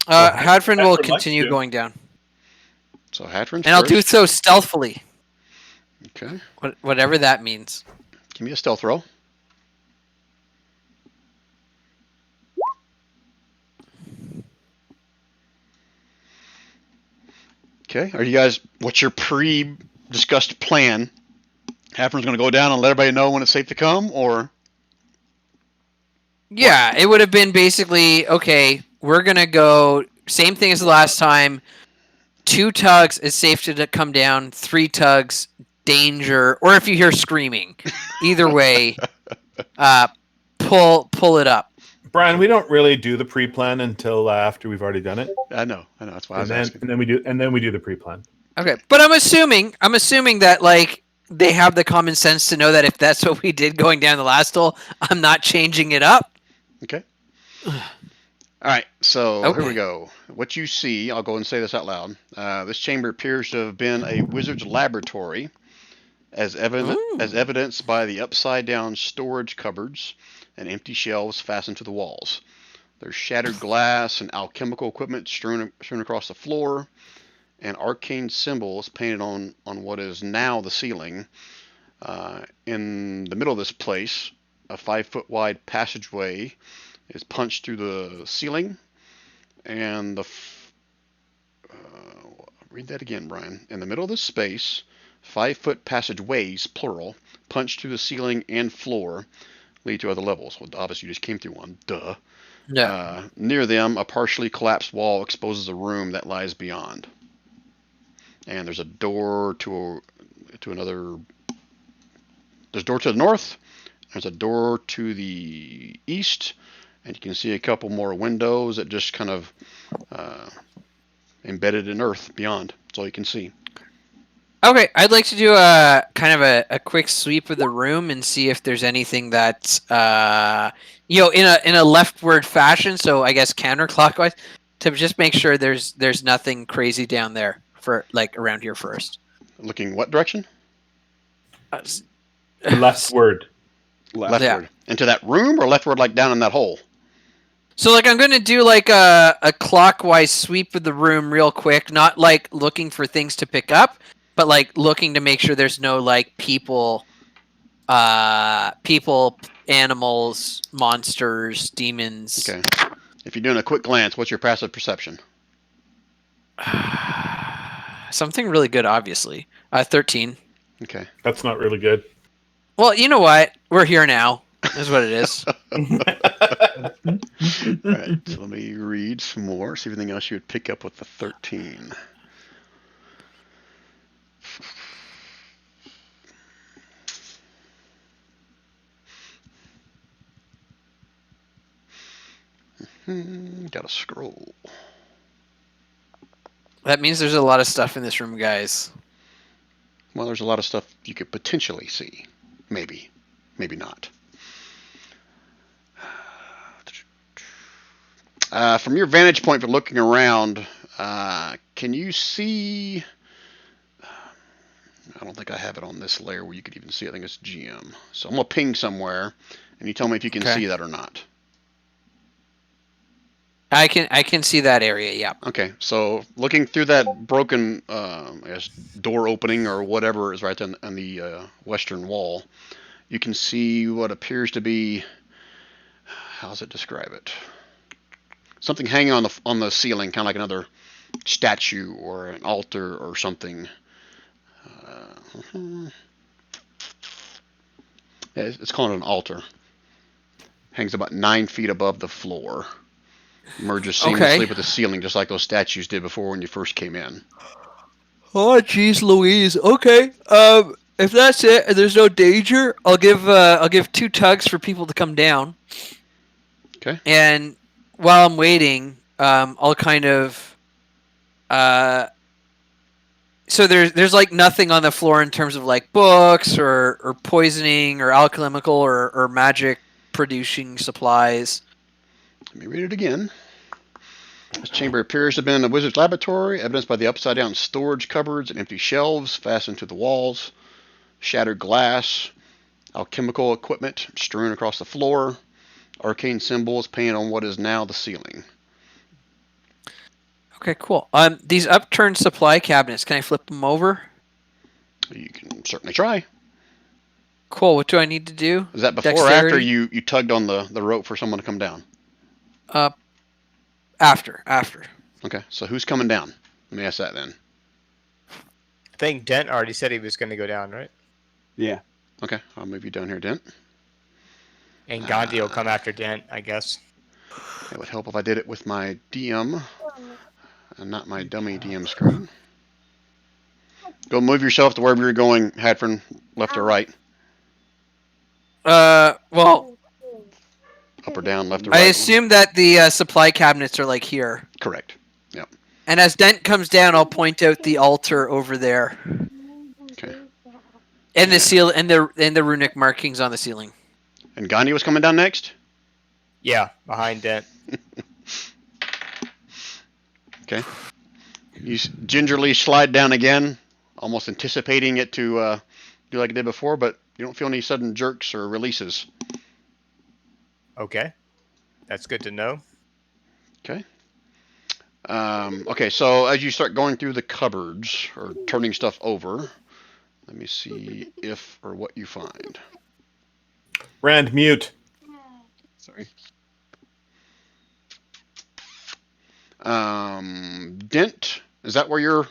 Hadfrin will Hadfrin continue likes to. going down. So Hatrin's And I'll first. do so stealthily. Okay. Whatever that means. Give me a stealth roll. Okay. Are you guys? What's your pre-discussed plan? Hatrin's going to go down and let everybody know when it's safe to come, or? Yeah, it would have been basically, okay, we're going to go, same thing as the last time. 2 tugs is safe to come down. 3 tugs, danger. Or if you hear screaming. Either way, pull it up. Brian, we don't really do the pre-plan until after we've already done it. I know. That's why I was asking. And then we do the pre-plan. Okay, but I'm assuming that, like, they have the common sense to know that if that's what we did going down the last hole, I'm not changing it up. Okay. All right, so Okay. Here we go. What you see, I'll go and say this out loud. This chamber appears to have been a wizard's laboratory, as evidenced by the upside-down storage cupboards and empty shelves fastened to the walls. There's shattered glass and alchemical equipment strewn across the floor, and arcane symbols painted on what is now the ceiling. In the middle of this place, a 5-foot wide passageway is punched through the ceiling, and read that again, Brian. In the middle of this space, 5-foot passageways, plural, punched through the ceiling and floor, lead to other levels. Well, obviously you just came through one. Duh. Yeah. Near them, a partially collapsed wall exposes a room that lies beyond. And there's a door to another. There's a door to the north. There's a door to the east, and you can see a couple more windows that just kind of embedded in earth beyond. That's all you can see. Okay, I'd like to do a kind of a quick sweep of the room and see if there's anything that's in a leftward fashion. So I guess counterclockwise to just make sure there's nothing crazy down there for like around here first. Looking what direction? Leftward. Leftward. Yeah. Into that room, or leftward, like down in that hole? So like I'm gonna do like a clockwise sweep of the room real quick, not like looking for things to pick up, but like looking to make sure there's no like people, animals, monsters, demons. Okay. If you're doing a quick glance, what's your passive perception? Something really good, obviously. 13. Okay. That's not really good. Well, you know what? We're here now. Is what it is. All right. So let me read some more. See if anything else you would pick up with the 13. Got a scroll. That means there's a lot of stuff in this room, guys. Well, there's a lot of stuff you could potentially see. Maybe. Maybe not. From your vantage point for looking around, can you see? I don't think I have it on this layer where you could even see. I think it's GM. So I'm gonna ping somewhere, and you tell me if you can Okay. see that or not. I can see that area. Yeah. Okay, so looking through that broken, I guess, door opening or whatever is right on the western wall, you can see what appears to be. How does it describe it? Something hanging on the ceiling, kind of like another statue or an altar or something. Yeah, it's called an altar. Hangs about 9 feet above the floor. Merges seamlessly Okay. with the ceiling, just like those statues did before when you first came in. Oh, jeez, Louise. Okay. If that's it, and there's no danger, I'll give 2 tugs for people to come down. Okay. And while I'm waiting, I'll kind of so there's like nothing on the floor in terms of like books or poisoning or alchemical or magic producing supplies. Let me read it again. This chamber appears to have been a wizard's laboratory, evidenced by the upside-down storage cupboards and empty shelves fastened to the walls, shattered glass, alchemical equipment strewn across the floor, arcane symbols painted on what is now the ceiling. Okay, cool. These upturned supply cabinets, can I flip them over? You can certainly try. Cool. What do I need to do? Is that before or after Dexterity? you tugged on the rope for someone to come down? After. Okay, so who's coming down? Let me ask that then. I think Dent already said he was going to go down, right? Yeah. Okay, I'll move you down here, Dent. And Gandhi will come after Dent, I guess. It would help if I did it with my DM and not my dummy DM screen. Go move yourself to wherever you're going, Hadford, left or right. Well, Up or down, left or I right. assume that the supply cabinets are like here. Correct. Yep. And as Dent comes down, I'll point out the altar over there. Okay. And the seal and the runic markings on the ceiling. And Gandhi was coming down next? Yeah, behind Dent. Okay. You gingerly slide down again, almost anticipating it to do like it did before, but you don't feel any sudden jerks or releases. Okay. That's good to know. Okay. Okay, so as you start going through the cupboards or turning stuff over, let me see if or what you find. Rand, mute. Sorry. Dent, is that where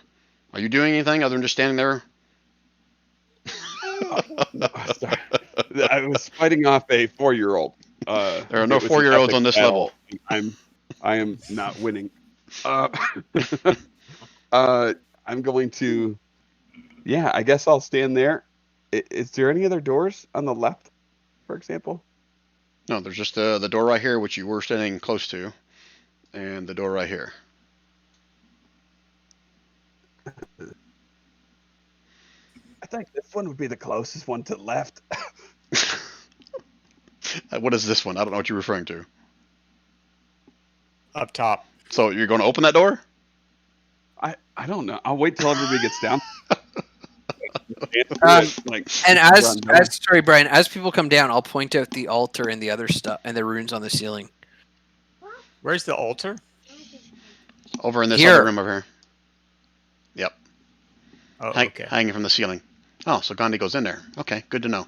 are you doing anything other than just standing there? No, sorry. I was fighting off a 4-year-old. There are no it was an 4-year-olds epic on this battle. level. I am not winning. I'm going to. Yeah, I guess I'll stand there. Is there any other doors on the left, for example? No, there's just the door right here, which you were standing close to, and the door right here. I think this one would be the closest one to the left. What is this one? I don't know what you're referring to. Up top. So you're going to open that door? I don't know. I'll wait till everybody gets down. And sorry, Brian, as people come down, I'll point out the altar and the other stuff and the runes on the ceiling. Where's the altar? Over in this Here. other room over here. Yep. Oh, okay. Hanging from the ceiling. Oh, so Gandhi goes in there. Okay, good to know.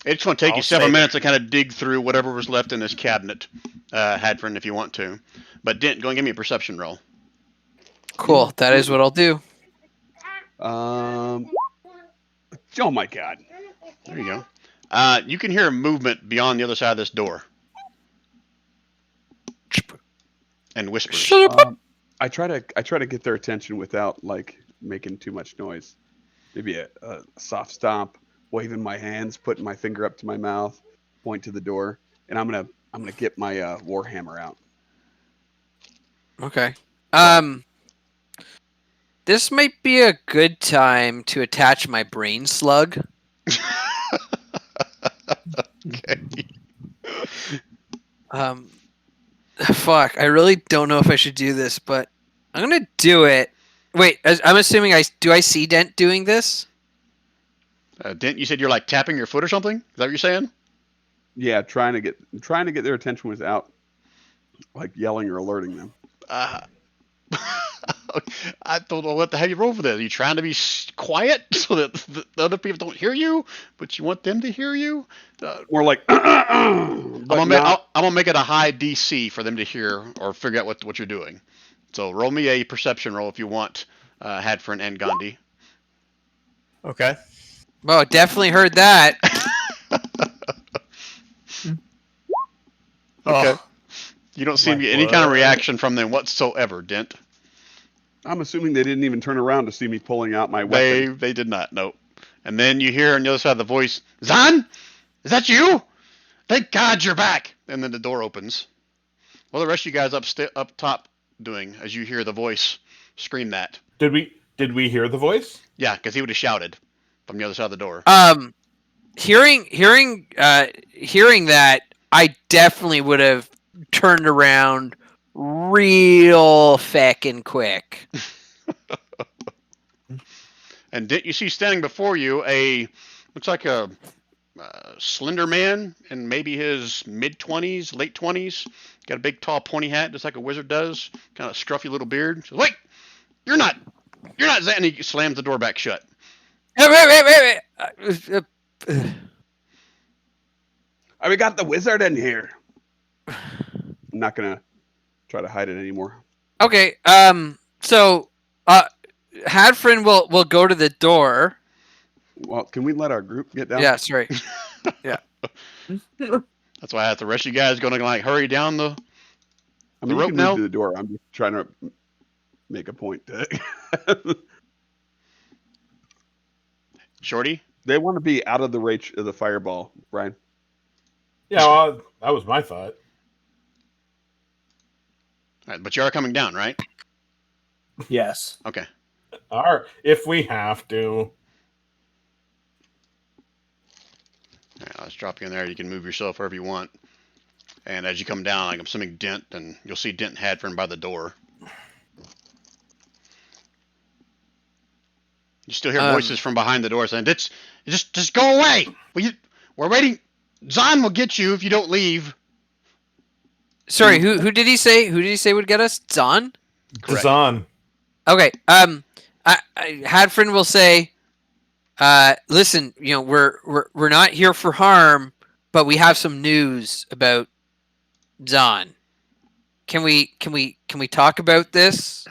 It's going to take you several minutes to kind of dig through whatever was left in this cabinet, Hadford, if you want to. But Dent, go and give me a perception roll. Cool. That is what I'll do. Oh my god. There you go. You can hear movement beyond the other side of this door. And whispers. Shut up. I try to get their attention without like making too much noise. Maybe a soft stomp, waving my hands, putting my finger up to my mouth, point to the door, and I'm gonna get my warhammer out. Okay. This might be a good time to attach my brain slug. Okay. Fuck, I really don't know if I should do this, but I'm gonna do it. Wait, I'm assuming I see Dent doing this? Dent, you said you're like tapping your foot or something? Is that what you're saying? Yeah, trying to get their attention without like yelling or alerting them. Uh, I don't know what the hell you roll for this. Are you trying to be quiet so that the other people don't hear you, but you want them to hear you? More like, I'm gonna make it a high DC for them to hear or figure out what you're doing. So roll me a perception roll if you want, Hadfrin and Gandhi. Okay. Well, definitely heard that. Okay. Oh, You don't see My any kind of word. reaction from them whatsoever, Dent. I'm assuming they didn't even turn around to see me pulling out my weapon. They did not. Nope. And then you hear on the other side of the voice, Zan, is that you? Thank God you're back. And then the door opens. What are the rest of you guys up top doing as you hear the voice scream that? Did we hear the voice? Yeah, because he would have shouted from the other side of the door. Hearing that, I definitely would have turned around real feckin' quick. And Dent, you see standing before you looks like a slender man in maybe his mid-20s, late 20s. Got a big, tall, pointy hat, just like a wizard does. Kind of scruffy little beard. Says, wait, you're not Zan. And he slams the door back shut. Wait. We got the wizard in here. I'm not gonna try to hide it anymore. Okay. So, Hadfrin will go to the door. Well, can we let our group get down? Yeah, sorry. That's why I have the rest of you guys going to like hurry down the I mean, you rope can now? move to the door. I'm just trying to make a point to Shorty. They want to be out of the reach of the fireball, Brian. Yeah, well, that was my thought. All right, but you are coming down, right? Yes. Okay. If we have to. All right, let's drop you in there. You can move yourself wherever you want. And as you come down, like I'm assuming Dent, and you'll see Dent and Hadfrin by the door. You still hear voices from behind the door saying, just go away. We're waiting. Zan will get you if you don't leave. Sorry, who did he say? Who did he say would get us? Zan? Correct. Zan. Okay. Hadfrin will say, listen, we're not here for harm, but we have some news about Zan. Can we talk about this?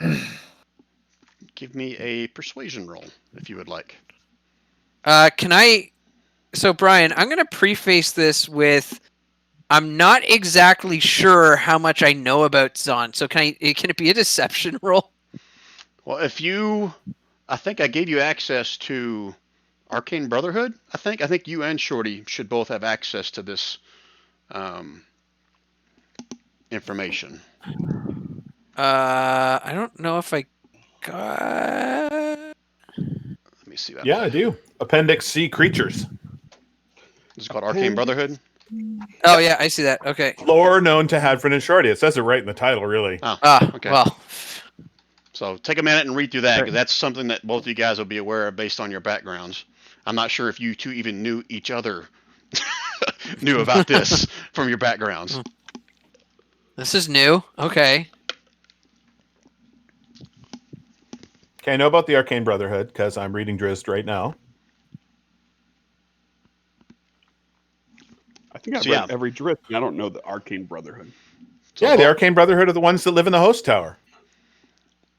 Give me a persuasion roll if you would like. Can I? So Brian, I'm going to preface this with, I'm not exactly sure how much I know about Zan. So can it be a deception roll? Well, I think I gave you access to Arcane Brotherhood. I think you and Shorty should both have access to this information. I don't know if I got. Let me see. Yeah, I do. Appendix C creatures. This is called Arcane Brotherhood. Oh yeah, I see that. Okay. Lore known to Hadfrin and Shorty. It says it right in the title, really. Oh, okay. Well. So take a minute and read through that, because that's something that both of you guys will be aware of based on your backgrounds. I'm not sure if you two even knew each other, knew about this from your backgrounds. This is new. Okay. Okay, I know about the Arcane Brotherhood because I'm reading Drizzt right now. I think I've read every Drift, and I don't know the Arcane Brotherhood. So the Arcane Brotherhood are the ones that live in the host tower.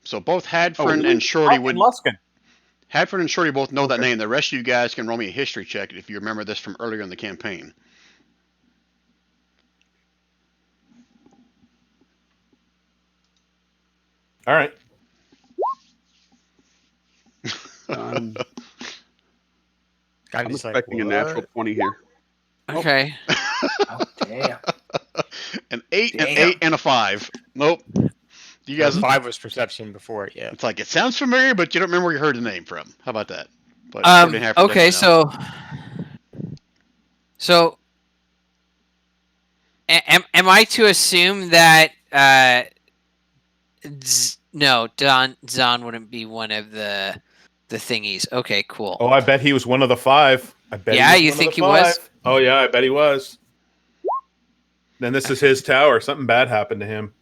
So both Hadfrin and Shorty would. Luskin. Hadfrin and Shorty both know that name. The rest of you guys can roll me a history check if you remember this from earlier in the campaign. All right. I'm Gandhi's like, expecting a natural 20 here. Okay. Oh, damn. An 8, Damn. an 8, and a 5. Nope. You guys. 5 was perception before, yeah. It's like it sounds familiar, but you don't remember where you heard the name from. How about that? But Shorty and Hadfrin Okay, definitely know. so am I to assume that No, Zahn wouldn't be one of the thingies. Okay, cool. Oh, I bet he was one of the 5. I bet Yeah, he you was one think of he the was? 5. Oh yeah, I bet he was. Then this is his tower. Something bad happened to him.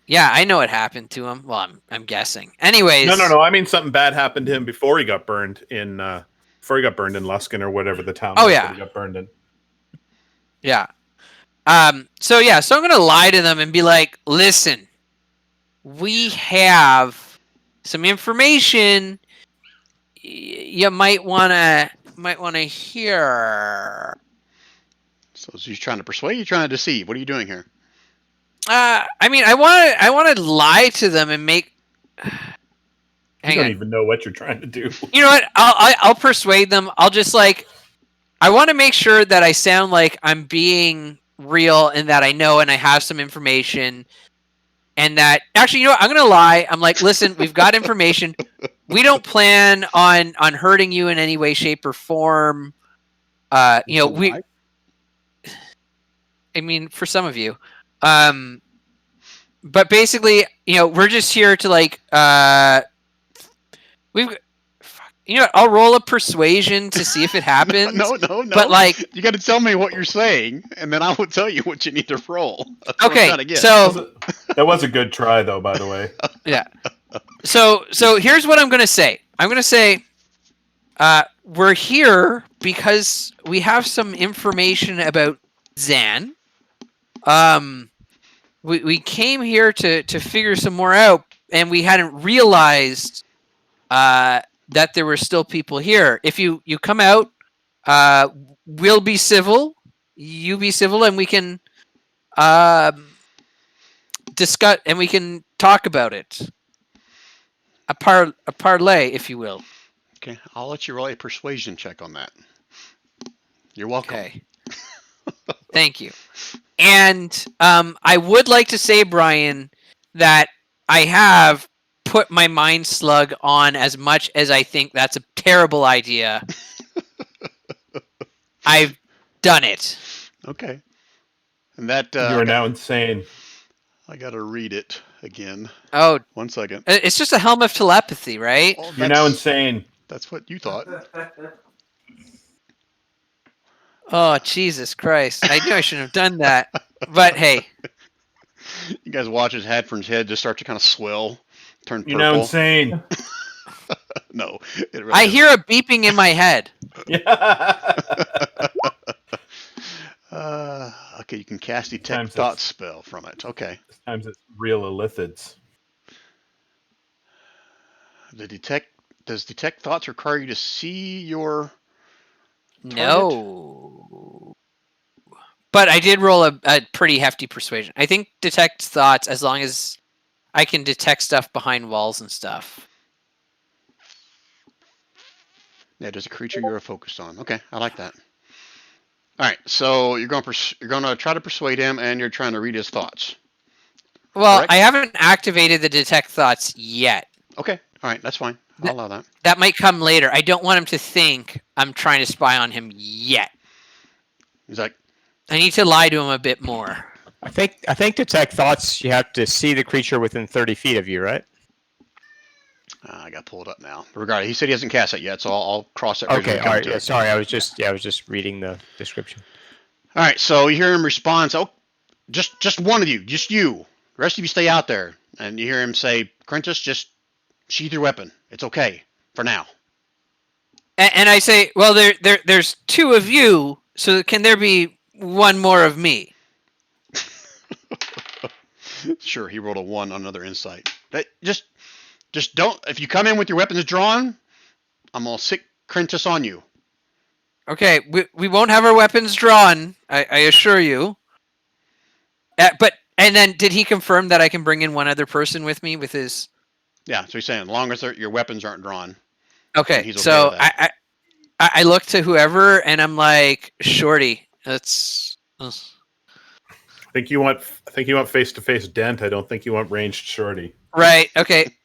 Yeah, I know what happened to him. Well, I'm guessing. Anyways. No. I mean something bad happened to him before he got burned in Luskin or whatever the town Oh, was yeah. that he got burned in. Yeah. So I'm gonna lie to them and be like, listen, we have some information you might wanna hear. So is he trying to persuade? You trying to deceive? What are you doing here? I mean, I want to lie to them and make. You Hang don't on. even know what you're trying to do. You know what? I'll persuade them. I'll just I want to make sure that I sound like I'm being real and that I know and I have some information. And that actually, you know what? I'm gonna lie. I'm like, listen, we've got information. We don't plan on hurting you in any way, shape, or form. I mean, for some of you, but basically, we're just here to we've. You know what? I'll roll a persuasion to see if it happens. No. But you got to tell me what you're saying, and then I will tell you what you need to roll. That's what I'm okay, trying to get. so That was a good try, though. By the way. yeah. So here's what I'm gonna say. I'm gonna say, we're here because we have some information about Zan. We came here to figure some more out, and we hadn't realized that there were still people here. If you come out, we'll be civil. You be civil, and we can discuss and we can talk about it. A parlay, if you will. Okay, I'll let you roll a persuasion check on that. You're welcome. Okay. Thank you. And I would like to say, Brian, that I have put my mind slug on as much as I think that's a terrible idea. I've done it. Okay. And that You are now insane. I gotta read it again. Oh, 1 second. it's just a helm of telepathy, right? Oh, You're now insane. That's what you thought. Oh, Jesus Christ. I knew I shouldn't have done that. But hey. You guys watch as Hadford's head just start to kind of swell, turn purple. You're now insane. No. It really I isn't. hear a beeping in my head. Okay, you can cast Detect Sometimes Thoughts spell from it. Okay. Sometimes it's real illithids. Does Detect Thoughts require you to see your target? No. But I did roll a pretty hefty persuasion. I think Detect Thoughts, as long as I can detect stuff behind walls and stuff. Yeah, there's a creature you're focused on. Okay, I like that. All right, so you're going to try to persuade him, and you're trying to read his thoughts. Well, Correct? I haven't activated the Detect Thoughts yet. Okay, all right, that's fine. I'll allow that. That might come later. I don't want him to think I'm trying to spy on him yet. He's like, I need to lie to him a bit more. I think Detect Thoughts, you have to see the creature within 30 feet of you, right? I got pulled up now. Regardless, he said he hasn't cast it yet, so I'll cross that bridge when Okay, we come all right. to Yeah, it. sorry, I was just reading the description. All right, so you hear him respond. Oh, just one of you, just you. The rest of you stay out there. And you hear him say, Quintus, just sheath your weapon. It's okay for now. And I say, well, there's two of you, so can there be one more of me? Sure, he rolled a 1 on another insight. Just don't. If you come in with your weapons drawn, I'm gonna sick Quintus on you. Okay, we won't have our weapons drawn, I assure you. And then did he confirm that I can bring in one other person with me with his? Yeah, so he's saying as long as your weapons aren't drawn. Okay, He's okay so with that. I look to whoever and I'm like, Shorty, that's. I think you want face to face Dent. I don't think you want ranged Shorty. Right. Okay.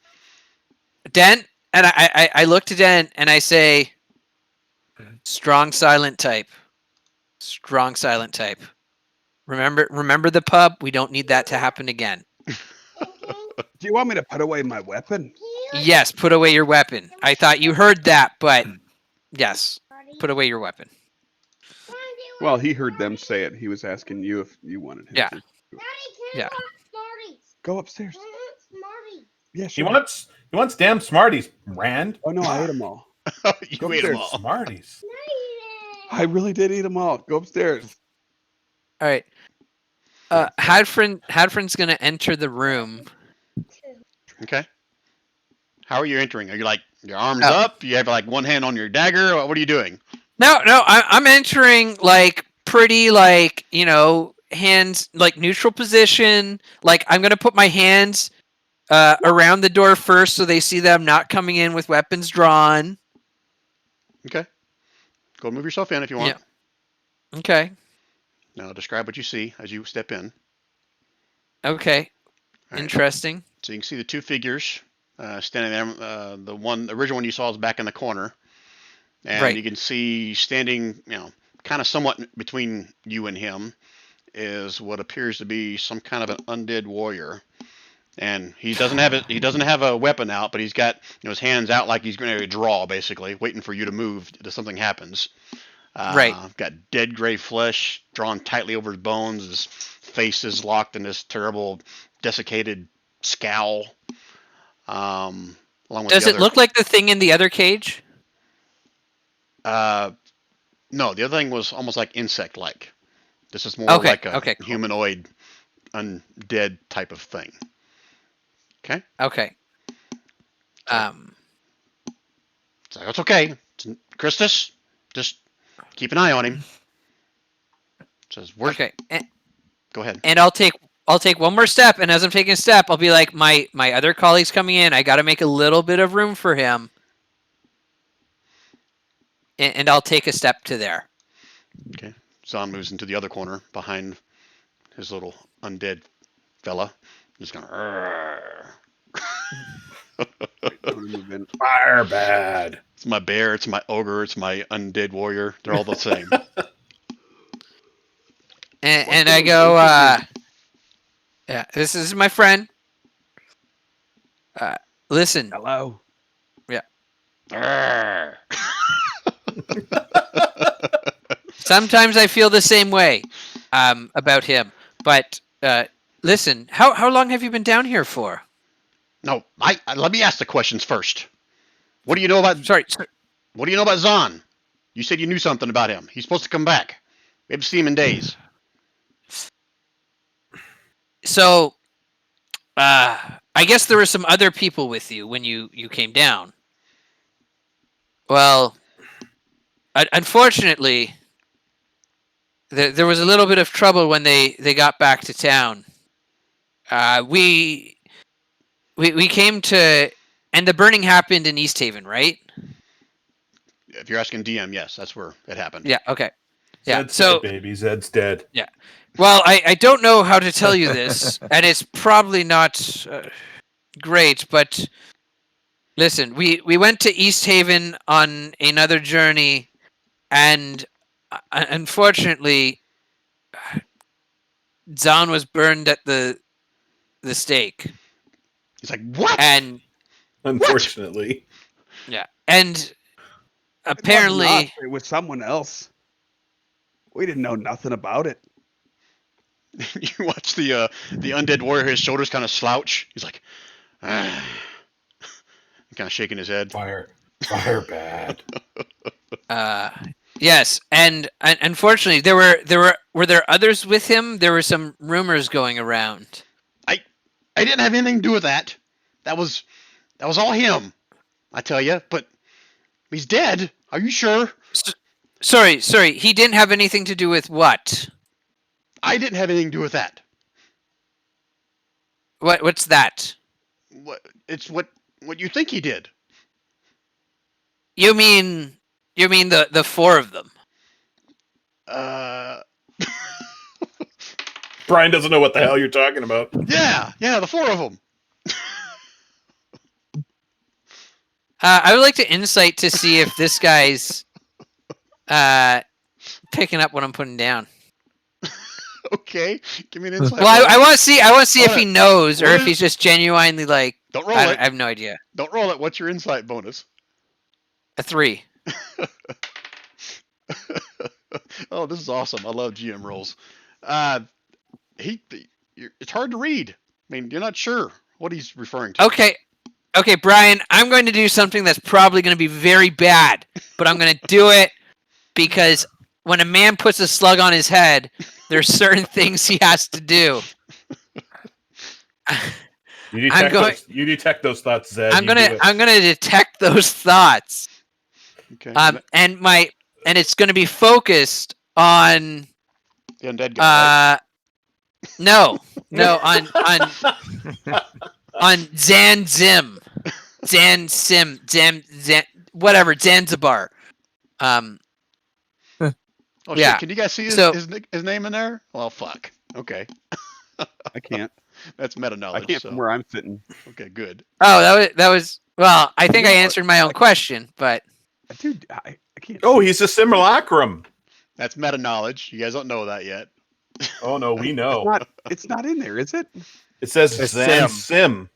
Dent, and I look to Dent and I say, strong silent type. Strong silent type. Remember the pub? We don't need that to happen again. Do you want me to put away my weapon? Yes, put away your weapon. I thought you heard that, but yes, put away your weapon. Well, he heard them say it. He was asking you if you wanted him Yeah. to. Yeah. Go upstairs. Yeah, He sure. wants damn Smarties, Rand. Oh, no, I ate them all. You Go ate them upstairs. all. Smarties. I really did eat them all. Go upstairs. All right. Hadfrin's gonna enter the room. Okay. How are you entering? Are you like your arms Oh. up? You have like one hand on your dagger? What are you doing? No, I'm entering like pretty like, you know, hands like neutral position. Like I'm gonna put my hands around the door first so they see that I'm not coming in with weapons drawn. Okay. Go move yourself in if you want. Yeah. Okay. Now describe what you see as you step in. Okay. All right. Interesting. So you can see the two figures standing there. The original one you saw is back in the corner, and Right. you can see standing, kind of somewhat between you and him, is what appears to be some kind of an undead warrior. And he doesn't have a weapon out, but he's got his hands out like he's going to draw, basically, waiting for you to move if something happens. Right. Got dead gray flesh drawn tightly over his bones. His face is locked in this terrible, desiccated scowl. Along with Does the it other, look like the thing in the other cage? No, the other thing was almost like insect-like. This is more Okay, like a okay, cool. humanoid, undead type of thing. Okay. Okay. So it's okay. Christus, just keep an eye on him. Says, Okay. Go ahead. And I'll take one more step, and as I'm taking a step, I'll be like, my other colleague's coming in. I got to make a little bit of room for him, and I'll take a step to there. Okay. Zahn moves into the other corner behind his little undead fella. He's going. Move in. Fire bad. It's my bear. It's my ogre. It's my undead warrior. They're all the same. And I go, yeah, this is my friend. Listen. Hello. Arrgh. Sometimes I feel the same way about him. But listen, how long have you been down here for? No, let me ask the questions first. What do you know about? Sorry. What do you know about Zahn? You said you knew something about him. He's supposed to come back. We haven't seen him in days. So, I guess there were some other people with you when you came down. Well, unfortunately, there was a little bit of trouble when they got back to town. We came to, and the burning happened in East Haven, right? If you're asking DM, yes, that's where it happened. Yeah. Okay. Yeah. Zed's So, dead, baby. Zed's dead. yeah. Well, I don't know how to tell you this, and it's probably not great, but listen, we went to East Haven on another journey, and unfortunately, Zahn was burned at the stake. He's like, what? And Unfortunately. yeah, and It apparently, wasn't us, it was someone else. We didn't know nothing about it. You watch the undead warrior, his shoulders kind of slouch. He's like, kind of shaking his head. Fire bad. yes, and unfortunately, were there others with him? There were some rumors going around. I didn't have anything to do with that. That was all him. I tell you, but he's dead. Are you sure? Sorry. He didn't have anything to do with what? I didn't have anything to do with that. What's that? It's what you think he did. You mean the four of them? Brian doesn't know what the hell you're talking about. Yeah, the four of them. I would like to insight to see if this guy's picking up what I'm putting down. Okay, give me an insight. Well, roll. I want to see. I want to see if he Alright. knows or What if is- he's just genuinely like. Don't roll I it. have no idea. Don't roll it. What's your insight bonus? A 3. Oh, this is awesome. I love GM rolls. It's hard to read. I mean, you're not sure what he's referring to. Okay, Brian. I'm going to do something that's probably going to be very bad, but I'm going to do it because when a man puts a slug on his head, there's certain things he has to do. You I'm detect those thoughts, Zed. I'm You do it. gonna detect those thoughts. Okay. And it's gonna be focused on the undead guy. Right? no on Zan Sim, whatever, Zanzibar. Oh yeah. shit! Can you guys see his, So- his name in there? Well, fuck. Okay, I can't. that's meta I knowledge. can't from where I'm sitting. Okay, good. Oh, that was well. I think I No, answered my own question, but Dude, I can't. Oh, see. he's a simulacrum. That's meta knowledge. You guys don't know that yet. Oh no, we know. It's not in there, is it? It says It's Zan Sim. Sim.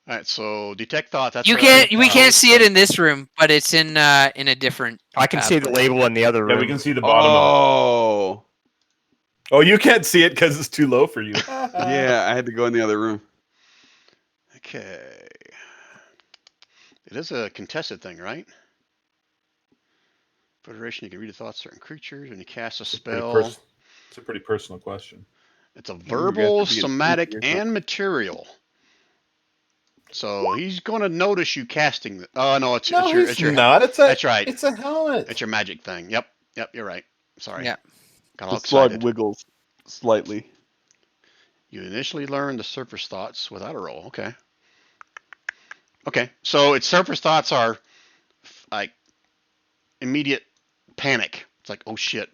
All right, so detect thoughts. That's we right. can't see it in this room, but it's in a different. I can see the label in the other room. Yeah, we can see the bottom of Oh, it. Oh, you can't see it because it's too low for you. yeah. I had to go in the other room. Okay. It is a contested thing, right? Federation, you can read the thoughts of certain creatures when you cast a spell. It's a pretty personal question. It's a you guys verbal, could be in somatic, creature or something. and material. So he's going to notice you casting. Oh no, it's your not. That's right. It's a helmet. It's your magic thing. Yep, you're right. Sorry. Yeah. Got all The slug excited. wiggles slightly. You initially learn the surface thoughts without a roll. Okay. Okay, so its surface thoughts are like immediate panic. It's like, oh shit,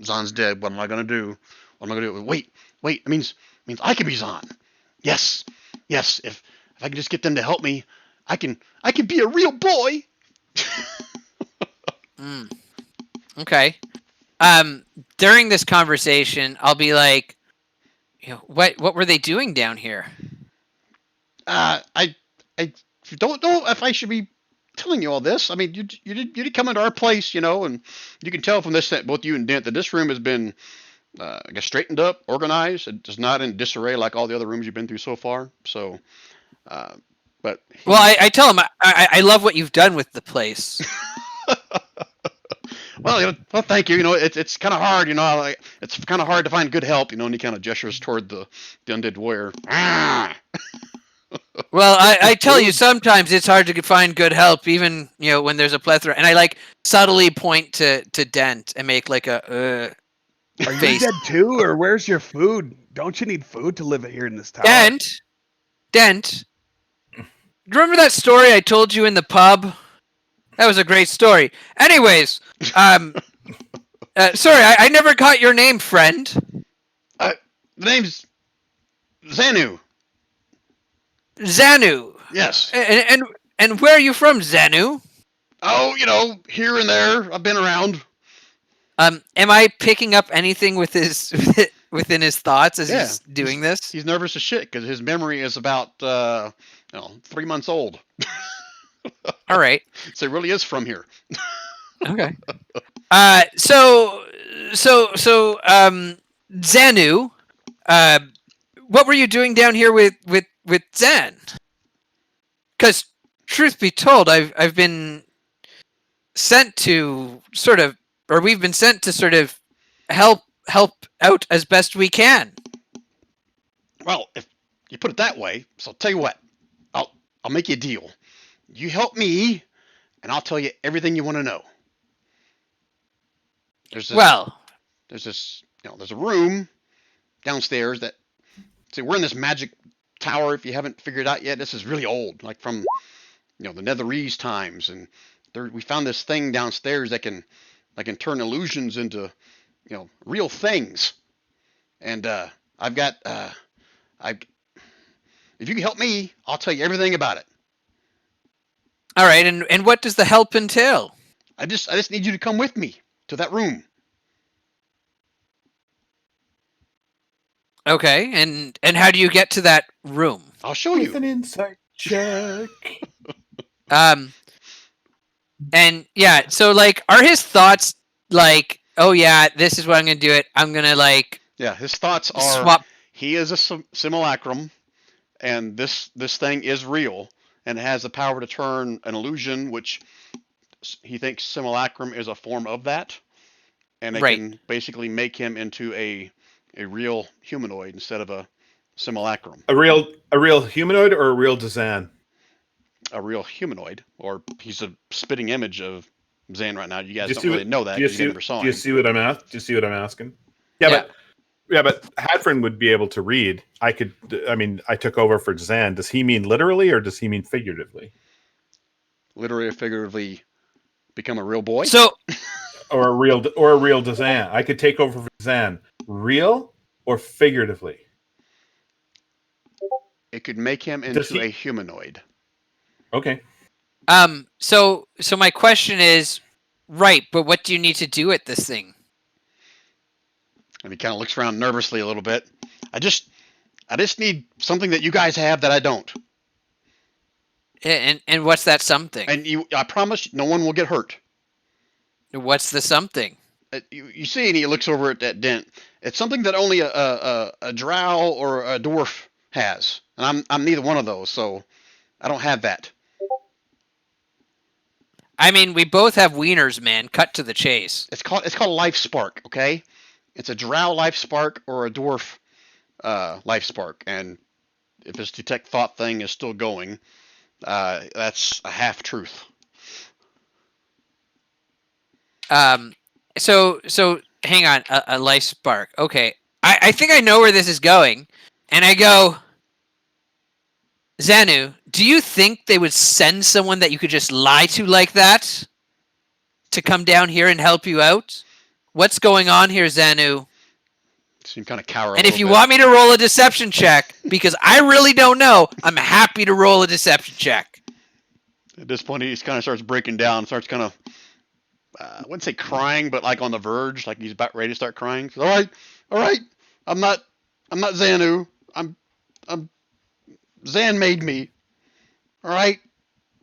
Zon's dead. What am I gonna do? What am I gonna do? Wait, it means I can be Zon. Yes. If I can just get them to help me, I can be a real boy. Okay. During this conversation, I'll be like, what were they doing down here? I don't know if I should be telling you all this. I mean, you did come into our place, and you can tell from this that both you and Dent that this room has been, I guess, straightened up, organized. It's not in disarray like all the other rooms you've been through so far. So, but Well, I tell him I love what you've done with the place. well, thank you. It's kind of hard. Like it's kind of hard to find good help. And he kind of gestures toward the undead warrior. Well, I tell you, sometimes it's hard to find good help, even when there's a plethora. And I like subtly point to Dent and make like a Are you face. dead too, or where's your food? Don't you need food to live here in this tower? Dent. Remember that story I told you in the pub? That was a great story. Anyways, sorry, I never got your name, friend. The name's Xanu. Xanu. Yes. And where are you from, Xanu? Oh, here and there. I've been around. Am I picking up anything with within his thoughts as he's doing this? He's nervous as shit because his memory is about 3 months old. All right. So it really is from here. Okay. So Xanu, what were you doing down here with Zen? Because truth be told, I've been sent to we've been sent to sort of help out as best we can. Well, if you put it that way, so I'll tell you what. I'll make you a deal. You help me, and I'll tell you everything you want to know. There's a room downstairs that. See, we're in this magic tower. If you haven't figured out yet, this is really old, like from the Netheril times, and we found this thing downstairs that can turn illusions into real things. And if you can help me, I'll tell you everything about it. All right, and what does the help entail? I just need you to come with me to that room. Okay, and how do you get to that room? I'll show With you. an insight check. And yeah, so like, are his thoughts like, oh yeah, this is what I'm gonna do it. I'm gonna like Yeah, his thoughts are swap. he is a simulacrum, and this thing is real, and it has the power to turn an illusion, which he thinks simulacrum is a form of that, and it Right. can basically make him into a real humanoid instead of a simulacrum. A real humanoid or a real Dazan? A real humanoid, or he's a spitting image of Zan right now. You guys Do you don't see really what? know that Do you because you see? never saw Do you him. see what I'm asking? Do you see what I'm asking? Yeah, but Hadfrin would be able to read. I could. I mean, I took over for Zan. Does he mean literally or does he mean figuratively? Literally or figuratively become a real boy. So Or a real Dazan? I could take over for Zan. Real or figuratively? It could make him Does into he- a humanoid. Okay. so my question is, right? But what do you need to do at this thing? And he kind of looks around nervously a little bit. I just need something that you guys have that I don't. And what's that something? And I promise no one will get hurt. What's the something? You see, and he looks over at that dent. It's something that only a drow or a dwarf has, and I'm neither one of those, so I don't have that. I mean, we both have wieners, man. Cut to the chase. It's called life spark. Okay, it's a drow life spark or a dwarf life spark, and if this detect thought thing is still going, that's a half truth. So hang on, a life spark. Okay, I think I know where this is going, and I go, Xanu, do you think they would send someone that you could just lie to like that to come down here and help you out? What's going on here, Xanu? So you kind of cower. And if you want me to roll a deception check, because I really don't know, I'm happy to roll a deception check. At this point, he just kind of starts breaking down, starts kind of, I wouldn't say crying, but like on the verge, like he's about ready to start crying. All right, I'm not Xanu. I'm Zan made me. All right,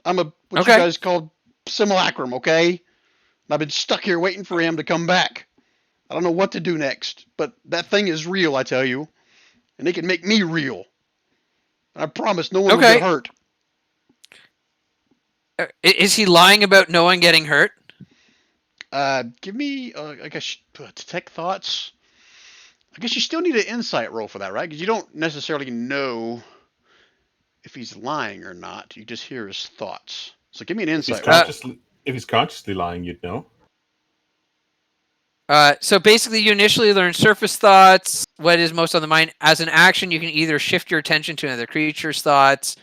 I'm what you guys call simulacrum. Okay, and I've been stuck here waiting for him to come back. I don't know what to do next, but that thing is real, I tell you, and it can make me real. I promise no one will get hurt. Is he lying about no one getting hurt? Give me, I guess, detect thoughts. I guess you still need an insight roll for that, right? Because you don't necessarily know if he's lying or not. You just hear his thoughts. So give me an insight roll. If he's consciously lying, you'd know. So basically, you initially learn surface thoughts, what is most on the mind. As an action, you can either shift your attention to another creature's thoughts.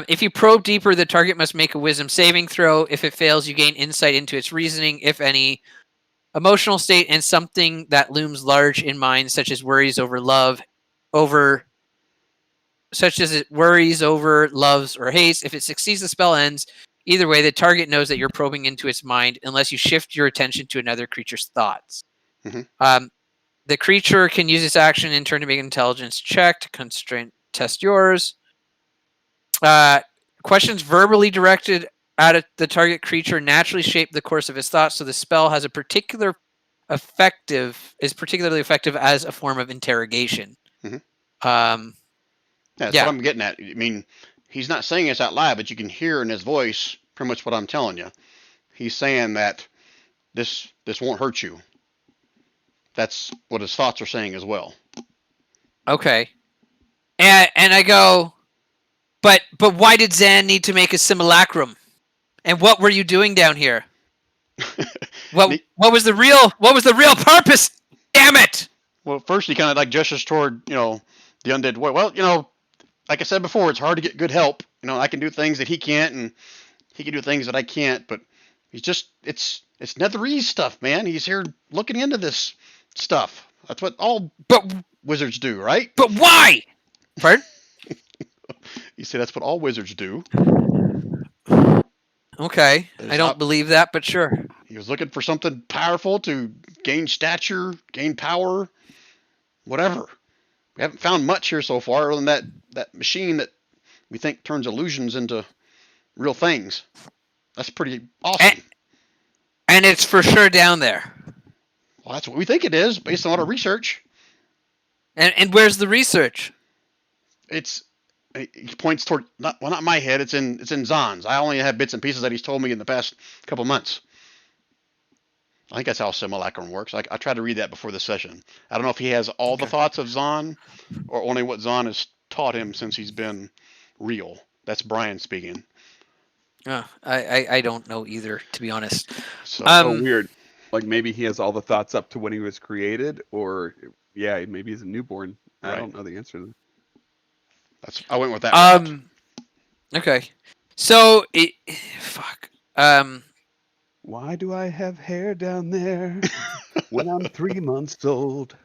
If you probe deeper, the target must make a wisdom saving throw. If it fails, you gain insight into its reasoning, if any, emotional state, and something that looms large in mind, such as worries over love, loves, or hates. If it succeeds, the spell ends. Either way, the target knows that you're probing into its mind unless you shift your attention to another creature's thoughts. Mm-hmm. The creature can use its action in turn to make an intelligence check to constrain test yours. Questions verbally directed at the target creature naturally shape the course of his thoughts, so the spell has a particularly effective as a form of interrogation. Mm-hmm. That's what I'm getting at. I mean, he's not saying this out loud, but you can hear in his voice pretty much what I'm telling you. He's saying that this won't hurt you. That's what his thoughts are saying as well. Okay. And I go, but why did Zan need to make a simulacrum? And what were you doing down here? What was the real purpose? Damn it! Well, first he kind of like gestures toward, the undead boy. Well, like I said before, it's hard to get good help. I can do things that he can't, and he can do things that I can't, but he's just, it's Netheril stuff, man. He's here looking into this stuff. That's what all wizards do, right? But why? Pardon? You say that's what all wizards do. Okay, I don't believe that, but sure. He was looking for something powerful to gain stature, gain power, whatever. We haven't found much here so far, other than that machine that we think turns illusions into real things. That's pretty awesome. And it's for sure down there. Well, that's what we think it is, based on all our research. And where's the research? He points toward not my head. It's in Zahn's. I only have bits and pieces that he's told me in the past couple months. I think that's how simulacrum works. I tried to read that before the session. I don't know if he has all the thoughts of Zahn, or only what Zahn has taught him since he's been real. That's Brian speaking. I don't know either, to be honest. So weird. Like maybe he has all the thoughts up to when he was created, or maybe he's a newborn. I don't know the answer to that. I went with that route. Okay. So fuck. Why do I have hair down there when I'm 3 months old?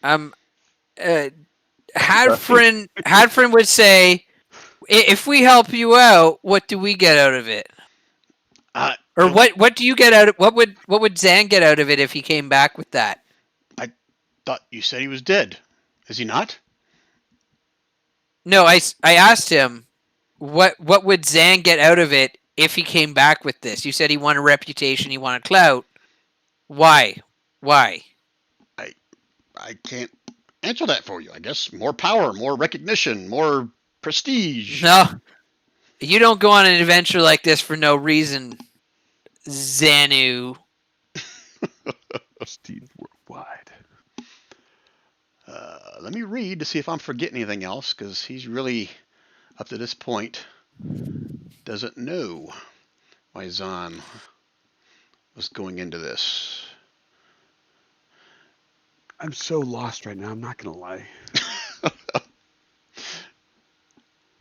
Hadfrin would say, if we help you out, what do we get out of it? Or what do you get out of what would Zan get out of it if he came back with that? I thought you said he was dead. Is he not? No, I asked him what would Zan get out of it if he came back with this. You said he wanted reputation, he wanted clout. Why? I can't answer that for you. I guess more power, more recognition, more prestige. No. You don't go on an adventure like this for no reason, Xanu. Prestige worldwide. Let me read to see if I'm forgetting anything else, because he's really, up to this point, doesn't know why Zahn was going into this. I'm so lost right now, I'm not going to lie.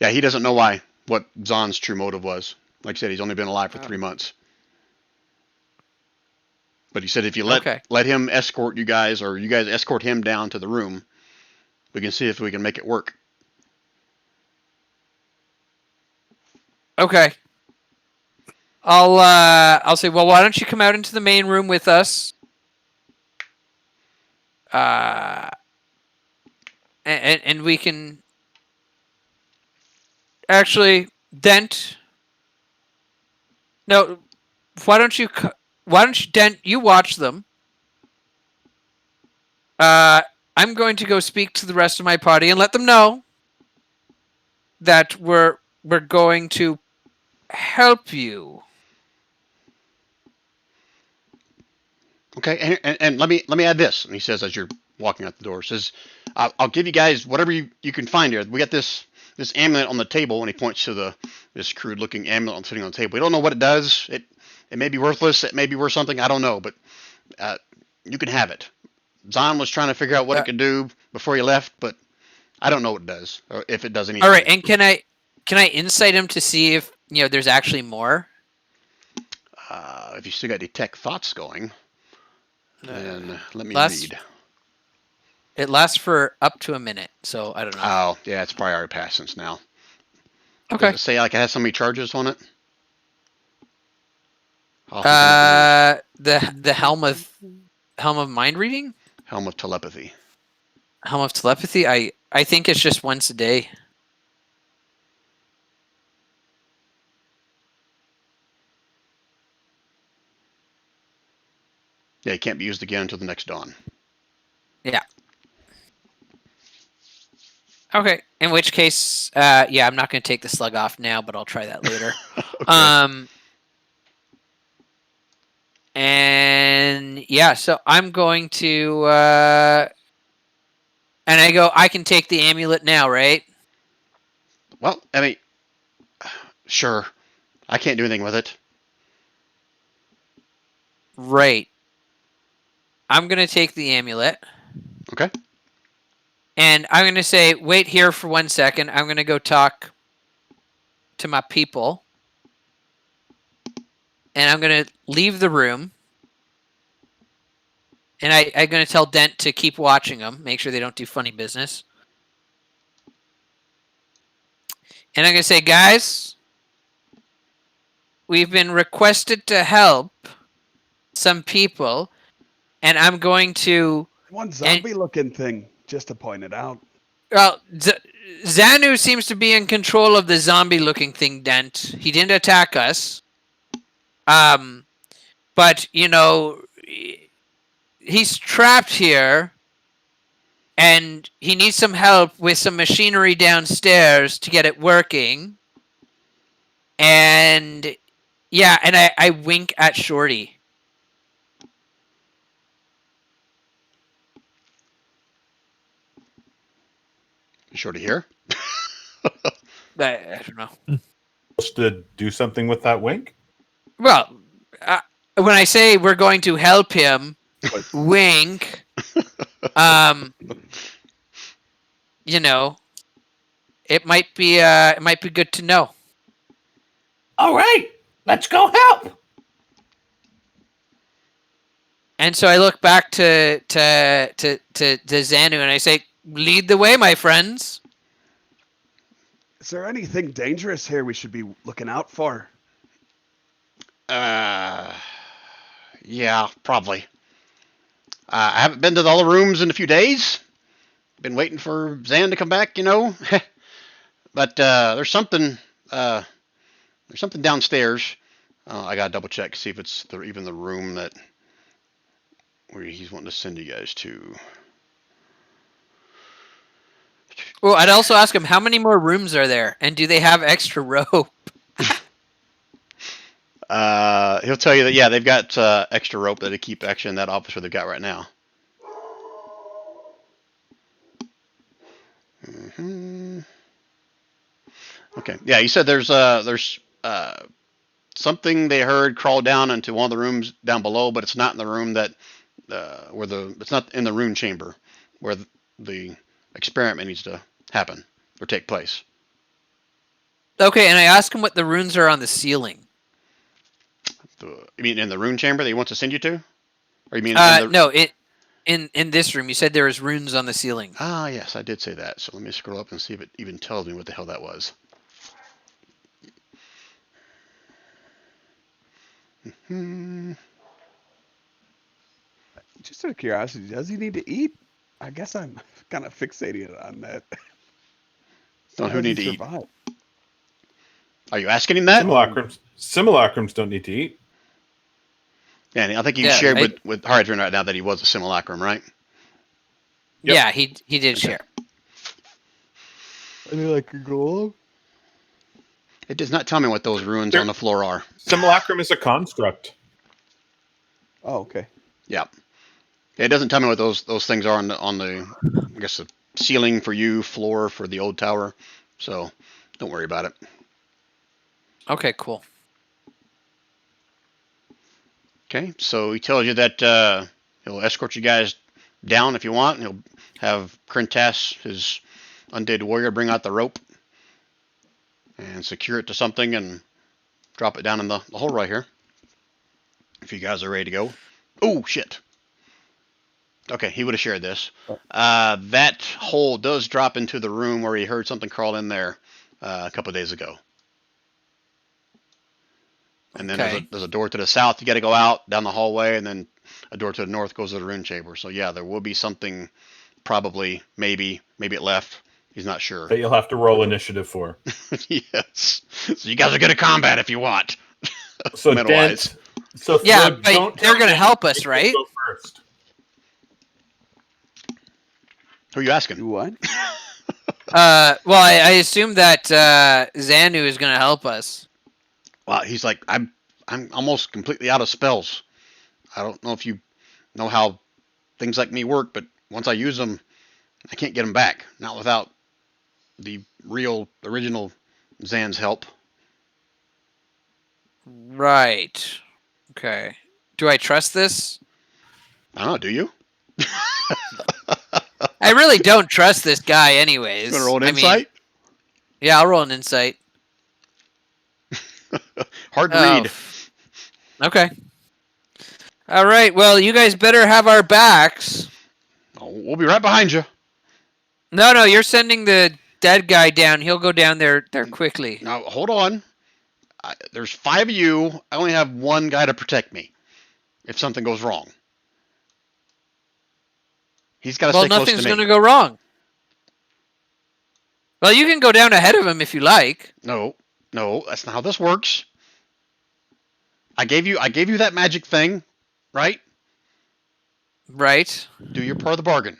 Yeah, he doesn't know what Zahn's true motive was. Like I said, he's only been alive for 3 months. But he said if you let him escort you guys, or you guys escort him down to the room, we can see if we can make it work. Okay. I'll say, well, why don't you come out into the main room with us? And we can actually Dent. No, why don't you Dent? You watch them. I'm going to go speak to the rest of my party and let them know that we're going to help you. Okay, and let me add this. And he says as you're walking out the door, says, "I'll give you guys whatever you can find here. We got this amulet on the table," and he points to this crude looking amulet sitting on the table. We don't know what it does. It may be worthless. It may be worth something. I don't know, but you can have it. Zahn was trying to figure out what it could do before he left, but I don't know what it does, or if it does anything. All right, and can I insight him to see if there's actually more? If you still got detect thoughts going, then let me read. It lasts for up to a minute, so I don't know. Oh, yeah, it's probably already passed since now. Okay. Does it say like it has so many charges on it? The helm of mind reading? Helm of telepathy. Helm of telepathy? I think it's just once a day. Yeah, it can't be used again until the next dawn. Yeah. Okay. In which case, I'm not going to take the slug off now, but I'll try that later. Okay. And yeah, so I'm going to, and I go, I can take the amulet now, right? Well, I mean, sure. I can't do anything with it. Right. I'm going to take the amulet. Okay. And I'm going to say, wait here for 1 second. I'm going to go talk to my people. And I'm going to leave the room. And I'm going to tell Dent to keep watching them. Make sure they don't do funny business. And I'm going to say, guys, we've been requested to help some people. And I'm going to... One zombie-looking thing. just to point it out. Well, Xanu seems to be in control of the zombie-looking thing, Dent. He didn't attack us. But, you know, he's trapped here, and he needs some help with some machinery downstairs to get it working. And, yeah, and I wink at Shorty. Shorty here. I don't know. Supposed to do something with that wink? Well, when I say we're going to help him, wink, you know, it might be good to know. All right, let's go help. And so I look back to Xanu and I say, "Lead the way, my friends." Is there anything dangerous here we should be looking out for? Yeah, probably. I haven't been to all the rooms in a few days. Been waiting for Zan to come back, you know. But there's something downstairs. I gotta double check, see if it's even the room that where he's wanting to send you guys to. Well, I'd also ask him how many more rooms are there, and do they have extra rope? He'll tell you that yeah, they've got extra rope that they keep actually in that office where they've got right now. Okay, yeah, he said there's something they heard crawl down into one of the rooms down below, but it's not in the room that it's not in the rune chamber where the experiment needs to happen or take place. Okay, and I ask him what the runes are on the ceiling. You mean in the rune chamber that he wants to send you to, or you mean no, in this room? You said there was runes on the ceiling. Ah, yes, I did say that. So let me scroll up and see if it even tells me what the hell that was. Just out of curiosity, does he need to eat? I guess I'm kind of fixated on that. So who need to eat? Survive? Are you asking him that? Simulacrums don't need to eat. Yeah, and I think you shared with Hardrin right now that he was a simulacrum, right? Yep. Yeah, he did share. Are they like a golem? It does not tell me what those runes on the floor are. Simulacrum is a construct. Oh, okay. Yeah. It doesn't tell me what those things are on the I guess the ceiling for you, floor for the old tower. So don't worry about it. Okay, cool. Okay, so he tells you that he'll escort you guys down if you want. And he'll have Krentas, his undead warrior, bring out the rope and secure it to something and drop it down in the hole right here. If you guys are ready to go. Oh, shit. Okay, he would have shared this. That hole does drop into the room where he heard something crawl in there a couple of days ago. And then there's a door to the south. You got to go out down the hallway, and then a door to the north goes to the rune chamber. So yeah, there will be something. Probably, maybe it left. He's not sure. That you'll have to roll initiative for. Yes. So you guys are good at combat if you want. So Dent. So yeah, Flo, but they're gonna help us, right? Go first. Who are you asking? Do what? Well, I assume that Xanu is gonna help us. Well, he's like, I'm almost completely out of spells. I don't know if you know how things like me work, but once I use them, I can't get them back. Not without the original Zan's help. Right. Okay. Do I trust this? I don't know, do you? I really don't trust this guy anyways. You want to roll an insight? Yeah, I'll roll an insight. Hard to read. Okay. All right. Well, you guys better have our backs. Oh, we'll be right behind you. No, you're sending the dead guy down. He'll go down there quickly. Now, hold on. There's 5 of you. I only have 1 guy to protect me if something goes wrong. He's got to Well, stay close to nothing's me. going to go wrong. Well, you can go down ahead of him if you like. No, that's not how this works. I gave you that magic thing, right? Right. Do your part of the bargain.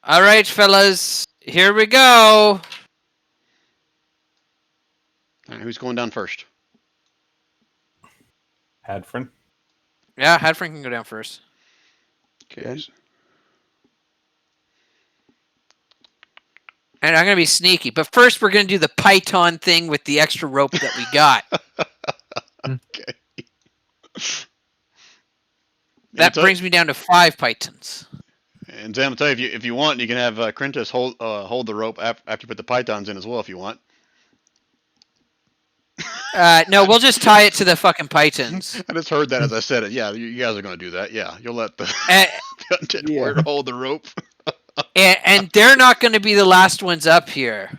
All right, fellas. Here we go. All right, who's going down first? Hadfrin. Yeah, Hadfrin can go down first. Okay. Okay. And I'm going to be sneaky. But first, we're going to do the Python thing with the extra rope that we got. Okay. That brings me down to 5 Pythons. And Sam, I'll tell you, if you want, you can have Krentis hold the rope after you put the pythons in as well, if you want. No, we'll just tie it to the fucking Pythons. I just heard that as I said it. Yeah, you guys are going to do that. Yeah, you'll let the undead Yeah. warrior hold the rope. And they're not going to be the last ones up here.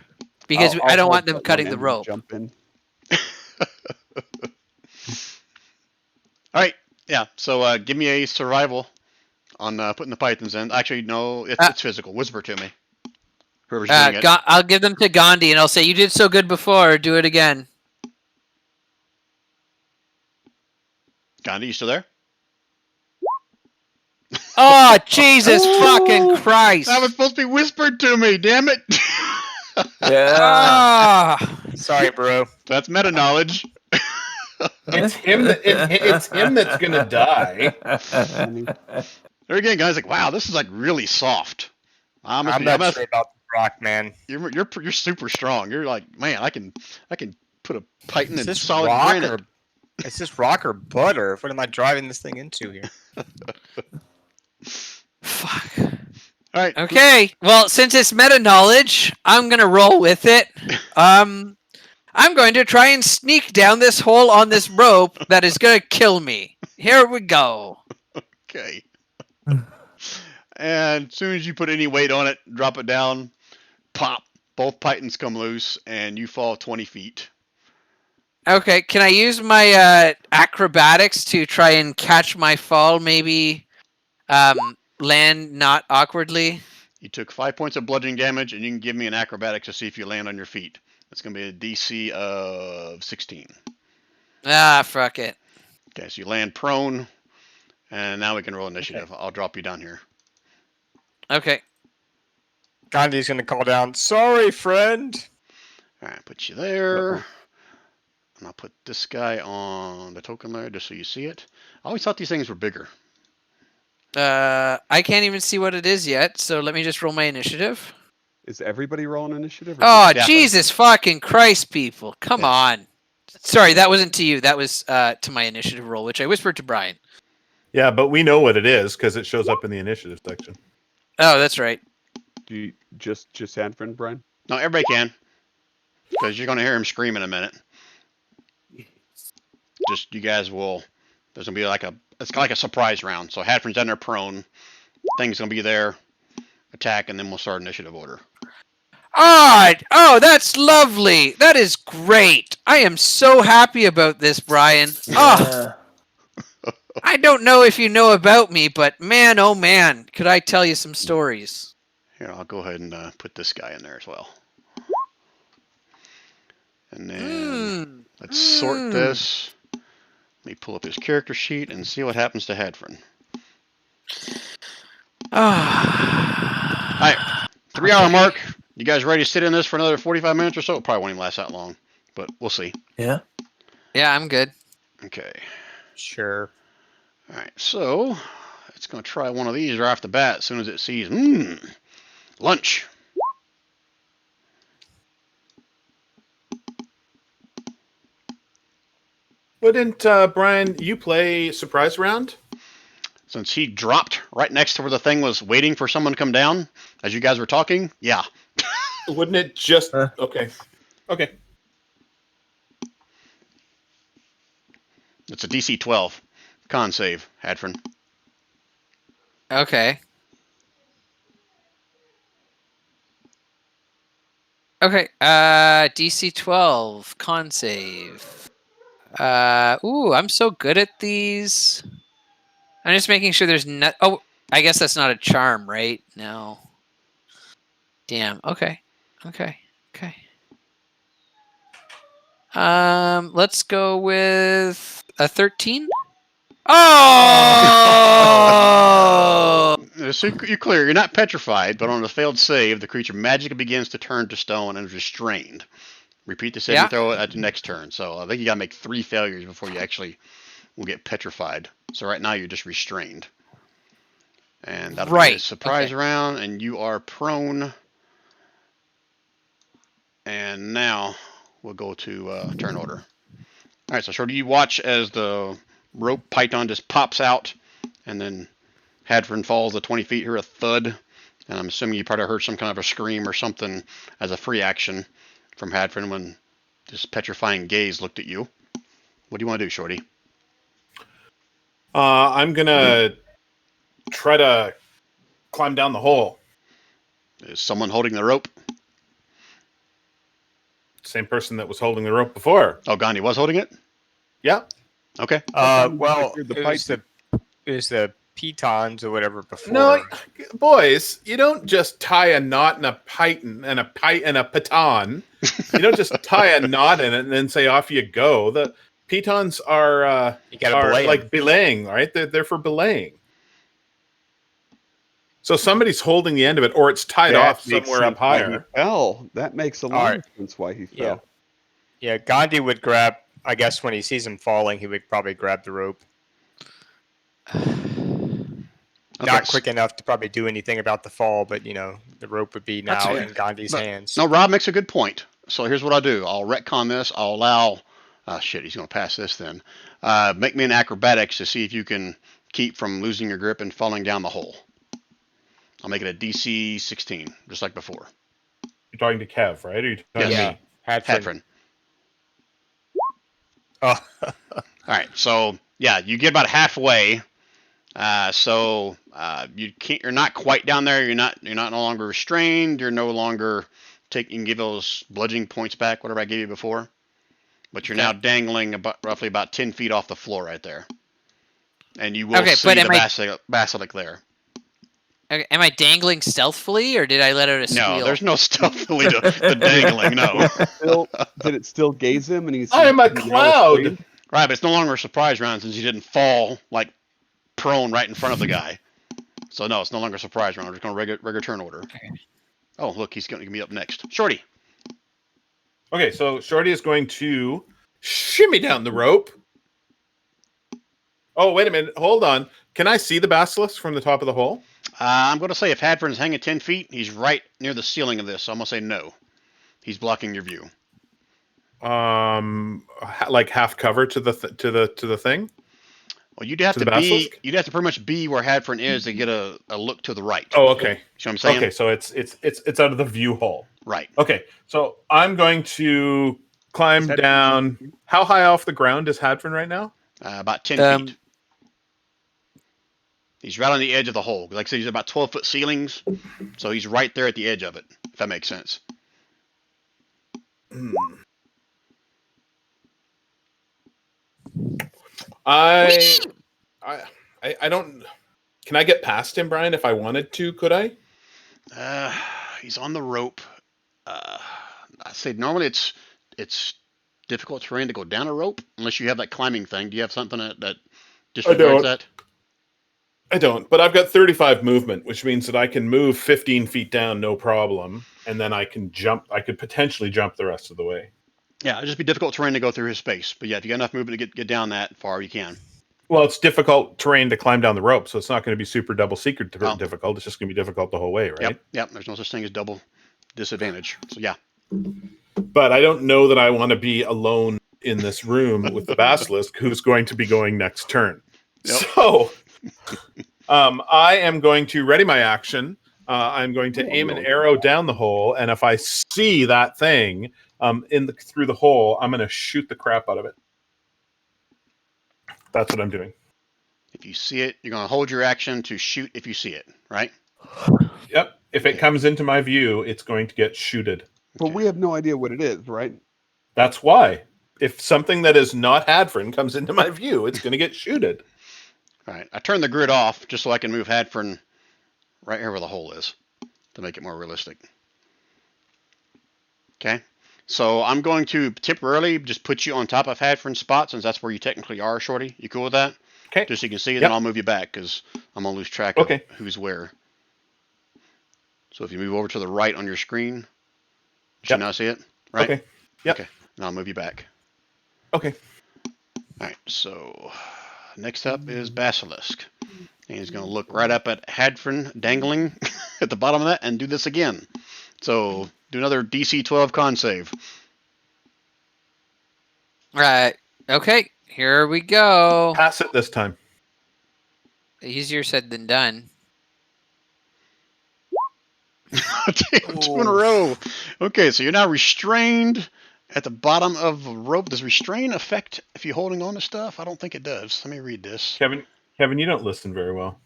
Because I'll I don't hold want them that cutting one the and rope. Jump in. All right. Yeah. So give me a survival on putting the pythons in. Actually, no, it's physical. Whisper to me. Whoever's doing it. I'll give them to Gandhi and I'll say, you did so good before. Do it again. Gandhi, you still there? Oh, Jesus fucking Christ. That was supposed to be whispered to me. Damn it. Yeah. Ah. Sorry, bro. That's meta knowledge. It's him. It's him that's gonna die. There again, guys, like, wow, this is like really soft. I'm not sure about the rock, man. You're super strong. You're like, man, I can put a python Is in this solid rock granite. or is this rock or butter? What am I driving this thing into here? Fuck. All right. Okay. Well, since it's meta knowledge, I'm going to roll with it. I'm going to try and sneak down this hole on this rope that is going to kill me. Here we go. Okay. And as soon as you put any weight on it, drop it down, pop, both pythons come loose, and you fall 20 feet. Okay. Can I use my acrobatics to try and catch my fall, maybe land not awkwardly? You took 5 points of bludgeoning damage, and you can give me an acrobatics to see if you land on your feet. That's going to be a DC of 16. Ah, fuck it. Okay, so you land prone, and now we can roll initiative. Okay. I'll drop you down here. Okay. Gandhi's going to call down, sorry, friend. All right, put you there. And I'll put this guy on the token layer just so you see it. I always thought these things were bigger. I can't even see what it is yet, so let me just roll my initiative. Is everybody rolling initiative? Oh, Yeah. Jesus fucking Christ, people. Come Yeah. on. Sorry, that wasn't to you. That was to my initiative roll, which I whispered to Brian. Yeah, but we know what it is because it shows up in the initiative section. Oh, that's right. Do you just Hadfrin, Brian? No, everybody can. Because you're going to hear him scream in a minute. Just, you guys will, there's going to be it's like a surprise round. So Hadfrin's down there prone. Thing's going to be there. Attack, and then we'll start initiative order. Oh, that's lovely. That is great. I am so happy about this, Brian. Oh, I don't know if you know about me, but man, oh man, could I tell you some stories? Here, I'll go ahead and put this guy in there as well. And then let's sort this. Let me pull up his character sheet and see what happens to Hadfrin. All right, 3 hour mark. You guys ready to sit in this for another 45 minutes or so? It probably won't even last that long, but we'll see. Yeah. Yeah, I'm good. Okay. Sure. All right, so it's going to try one of these right off the bat as soon as it sees, lunch. Wouldn't Brian, you play surprise round? Since he dropped right next to where the thing was waiting for someone to come down as you guys were talking, yeah. Wouldn't it just okay? It's a DC 12. Con save, Hadfrin. Okay. Okay, DC 12, con save. I'm so good at these. I'm just making sure there's not. Oh, I guess that's not a charm, right? No. Damn. Okay. Let's go with a 13. Oh! So you're clear. You're not petrified, but on a failed save, the creature magically begins to turn to stone and is restrained. Repeat the saving throw at the next turn. So I think you gotta make 3 failures before you actually will get petrified. So right now you're just restrained. And that'll be a surprise round, and you are prone. And now we'll go to turn order. All right, so Shorty, you watch as the rope python just pops out, and then Hadford falls the 20 feet, hear a thud, and I'm assuming you probably heard some kind of a scream or something as a free action from Hadford when this petrifying gaze looked at you. What do you want to do, Shorty? I'm gonna try to climb down the hole. Is someone holding the rope? Same person that was holding the rope before. Oh, Gandhi was holding it? Yeah. Okay. Well, You're the it was the pitons or whatever before. No, boys, you don't just tie a knot in a python and a piton. You don't just tie a knot in it and then say off you go. The pitons are like belaying, right? They're for belaying. So somebody's holding the end of it, or it's tied off somewhere up higher. That makes a lot of sense why he fell. Yeah, Gandhi would grab. I guess when he sees him falling, he would probably grab the rope. Not quick enough to probably do anything about the fall, but the rope would be now in Gandhi's hands. No, Rob makes a good point. So here's what I'll do. I'll retcon this. I'll allow. Shit, he's going to pass this then. Make me an acrobatics to see if you can keep from losing your grip and falling down the hole. I'll make it a DC 16, just like before. You're talking to Kev, right? Or are you talking to me? Hadford. Oh. All right, so yeah, you get about halfway. So you can't. You're not quite down there. You're not no longer restrained. You're no longer taking. You can give those bludgeoning points back, whatever I gave you before. But you're now dangling roughly about 10 feet off the floor right there, and you will see the basilisk there. Okay, am I dangling stealthily, or did I let out a squeal? No, there's no stealthily to dangling. No. Did it still gaze him? And he's. I am a cloud. Right, but it's no longer a surprise round since he didn't fall like prone right in front of the guy. So no, it's no longer a surprise round. We're just going to regular turn order. Okay. Oh, look, he's going to be up next. Shorty. Okay, so Shorty is going to shimmy down the rope. Oh, wait a minute. Hold on. Can I see the basilisk from the top of the hole? I'm going to say if Hadford is hanging 10 feet, he's right near the ceiling of this. So I'm going to say no. He's blocking your view. Like half cover to the thing. Well, you'd have to pretty much be where Hadford is to get a look to the right. Oh, okay. See what I'm saying? Okay, so it's out of the view hole. Right. Okay, so I'm going to climb down. How high off the ground is Hadford right now? About 10 feet. He's right on the edge of the hole. Like I said, he's about 12-foot ceilings, so he's right there at the edge of it. If that makes sense. I don't. Can I get past him, Brian? If I wanted to, could I? He's on the rope. I say normally it's difficult terrain to go down a rope unless you have that climbing thing. Do you have something that disregards that? I don't, but I've got 35 movement, which means that I can move 15 feet down, no problem, and then I can jump. I could potentially jump the rest of the way. Yeah, it'd just be difficult terrain to go through his space. But yeah, if you got enough movement to get down that far, you can. Well, it's difficult terrain to climb down the rope, so it's not going to be super double secret difficult. It's just going to be difficult the whole way, right? Yep. There's no such thing as double disadvantage. So yeah. But I don't know that I want to be alone in this room with the basilisk, who's going to be going next turn. Yep. So, I am going to ready my action. I'm going to aim an arrow down the hole, and if I see that thing through the hole, I'm going to shoot the crap out of it. That's what I'm doing. If you see it, you're going to hold your action to shoot if you see it, right? Yep. If it comes into my view, it's going to get shooted. But we have no idea what it is, right? That's why. If something that is not Hadford comes into my view, it's going to get shooted. All right. I turned the grid off just so I can move Hadfern right here where the hole is to make it more realistic. Okay. So I'm going to temporarily just put you on top of Hadfern's spot since that's where you technically are, Shorty. You cool with that? Okay. Just so you can see, and Yep. then I'll move you back because I'm going to lose track of who's where. So if you move over to the right on your screen, you should now see it, right? Okay. Yep. Okay. Now I'll move you back. Okay. All right. So next up is Basilisk. And he's going to look right up at Hadfern dangling at the bottom of that and do this again. So do another DC 12 con save. Right. Okay. Here we go. Pass it this time. Easier said than done. Damn, 2 in a row. Okay, so you're now restrained at the bottom of the rope. Does restrain affect if you're holding on to stuff? I don't think it does. Let me read this. Kevin, you don't listen very well.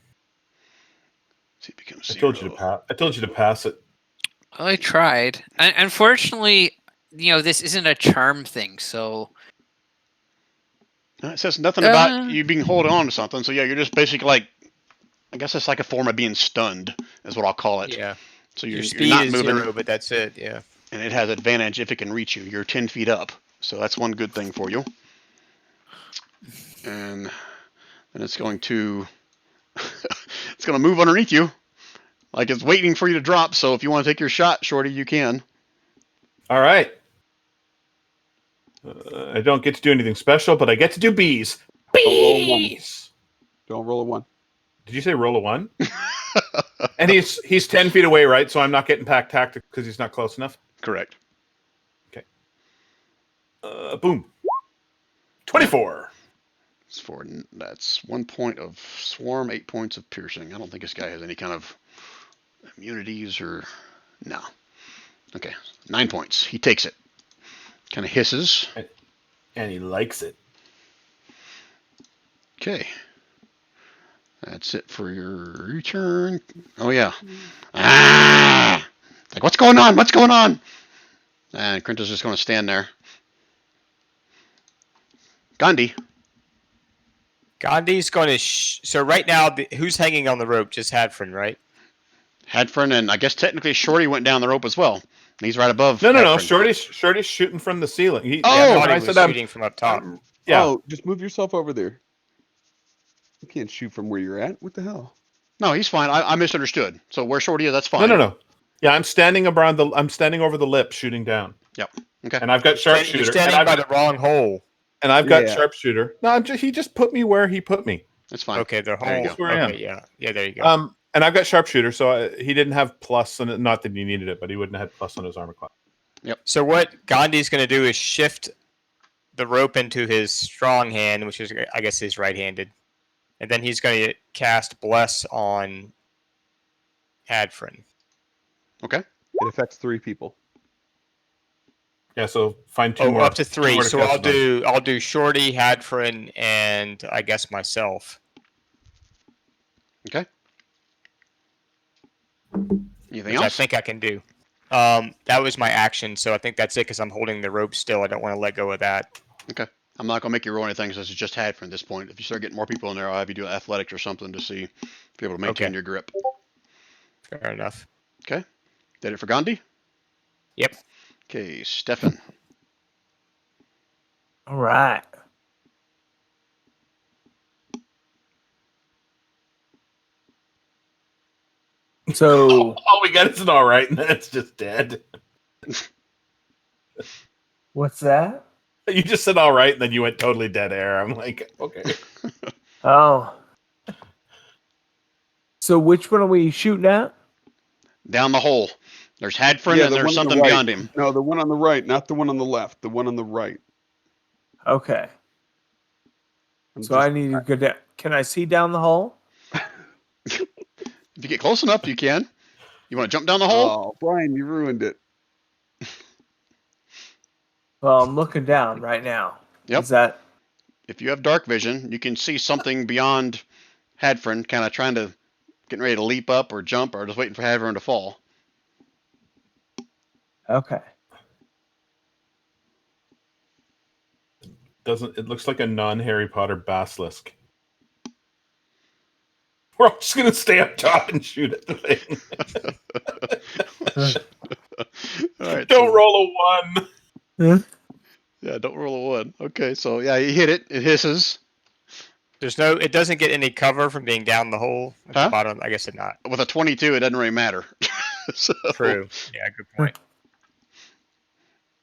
See, it becomes I 0. told you to pass it. Well, I tried. Unfortunately, this isn't a charm thing, so. It says nothing about you being holding on to something. So yeah, you're just basically like, I guess it's like a form of being stunned, is what I'll call it. Yeah. So Your you're speed not is moving, 0, but that's it. Yeah. and it has advantage if it can reach you. You're 10 feet up, so that's one good thing for you. And then it's going to move underneath you, like it's waiting for you to drop. So if you want to take your shot, Shorty, you can. All right. I don't get to do anything special, but I get to do bees. Bees. Don't roll a 1. Did you say roll a 1? And he's 10 feet away, right? So I'm not getting pack tactic because he's not close enough. Correct. Okay. Boom. 24. That's 1 point of swarm, 8 points of piercing. I don't think this guy has any kind of immunities or no. Okay, 9 points. He takes it. Kind of hisses. And he likes it. Okay. That's it for your turn. Oh, yeah. Ah! Like, what's going on? What's going on? And Krinta's just going to stand there. Gandhi. Gandhi's going to. So right now, who's hanging on the rope? Just Hadfern, right? Hadfern, and I guess technically Shorty went down the rope as well. He's right above. No. Hadfern. Shorty's shooting from the ceiling. I was shooting from up top. Yeah. Oh, just move yourself over there. You can't shoot from where you're at. What the hell? No, he's fine. I misunderstood. So where Shorty is, that's fine. No. Yeah, I'm standing over the lip, shooting down. Yep. Okay. And I've got sharpshooter. You're standing by the wrong hole. And I've got Yeah. sharpshooter. No, he just put me where he put me. That's fine. Okay, the There you hole. go. Where I am. Okay, yeah, there you go. And I've got sharpshooter, so he didn't have plus, and not that he needed it, but he wouldn't have had plus on his armor class. So what Gandhi's going to do is shift the rope into his strong hand, which is, I guess, his right-handed, and then he's going to cast Bless on Hadfern. Okay. It affects 3 people. Yeah, so find 2 more. Up to 3. more So cast I'll do Shorty, Hadfern, and I guess myself. Okay. Anything Which else? I think I can do. That was my action, so I think that's it because I'm holding the rope still. I don't want to let go of that. Okay. I'm not going to make you roll anything since it's just Hadfern at this point. If you start getting more people in there, I'll have you do athletics or something to see if you're able to maintain your grip. Fair enough. Okay. Did it for Gandhi? Yep. Okay, Stefan. All right. So All we got is an all right, and then it's just dead. what's that? You just said all right, and then you went totally dead air. I'm like, okay. Oh. So which one are we shooting at? Down the hole. There's Hadfern Yeah, and the there's one on the something right. beyond him. No, the one on the right, not the one on the left. The one on the right. Okay. So I need to go down. Can I see down the hole? If you get close enough, you can. You want to jump down the hole? Oh, Brian, you ruined it. Well, I'm looking down right now. Yep. Is that If you have dark vision, you can see something beyond Hadfern, kind of getting ready to leap up or jump or just waiting for Hadfern to fall. okay? It looks like a non-Harry Potter basilisk. We're all just gonna stay up top and shoot at the thing. All right. Don't so- roll a 1. Yeah, don't roll a 1. Okay, so yeah, you hit it. It hisses. It doesn't get any cover from being down the hole at Huh? the bottom. I guess it not. With a 22, it doesn't really matter. so, True. Yeah, good point.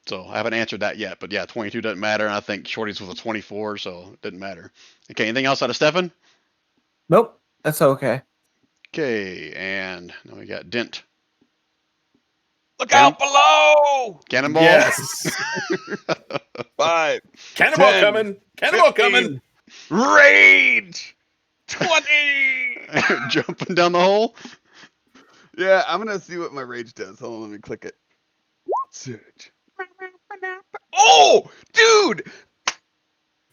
So I haven't answered that yet, but yeah, 22 doesn't matter. And I think Shorty's was a 24, so it doesn't matter. Okay, anything else out of Stefan? Nope, that's okay. Okay, and now we got Dent. Look out below! Cannonball. Yes. 5. Cannonball 10, coming. Cannonball 15. coming. Rage! 20! Jumping down the hole. Yeah, I'm gonna see what my rage does. Hold on, let me click it. Surge. Oh, dude!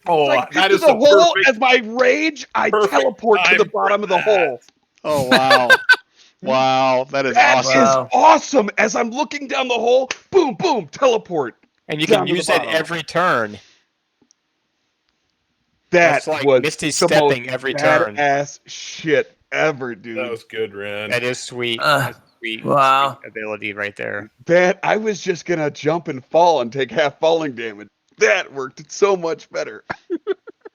Oh, Like that into is the the hole perfect. as my rage, I perfect teleport to the time bottom for of the that. hole. Oh wow. Wow, that is That awesome. is Wow. awesome. As I'm looking down the hole, boom, boom, teleport. And you Down can to the use that bottom. every turn. That That's like was Misty the most stepping every turn. badass shit ever, dude. That was good, Ren. That is sweet. Uh, That's sweet, wow. sweet ability right there. That I was just gonna jump and fall and take half falling damage. That worked so much better.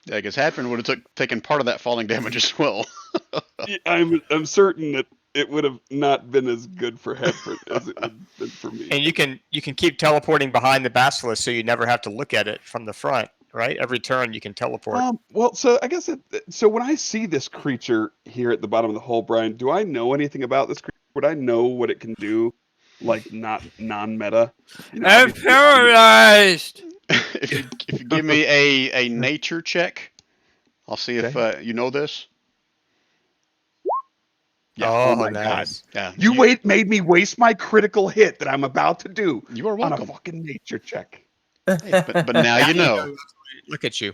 Yeah, because Hadfin would have taken part of that falling damage as well. I'm certain that it would have not been as good for Hedford as it would have been for me. And you can keep teleporting behind the basilisk, so you never have to look at it from the front. Right? Every turn you can teleport. Well, so I guess so. When I see this creature here at the bottom of the hole, Brian, do I know anything about this creature? Would I know what it can do? Like not non-meta. You know, I'm obviously- paralyzed. if you give me a nature check, I'll see if you know this. Yeah. Oh my nice. Yeah. You made me waste my critical hit that I'm about to do You are on a welcome. fucking nature check. Hey, but now you know. Look at you.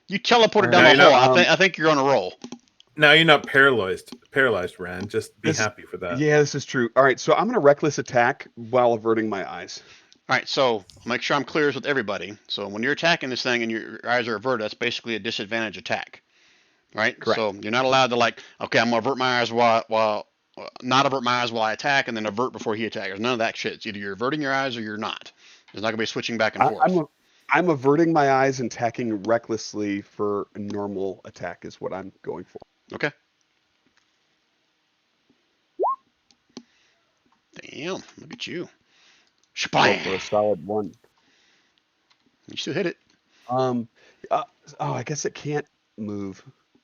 You teleported Now down you the hole. know, I think you're on a roll. Now you're not paralyzed, Ren. Just be happy for that. Yeah, this is true. All right, so I'm gonna reckless attack while averting my eyes. All right, so I'll make sure I'm clear with everybody. So when you're attacking this thing and your eyes are averted, that's basically a disadvantage attack, right? Correct. So you're not allowed to okay, I'm gonna avert my eyes while not avert my eyes while I attack, and then avert before he attacks. There's none of that shit. It's either you're averting your eyes or you're not. There's not gonna be switching back and forth. I'm averting my eyes and attacking recklessly for a normal attack is what I'm going for. Okay. Damn, look at you. Going for a solid 1. You still hit it. I guess it can't move.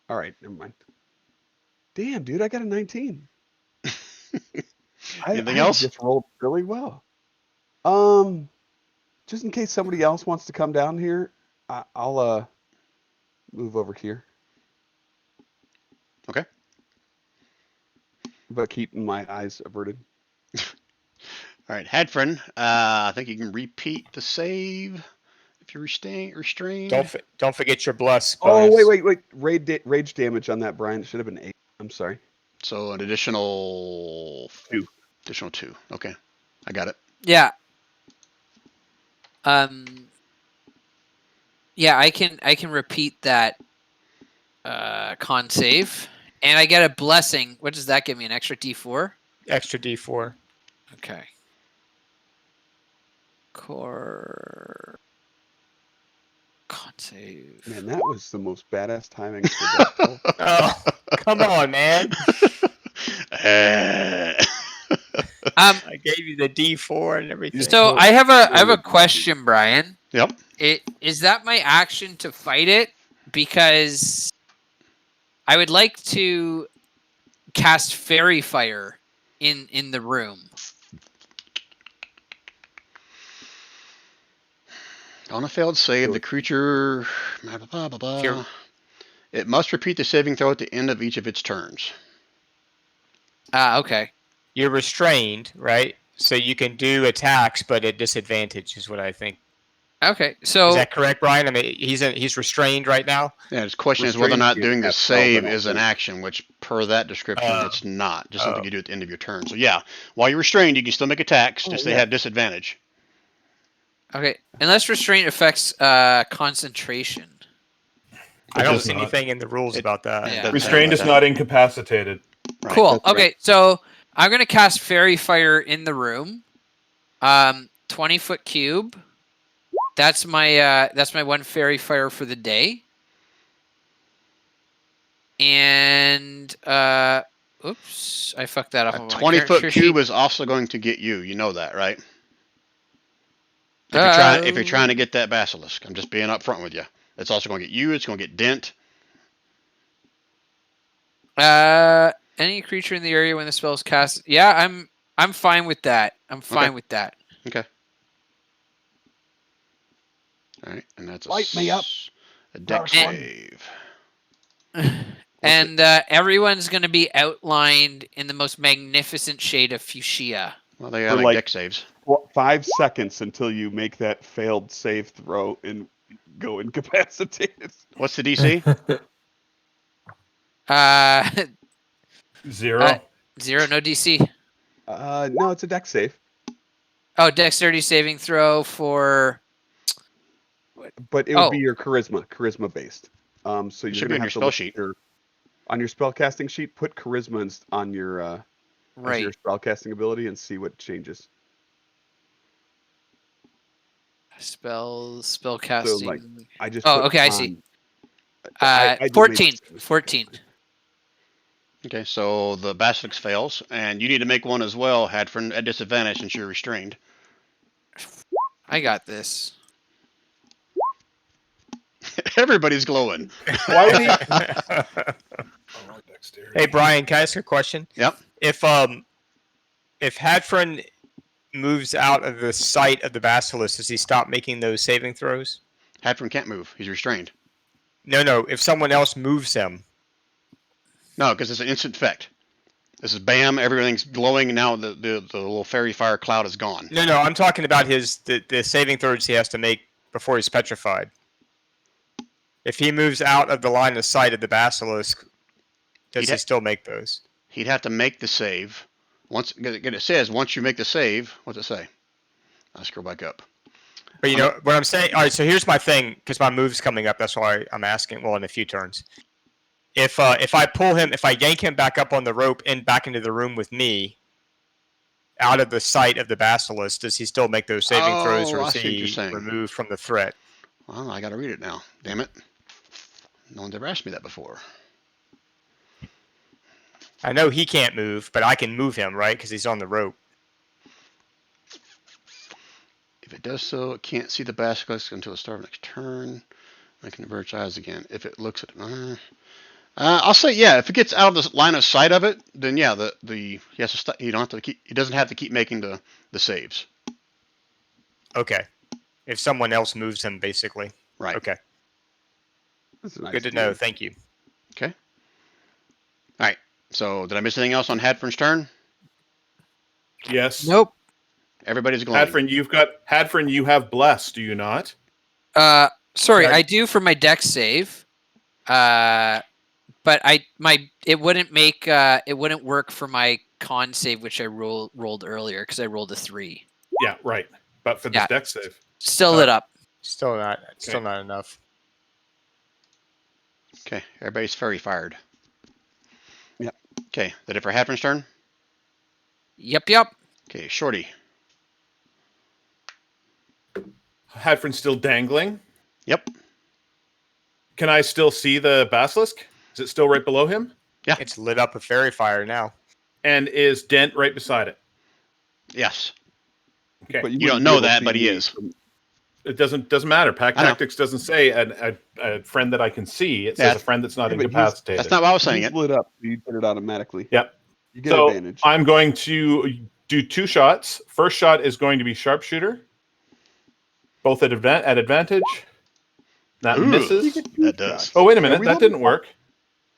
All right, never mind. Damn, dude, I got a 19. Anything else? Just rolled really well. Just in case somebody else wants to come down here, I'll move over here. Okay. But keeping my eyes averted. All right, Hadfrin, I think you can repeat the save if you're restrained. Don't forget your bless. Oh, bonus. wait. Rage damage on that, Brian. It should have been 8. I'm sorry. So an additional 2. Additional 2. Okay, I got it. Yeah. Yeah, I can repeat that con save, and I get a blessing. What does that give me? An extra D4? Extra D4. Okay. Core con save. Man, that was the most badass timing for that. roll. Oh, come on, man! I gave you the D4 and everything. So I have a question, Brian. Yep. Is that my action to fight it? Because I would like to cast Fairy Fire in the room. On a failed save, the creature... Blah, blah, blah, blah. Here. It must repeat the saving throw at the end of each of its turns. Okay. You're restrained, right? So you can do attacks, but at disadvantage is what I think. Okay. So Is that correct, Brian? I mean, he's restrained right now. Yeah, his question is whether or not Restrained, doing yeah, the save spell is an action, which per that description, it's not. Just something oh. you do at the end of your turn. So yeah, while you're restrained, you can still make attacks, just they yeah. have disadvantage. okay, unless restraint affects concentration. I don't does see not. anything in the rules about that. Yeah. doesn't Restrained say is that. not incapacitated. Right. Cool. That's right. Okay, so I'm gonna cast Fairy Fire in the room. 20-foot cube. That's my 1 Fairy Fire for the day. And oops, I fucked that up A on my 20-foot character cube sheet. is also going to get you. You know that, right? If you're trying to get that basilisk, I'm just being upfront with you. It's also going to get you. It's going to get Dent. Any creature in the area when the spell is cast. Yeah, I'm fine with that. I'm fine Okay. with that. Okay. All right, and that's Light me up, a deck Dark one. save. And everyone's going to be outlined in the most magnificent shade of fuchsia. Well, they For are like like- deck saves. 5 seconds until you make that failed save throw and go incapacitated. What's the DC? 0. 0, no DC. No, it's a deck save, Oh, dexterity saving throw for. but it would be your charisma based. So you're should gonna be on have your to spell look sheet. on your spellcasting sheet. Put charisma on your as Right. your spellcasting ability and see what changes. Spell casting. like, I just. Oh, put okay, I see. on- I did 14. make- 14. Okay, so the basilisk fails, and you need to make one as well, Hadford, at disadvantage since you're restrained. I got this. Everybody's glowing. Why would he? Hey Brian, can I ask a question? Yep. If Hadford moves out of the sight of the basilisk, does he stop making those saving throws? Hadford can't move. He's restrained. No. If someone else moves him. No, because it's an instant effect. This is bam, everything's glowing, and now the little fairy fire cloud is gone. No. I'm talking about the saving throws he has to make before he's petrified. If he moves out of the line of sight of the basilisk, does he still make those? He'd have to make the save. It says once you make the save, what's it say? I'll scroll back up. But you know what I'm saying? All right, so here's my thing, because my move's coming up. That's why I'm asking. Well, in a few turns. If I pull him, if I yank him back up on the rope and back into the room with me, out of the sight of the basilisk, does he still make those saving throws, or I is see what you're he saying. removed from the threat? Well, I got to read it now. Damn it. No one's ever asked me that before. I know he can't move, but I can move him, right? Because he's on the rope. If it does so, it can't see the basilisk until the start of next turn. I can avert its eyes again. If it looks at I'll say yeah. If it gets out of the line of sight of it, then yeah, he has to stop. He doesn't have to keep making the saves. Okay. If someone else moves him, basically. Right. Okay. That's a nice Good to deal. know. Thank you. Okay. All right. So did I miss anything else on Hadford's turn? Yes. Nope. Everybody's glowing. Hadford, you have bless, do you not? Sorry, Okay. I do for my dex save. But it wouldn't work for my con save, which I rolled earlier because I rolled a 3. Yeah, right. But for this Yeah. deck save. Still lit up. Still not enough. Okay. Everybody's fairy fired. Yep. Okay. That it for Hadford's turn? Yep. Okay. Shorty. Hadford's still dangling. Yep. Can I still see the basilisk? Is it still right below him? Yeah. It's lit up with fairy fire now. And is Dent right beside it? Yes. Okay. But You wouldn't don't be know able to that, see but he me is. from- It doesn't matter. Pack I know. Tactics doesn't say a friend that I can see. It says a friend that's not Yeah, but incapacitated. That's not what I was saying. He's lit up. You did it automatically. Yep. You get So advantage. I'm going to do 2 shots. First shot is going to be sharpshooter. Both at advantage. That Ooh. misses. That does. Oh, wait a Are minute. we That level didn't work.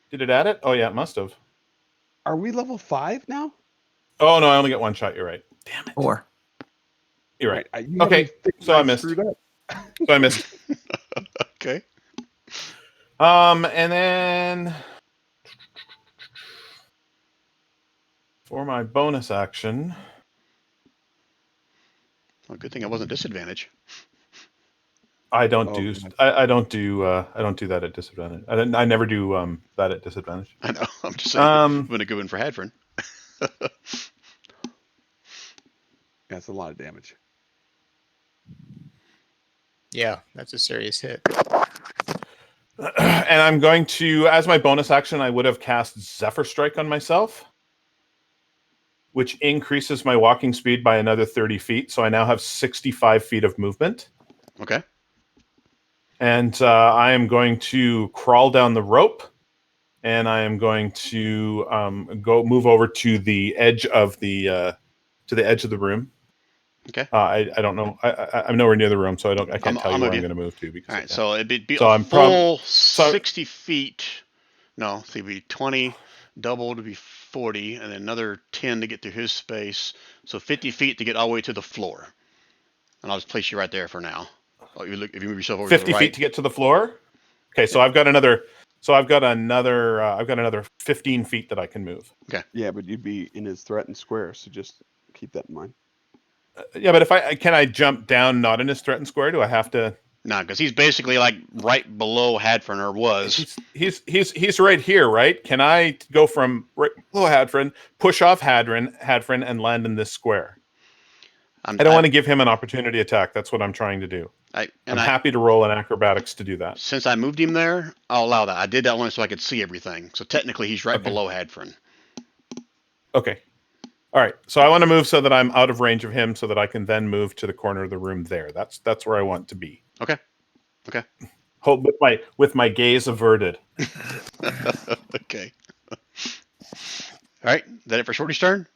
Did it add it? Oh, yeah, it must have. Are we level 5 now? Oh, no, I only got 1 shot. You're right. Damn it. 4. You're right. You Okay, have me figured so I out missed. screwed up. So I missed. Okay. And then for my bonus action, Well, good thing I wasn't disadvantaged. I don't Oh, do God. I don't do that at disadvantage. I never do that at disadvantage. I know. I'm just saying. Been a good one for Hadfrin. That's a lot of damage. Yeah, that's a serious hit. And I'm going to, as my bonus action, I would have cast Zephyr Strike on myself, which increases my walking speed by another 30 feet. So I now have 65 feet of movement. Okay. And I am going to crawl down the rope, and I am going to move over to the edge of the room. Okay. I don't know. I'm nowhere near the room, so I can't tell you where I'm going to move to. Because All right. So it'd be so a I'm full so 60 feet. No, so it'd be 20, double to be 40, and then another 10 to get through his space. So 50 feet to get all the way to the floor. And I'll just place you right there for now. Oh, if you move yourself over to 50 the right. feet to get to the floor. Okay, so I've got another 15 feet that I can move. Okay. Yeah, but you'd be in his threatened square, so just keep that in mind. Yeah, but if I jump down not in his threatened square? Do I have to? No, because he's basically like right below Hadfrin, or was. He's right here, right? Can I go from right below Hadfrin, push off Hadfrin, and land in this square? I don't want to give him an opportunity attack. That's what I'm trying to do. I'm happy to roll an acrobatics to do that. Since I moved him there, I'll allow that. I did that only so I could see everything. So technically, he's right below Hadfrin. Okay. All right. So I want to move so that I'm out of range of him, so that I can then move to the corner of the room there. That's where I want to be. Okay. Okay. Hold with my gaze averted. Okay. All right. Is that it for Shorty's turn?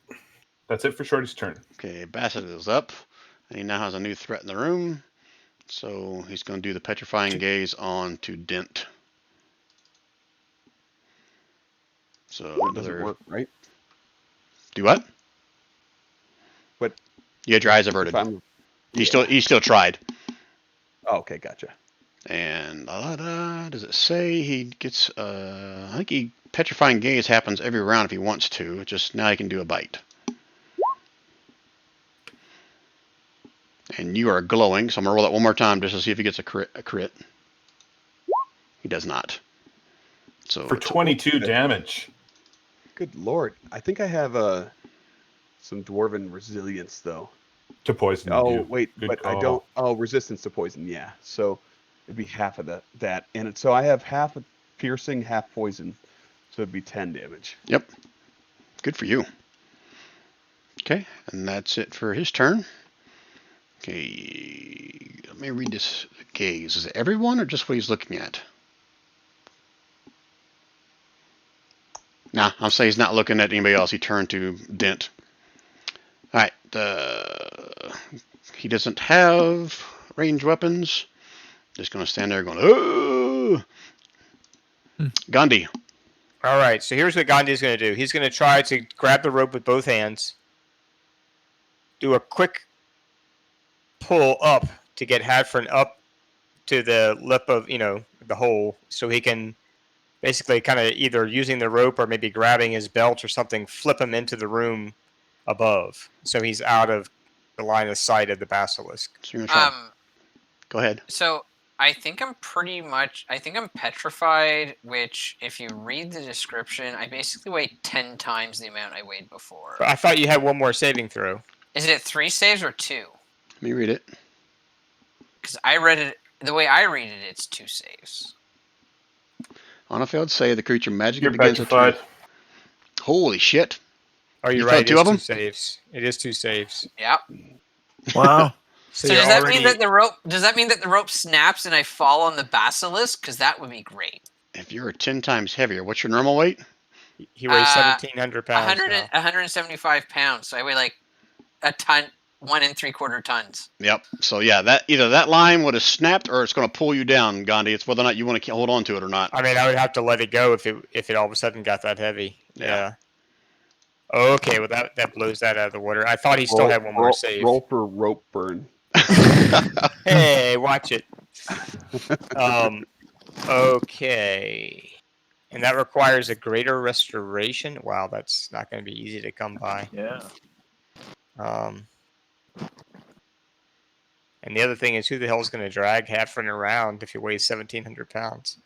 That's it for Shorty's turn. Okay. Bassett is up, and he now has a new threat in the room. So he's going to do the petrifying gaze on to Dent. So It doesn't work, right? Do what? But you had your eyes averted. He still tried. Oh, okay, gotcha. And does it say he gets? I think petrifying gaze happens every round if he wants to. Just now he can do a bite. And you are glowing, so I'm gonna roll that one more time just to see if he gets a crit. He does not. So for 22 damage. Good lord! I think I have some dwarven resilience though. To poison. Oh wait, Good but call. I don't. Oh, resistance to poison. Yeah, so it'd be half of that, and so I have half of piercing, half poison, so it'd be 10 damage. Yep. Good for you. Okay, and that's it for his turn. Okay, let me read this gaze. Is it everyone or just what he's looking at? Nah, I'll say he's not looking at anybody else. He turned to Dent. All right, he doesn't have ranged weapons. Just gonna stand there going, oh! Gandhi. All right, so here's what Gandhi's going to do. He's going to try to grab the rope with both hands, do a quick pull up to get Hadfrin up to the lip of, the hole, so he can basically kind of either using the rope or maybe grabbing his belt or something, flip him into the room above, so he's out of the line of sight of the basilisk. Go ahead. So I think I'm petrified, which if you read the description, I basically weigh 10 times the amount I weighed before. But I thought you had one more saving throw. Is it 3 saves or 2? Let me read it. Because I read it, the way I read it, it's 2 saves. On a failed save, the creature magically You're begins to turn. petrified. Holy shit. Oh, you're You right. failed 2 of them? 2 saves. It is 2 saves. Yep. Wow. So does that mean that the rope snaps and I fall on the basilisk? Because that would be great. If you're 10 times heavier, what's your normal weight? He weighs 1,700 pounds. 175 pounds. So I weigh like a ton, 1 3/4 tons. Yep. So yeah, that either that line would have snapped or it's going to pull you down, Gandhi. It's whether or not you want to hold on to it or not. I mean, I would have to let it go if it all of a sudden got that heavy. Yeah. Okay, well that blows that out of the water. I thought he still had one more save. Roll for rope burn. Hey, watch it. Okay. And that requires a greater restoration. Wow, that's not going to be easy to come by. Yeah. And the other thing is, who the hell's going to drag Hadford around if he weighs 1,700 pounds?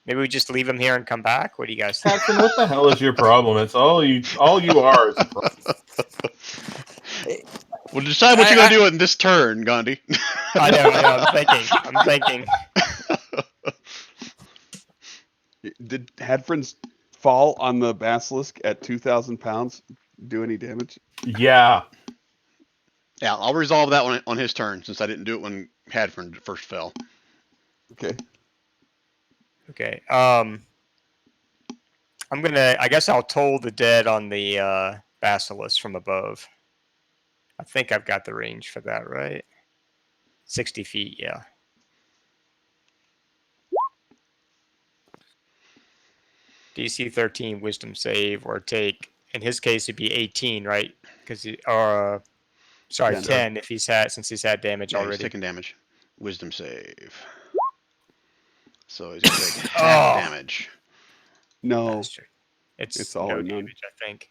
Maybe we just leave him here and come back? What do you guys think? Hadford, what the hell is your problem? It's all you are is a problem. Well, decide what you're going to do in this turn, Gandhi. I know, I'm thinking. Did Hadford's fall on the basilisk at 2,000 pounds do any damage? Yeah. Yeah, I'll resolve that one on his turn since I didn't do it when Hadford first fell. Okay. Okay. I guess I'll toll the dead on the basilisk from above. I think I've got the range for that, right? 60 feet, yeah. DC 13 wisdom save or take, in his case it'd be 18, right? Because sorry, 10 if since he's had damage already. He's taking damage. Wisdom save. So he's gonna take half damage. No. Bastard. It's all no or none. damage, I think.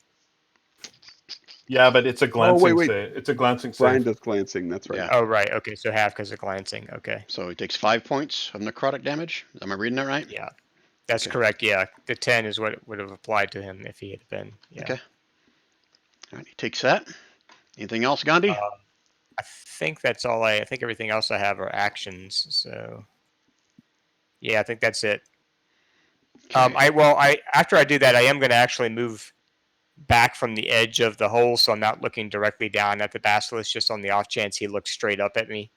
Yeah, but it's a glancing wait. save. It's a glancing Brian save. does glancing. That's right. Yeah. Oh, right. Okay, so half because of glancing. Okay. So he takes 5 points of necrotic damage. Am I reading that right? Yeah. That's Okay. correct. Yeah. The 10 is what would have applied to him if he had been. Yeah. Okay. All right, he takes that. Anything else, Gandhi? I think that's all I think everything else I have are actions. So, yeah, I think that's it. Okay. After I do that, I am going to actually move back from the edge of the hole, so I'm not looking directly down at the basilisk, just on the off chance he looks straight up at me.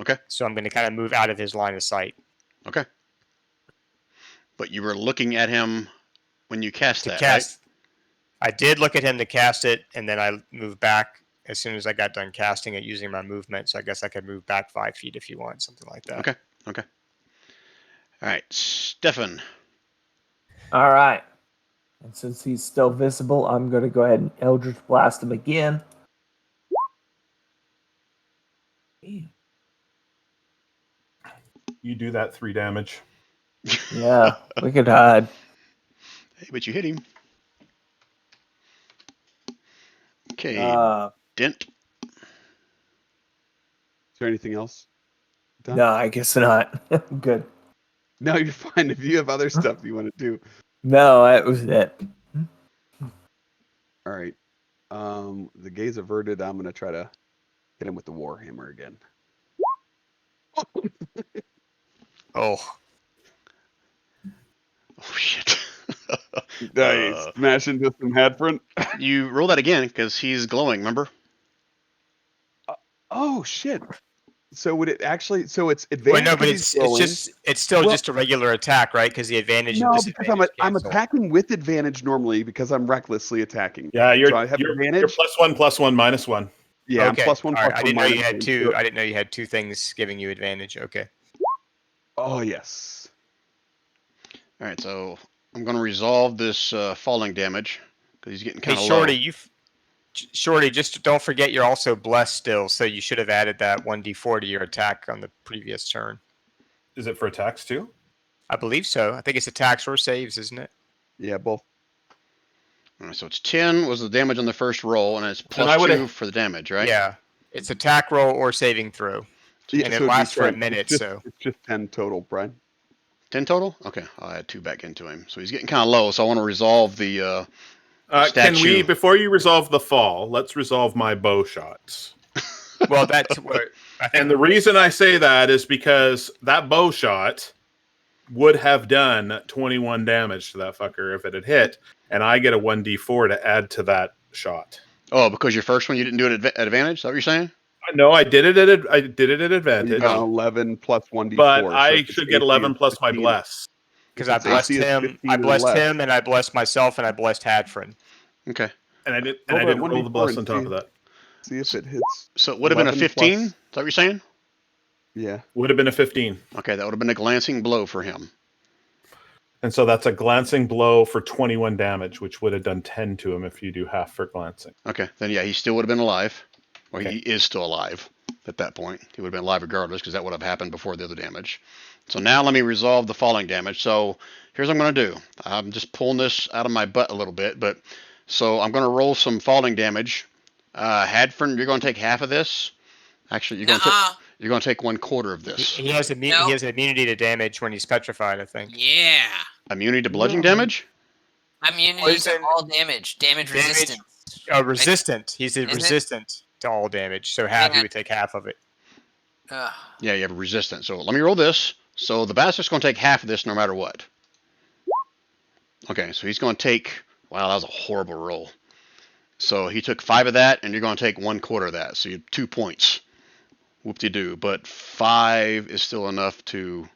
Okay. So I'm going to kind of move out of his line of sight. Okay. But you were looking at him when you cast that, right? I did look at him to cast it, and then I moved back as soon as I got done casting it using my movement. So I guess I could move back 5 feet if you want, something like that. Okay. Okay. All right, Stefan. All right. And since he's still visible, I'm going to go ahead and Eldritch Blast him again. You do that 3 damage. Yeah, we could hide. Hey, but you hit him. Okay. Dent. Is there anything else? Done? No, I guess not. Good. No, you're fine. If you have other stuff you want to do. No, that was it. All right. The gaze averted. I'm gonna try to hit him with the warhammer again. Oh shit. Nice. Smash into some Hadford. You roll that again because he's glowing. Remember? Oh shit. So would it actually? So it's advantage. Well, no, but because he's glowing. it's still just a regular attack, right? Because the advantage. No, and because disadvantage I'm cancel. attacking with advantage normally because I'm recklessly attacking. Yeah, So I have advantage. You're +1, +1, -1. Yeah, Okay. I'm +1, All right. +1. I didn't know you had -1. two. I didn't know you had 2 things giving you advantage. Okay. Oh yes. All right, so I'm going to resolve this falling damage because he's getting Hey, kind of low. Shorty, just don't forget you're also blessed still, so you should have added that 1d4 to your attack on the previous turn. Is it for attacks too? I believe so. I think it's attacks or saves, isn't it? Yeah, both. All right, so it's 10 was the damage on the first roll, and it's Then I +2 for the damage, right? Yeah. It's attack roll or saving throw. Yeah, And so it it'd be lasts for a 10. minute, it's so. it's just 10 total, Brian. 10 total? Okay, I'll add 2 back into him. So he's getting kind of low, so I want to resolve the Can we, statue. before you resolve the fall, let's resolve my bow shots. Well, that's what I think. And the reason I say that is because that bow shot would have done 21 damage to that fucker if it had hit, and I get a 1d4 to add to that shot. Oh, because your first one you didn't do it at advantage? Is that what you're saying? No, I did it at You advantage, got 11 plus 1d4. but so I if it's should get 18, 11 plus my 15. bless. Because I If it's blessed 18, it's him, 15 I or blessed less. him, and I blessed myself, and I blessed Hadford. Okay. And I didn't Roll that roll the 1d4 bless and on top see- of that. See if it hits. So it would have been a 11 15? plus- Is that what you're saying? Yeah. Would have been a 15. Okay, that would have been a glancing blow for him. And so that's a glancing blow for 21 damage, which would have done 10 to him if you do half for glancing. Okay, then yeah, he still would have been alive. Or Okay. he is still alive at that point. He would have been alive regardless because that would have happened before the other damage. So now let me resolve the falling damage. So here's what I'm going to do. I'm just pulling this out of my butt a little bit, but so I'm going to roll some falling damage. Hadford, you're going to take half of this. Actually, Nuh-uh. you're going to take 1/4 of this. He has No. he has immunity to damage when he's petrified, I think. Yeah. Immunity to bludgeoning No. damage? Immunity Poison. to all damage. Damage resistance. Resistant. He's Is it? resistant to all damage, so he would take half of it. Ugh. Yeah, you have resistance. So let me roll this. So the basilisk's going to take half of this no matter what. Okay, so he's going to take... Wow, that was a horrible roll. So he took 5 of that, and you're going to take 1/4 of that. So you have 2 points. Whoop-de-doo. But 5 is still enough to...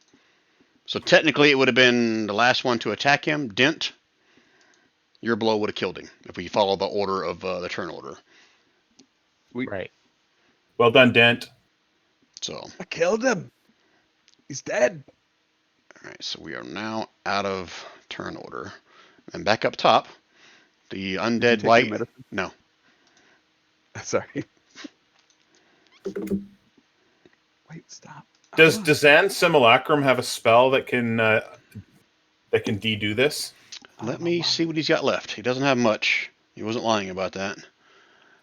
So technically it would have been the last one to attack him. Dent. Your blow would have killed him if we follow the order of the turn order. Right. Well done, Dent. So... I killed him. He's dead. All right, so we are now out of turn order. And back up top, the undead Take white... your medicine? No. Sorry. Wait, stop. Does Zan Simulacrum have a spell that can de-do this? Let me see what he's got left. He doesn't have much. He wasn't lying about that.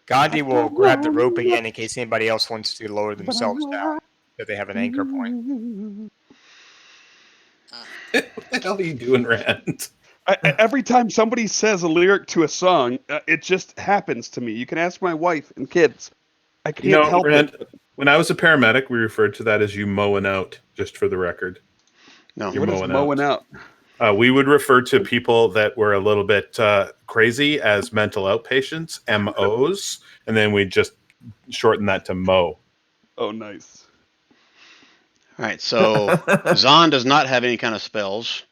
Gandhi will grab the rope again in case anybody else wants to lower themselves down, that they have an anchor point. What the hell are you doing, Rand? Every time somebody says a lyric to a song, it just happens to me. You can ask my wife and kids. I can't help Rand, it. when I was a paramedic, we referred to that as you mowing out, just for the record. No. You're What is mowing mowing out? We would refer to people that were a little bit crazy as mental outpatients, MOs, and then we'd just shorten that to Mo. Oh, nice. All right, so Zahn does not have any kind of spells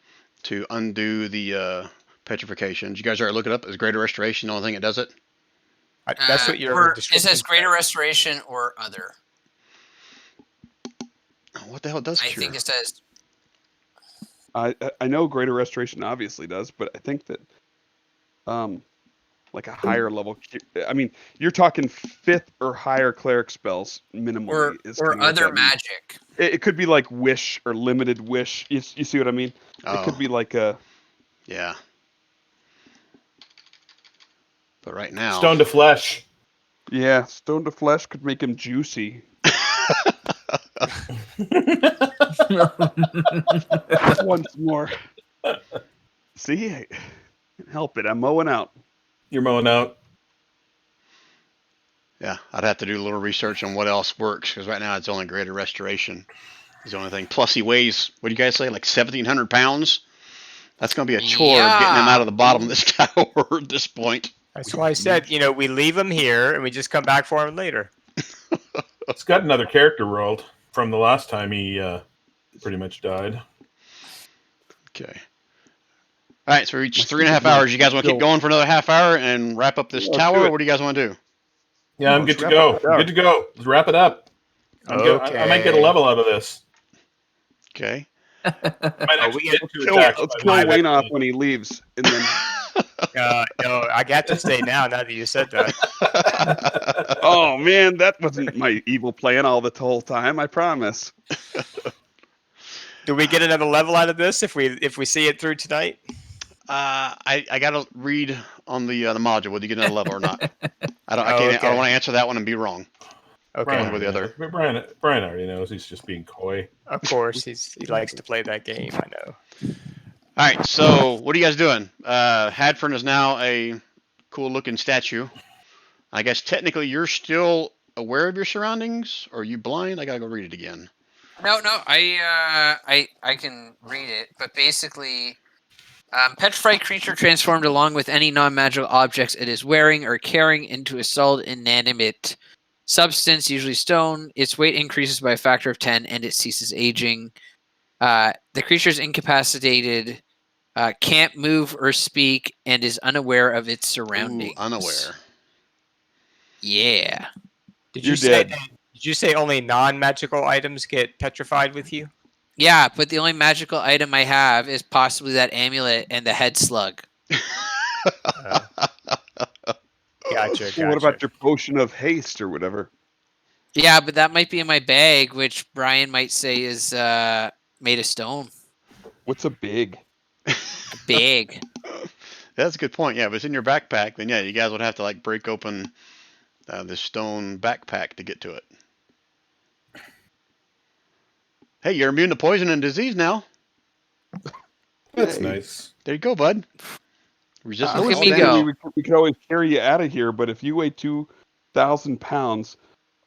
to undo the petrification. Did you guys already look it up? Is Greater Restoration the only thing that does it? That's what your It description says greater restoration or other. What the hell does I cure? think it says. I know Greater Restoration obviously does, but I think that like a higher level. I mean, you're talking 5th or higher cleric spells minimally. Or other magic. It could be like wish or limited wish. You see what I mean? Oh. It could be like a... Yeah. But right now... Stone to flesh. Yeah, stone to flesh could make him juicy. Once more. See? I can't help it. I'm mowing out. You're mowing out. Yeah, I'd have to do a little research on what else works, because right now it's only Greater Restoration. Is the only thing. Plus he weighs, what do you guys say, like 1,700 pounds? That's going to be a chore getting him out of the bottom of this tower at this point. That's why I said, we leave him here and we just come back for him later. It's got another character rolled from the last time he pretty much died. Okay. All right, so we reached 3.5 hours. You guys want to keep going for another half hour and wrap up this tower, or what do you guys want to do? Yeah, I'm good to go. Good to go. Let's wrap it up. I might get a level out of this. Okay. I might actually get 2 Let's attacks. kill Wayne off when he leaves. And then... No, I got to stay now that you said that. Oh, man, that wasn't my evil plan all the whole time, I promise. Do we get another level out of this if we see it through tonight? I got to read on the module whether you get another level or not. I don't want to answer that one and be wrong. Okay. One or the other. Brian already knows. He's just being coy. Of course, he likes to play that game. I know. All right, so what are you guys doing? Hadfern is now a cool-looking statue. I guess technically you're still aware of your surroundings, or are you blind? I gotta go read it again. No, I can read it, but basically, petrified creature transformed along with any non-magical objects it is wearing or carrying into a solid inanimate substance, usually stone. Its weight increases by a factor of 10, and it ceases aging. The creature is incapacitated, can't move or speak, and is unaware of its surroundings. Ooh, unaware. Yeah. Did dead. you say only non-magical items get petrified with you? Yeah, but the only magical item I have is possibly that amulet and the head slug. Gotcha. Well, what about your potion of haste or whatever? Yeah, but that might be in my bag, which Brian might say is made of stone. What's a big? Big. That's a good point. Yeah, if it's in your backpack, then yeah, you guys would have to like break open the stone backpack to get to it. Hey, you're immune to poison and disease now. That's Hey. nice. There you go, bud. Resistant Look to at all me damage. go. We could always carry you out of here, but if you weigh 2,000 pounds,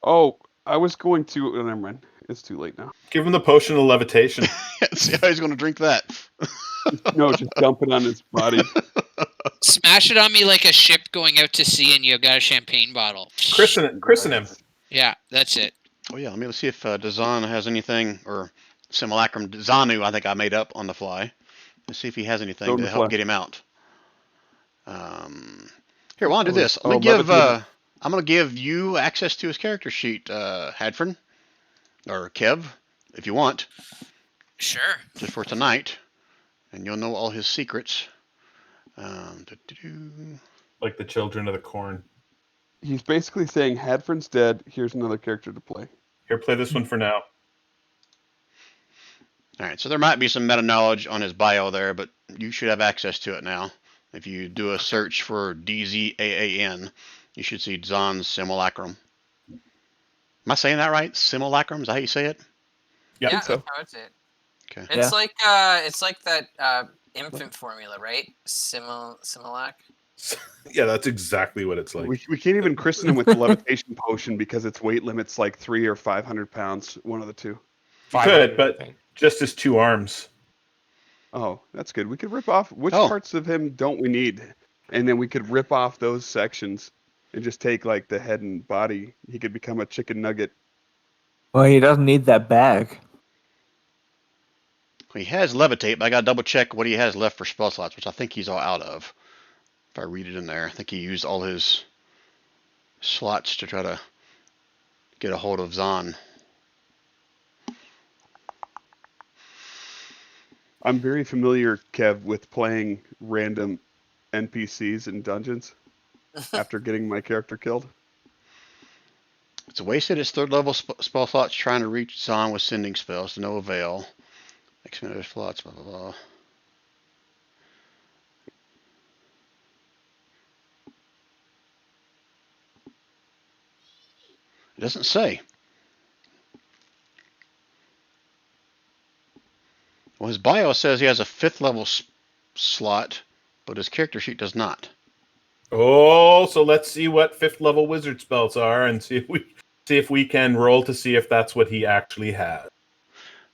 oh, I was going to. Oh, never mind. It's too late now. Give him the potion of levitation. See how he's going to drink that. No, just dump it on his body. Smash it on me like a ship going out to sea, and you got a champagne bottle. Christen him. Yeah, that's it. Oh yeah, let me see if Dazan has anything, or Simulacrum Zanu, I think I made up on the fly. Let's see if he has anything Stone to to help flesh. get him out. Here, why don't I do this? I'm Oh, gonna give you access to his character sheet, Hadford, or Kev, if you want, Sure. just for tonight, and you'll know all his secrets. Like the children of the corn. He's basically saying Hadford's dead. Here's another character to play. Here, play this one for now. All right, so there might be some meta knowledge on his bio there, but you should have access to it now. If you do a search for DZAAN, you should see Zan's Simulacrum. Am I saying that right? Simulacrum? Is that how you say it? Yeah. Yeah, so. that's it. Okay. It's like that infant formula, right? Similac. Yeah, that's exactly what it's like. We can't even christen him with the levitation potion because its weight limit's like 300 or 500 pounds. One of the two. Could, but just his 2 arms. Oh, that's good. We could rip off which Oh. parts of him don't we need, and then we could rip off those sections and just take like the head and body. He could become a chicken nugget. Well, he doesn't need that bag. He has levitate, but I gotta double check what he has left for spell slots, which I think he's all out of. If I read it in there, I think he used all his slots to try to get a hold of Zan. I'm very familiar, Kev, with playing random NPCs in dungeons after getting my character killed. It's wasted its 3rd level spell slots trying to reach Zan with sending spells to no avail. Expended slots, blah blah blah. It doesn't say. Well, his bio says he has a 5th level slot, but his character sheet does not. Oh, so let's see what 5th level wizard spells are and see if we can roll to see if that's what he actually has.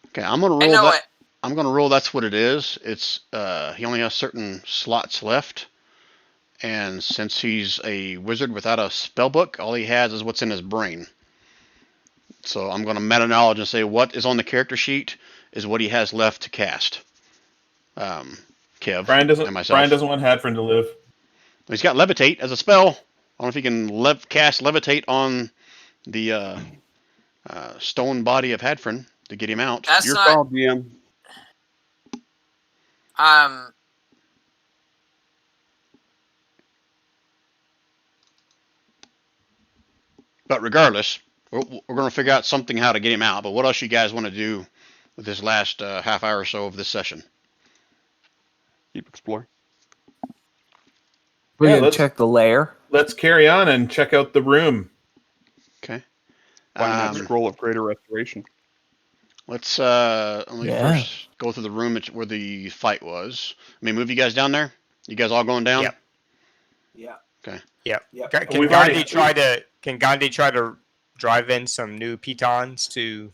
Okay, I'm gonna roll I know that. it. I'm gonna roll that's what it is. It's he only has certain slots left, and since he's a wizard without a spell book, all he has is what's in his brain. So I'm gonna meta knowledge and say what is on the character sheet is what he has left to cast. Kev Brian doesn't and myself. want Hadford to live. He's got levitate as a spell. I don't know if he can cast levitate on the stone body of Hadford to get him out. That's Your not. call, GM. But regardless, we're going to figure out something how to get him out. But what else you guys want to do with this last half hour or so of this session? Keep exploring. We Yeah, can check the lair. Let's carry on and check out the room. Okay. Find that scroll of greater restoration. Let's let me first go through the room where the fight was. I mean, move you guys down there. You guys all going down? Yep. Yeah. Okay. Yep. Yep. Can Gandhi try to drive in some new pitons to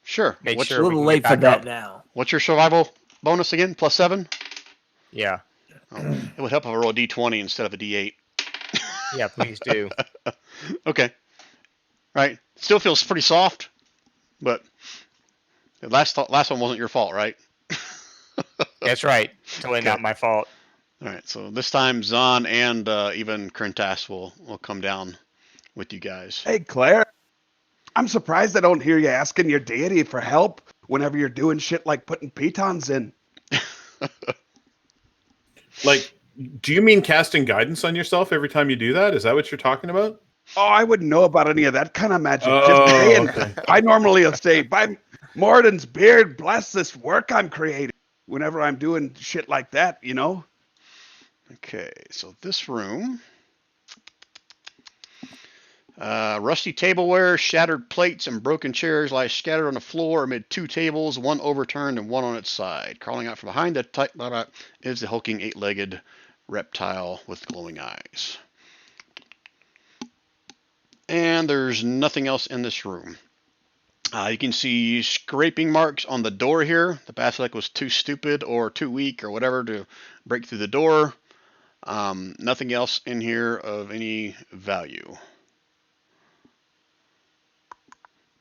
Sure. make A sure we little can late get for back that up? now. What's your survival bonus again? +7? Yeah. Oh, it would help if I roll a D20 instead of a D8. Yeah, please do. Okay. Right. Still feels pretty soft, but the last one wasn't your fault, right? That's right. Totally not my fault. All right. So this time, Zan and even Krentas will come down with you guys. Hey, Claire. I'm surprised I don't hear you asking your deity for help whenever you're doing shit like putting pitons in. Like, do you mean casting guidance on yourself every time you do that? Is that what you're talking about? Oh, I wouldn't know about any of that kind of magic. Oh, Just saying. okay. I normally will say, by Morden's beard, bless this work I'm creating. Whenever I'm doing shit like that, you know? Okay. So this room. Rusty tableware, shattered plates, and broken chairs lie scattered on the floor amid two tables, one overturned and one on its side. Crawling out from behind the is the hulking eight-legged reptile with glowing eyes. And there's nothing else in this room. You can see scraping marks on the door here. The basilisk was too stupid or too weak or whatever to break through the door. Nothing else in here of any value.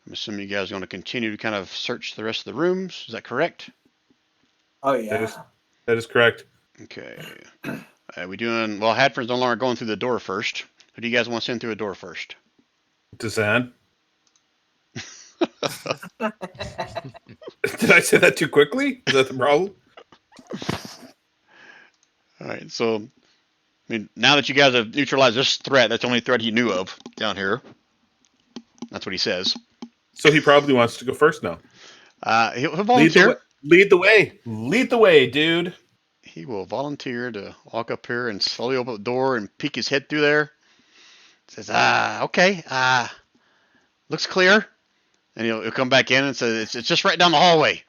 I'm assuming you guys are going to continue to kind of search the rest of the rooms. Is that correct? Oh yeah. That is correct. Okay. We doing well? Hadford's no longer going through the door first. Who do you guys want to send through a door first? Dazan. Did I say that too quickly? Is that the problem? All right. So, I mean, now that you guys have neutralized this threat, that's the only threat he knew of down here. That's what he says. So he probably wants to go first now. He'll volunteer. Lead the way. Lead the way, dude. He will volunteer to walk up here and slowly open the door and peek his head through there. Says, okay, looks clear. And he'll come back in and say, it's just right down the hallway.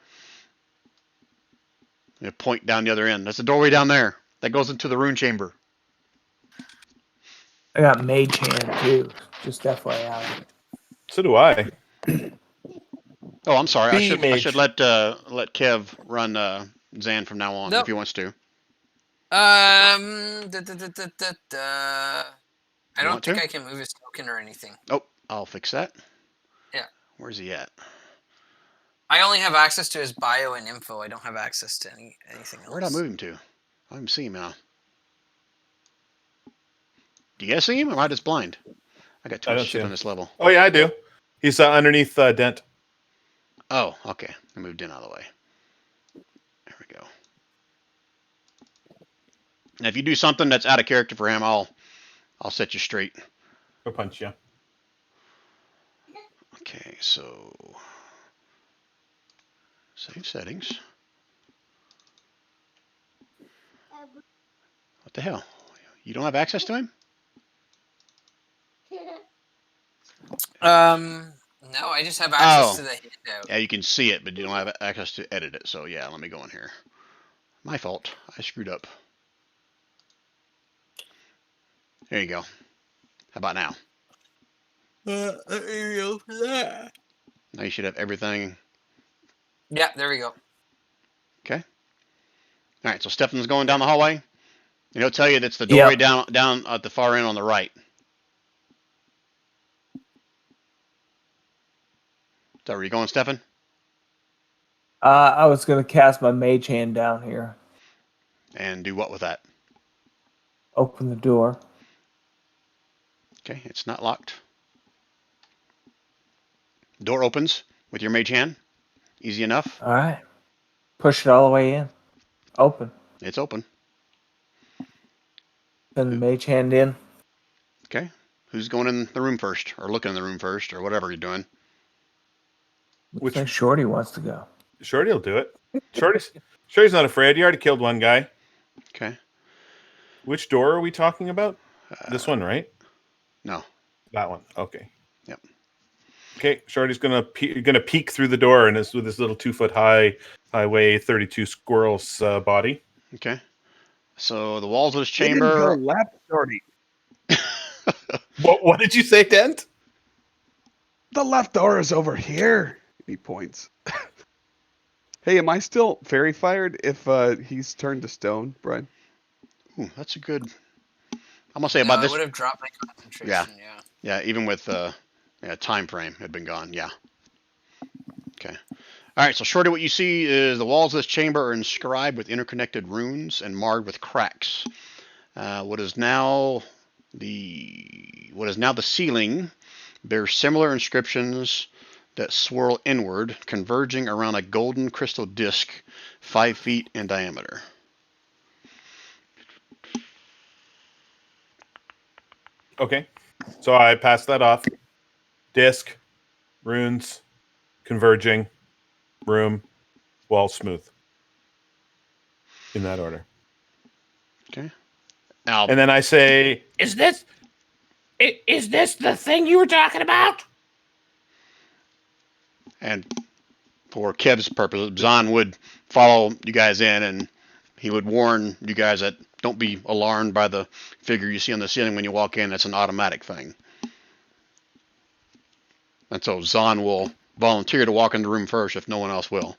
He'll point down the other end. That's the doorway down there. That goes into the rune chamber. I got mage hand too. Just FYI. So do I. Oh, I'm sorry. I should let Kev run Zan from now on if he wants to. I don't think to? I can move his token or anything. Oh, I'll fix that. Yeah. Where's he at? I only have access to his bio and info. I don't have access to anything else. Where'd I move him to? I don't even see him now. Do you guys see him, or am I just blind? I got too much shit on this level. Oh, yeah, I do. He's underneath Dent. Oh, okay. I moved in out of the way. There we go. Now, if you do something that's out of character for him, I'll set you straight. Go punch you. Okay, so save settings. What the hell? You don't have access to him? No, I just have access to the handout. Yeah, you can see it, but you don't have access to edit it. So yeah, let me go in here. My fault. I screwed up. There you go. How about now? There you go. Now you should have everything. Yeah, there we go. Okay. All right, so Stefan's going down the hallway. And he'll tell you that's the doorway down at the far end on the right. So where you going, Stefan? I was gonna cast my mage hand down here. And do what with that? Open the door. Okay, it's not locked. Door opens with your mage hand. Easy enough. All right. Push it all the way in. Open. It's open. Send the mage hand in. Okay. Who's going in the room first, or looking in the room first, or whatever you're doing? Looks like Shorty wants to go. Shorty will do it. Shorty's not afraid. He already killed one guy. Okay. Which door are we talking about? This one, right? No. That one. Okay. Yep. Okay. Shorty's gonna peek through the door, and with his little 2-foot high, weigh 32 squirrel's body. Okay. So the walls of this They didn't chamber. go left, Shorty. What did you say, Dent? The left door is over here. He points. Hey, am I still fairy fired if he's turned to stone, Brian? Ooh, that's a good. I'm gonna say No, about I this. would have dropped my concentration. Yeah. Yeah, even with time frame had been gone. Yeah. Okay. All right. So shortly, what you see is the walls of this chamber are inscribed with interconnected runes and marred with cracks. What is now the ceiling bears similar inscriptions that swirl inward, converging around a golden crystal disc 5 feet in diameter. Okay. So I passed that off. Disc, runes, converging, room, wall smooth. In that order. Okay. Now, And then I say, Is this Is this the thing you were talking about? And for Kev's purpose, Zahn would follow you guys in, and he would warn you guys that don't be alarmed by the figure you see on the ceiling when you walk in. That's an automatic thing. And so Zahn will volunteer to walk in the room first if no one else will.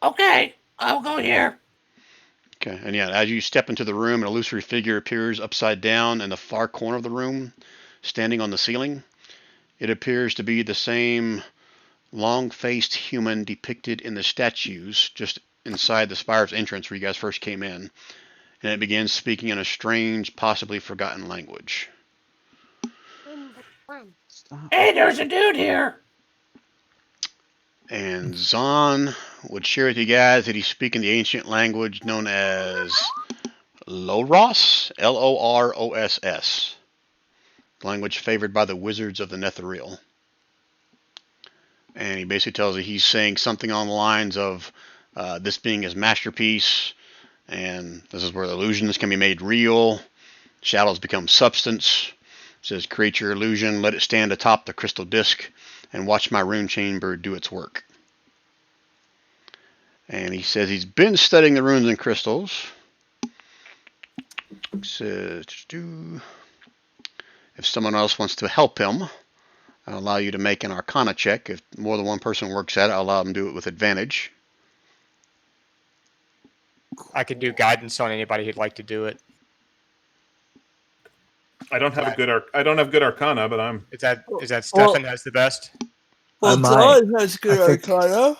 Okay, I'll go here. Okay, and yeah, as you step into the room, an illusory figure appears upside down in the far corner of the room, standing on the ceiling. It appears to be the same long-faced human depicted in the statues just inside the Spire's entrance where you guys first came in. And it begins speaking in a strange, possibly forgotten language. Stop. Hey, there's a dude here. And Zahn would share with you guys that he's speaking the ancient language known as Loros, Loross, the language favored by the wizards of the Netheril. And he basically tells you he's saying something on the lines of this being his masterpiece, and this is where the illusions can be made real, shadows become substance. It says, create your illusion, let it stand atop the crystal disc, and watch my rune chamber do its work. And he says he's been studying the runes and crystals. He says, if someone else wants to help him, I'll allow you to make an Arcana check. If more than one person works at it, I'll allow them to do it with advantage. I can do guidance on anybody who'd like to do it. I don't have good Arcana, but I'm. Is that Stefan has the best? Well, Zahn has good I think- Arcana.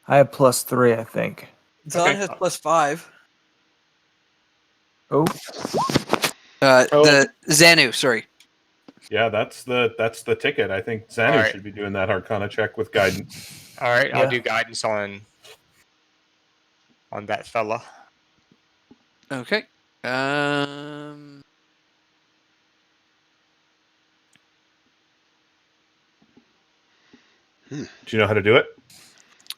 I have +3, I think. Zahn Okay. has +5. Oh, The Xanu, sorry. Yeah, that's the ticket. I think Xanu Alright. should be doing that Arcana check with guidance. All right, I'll Yeah. do guidance on that fella. Okay. Do you know how to do it?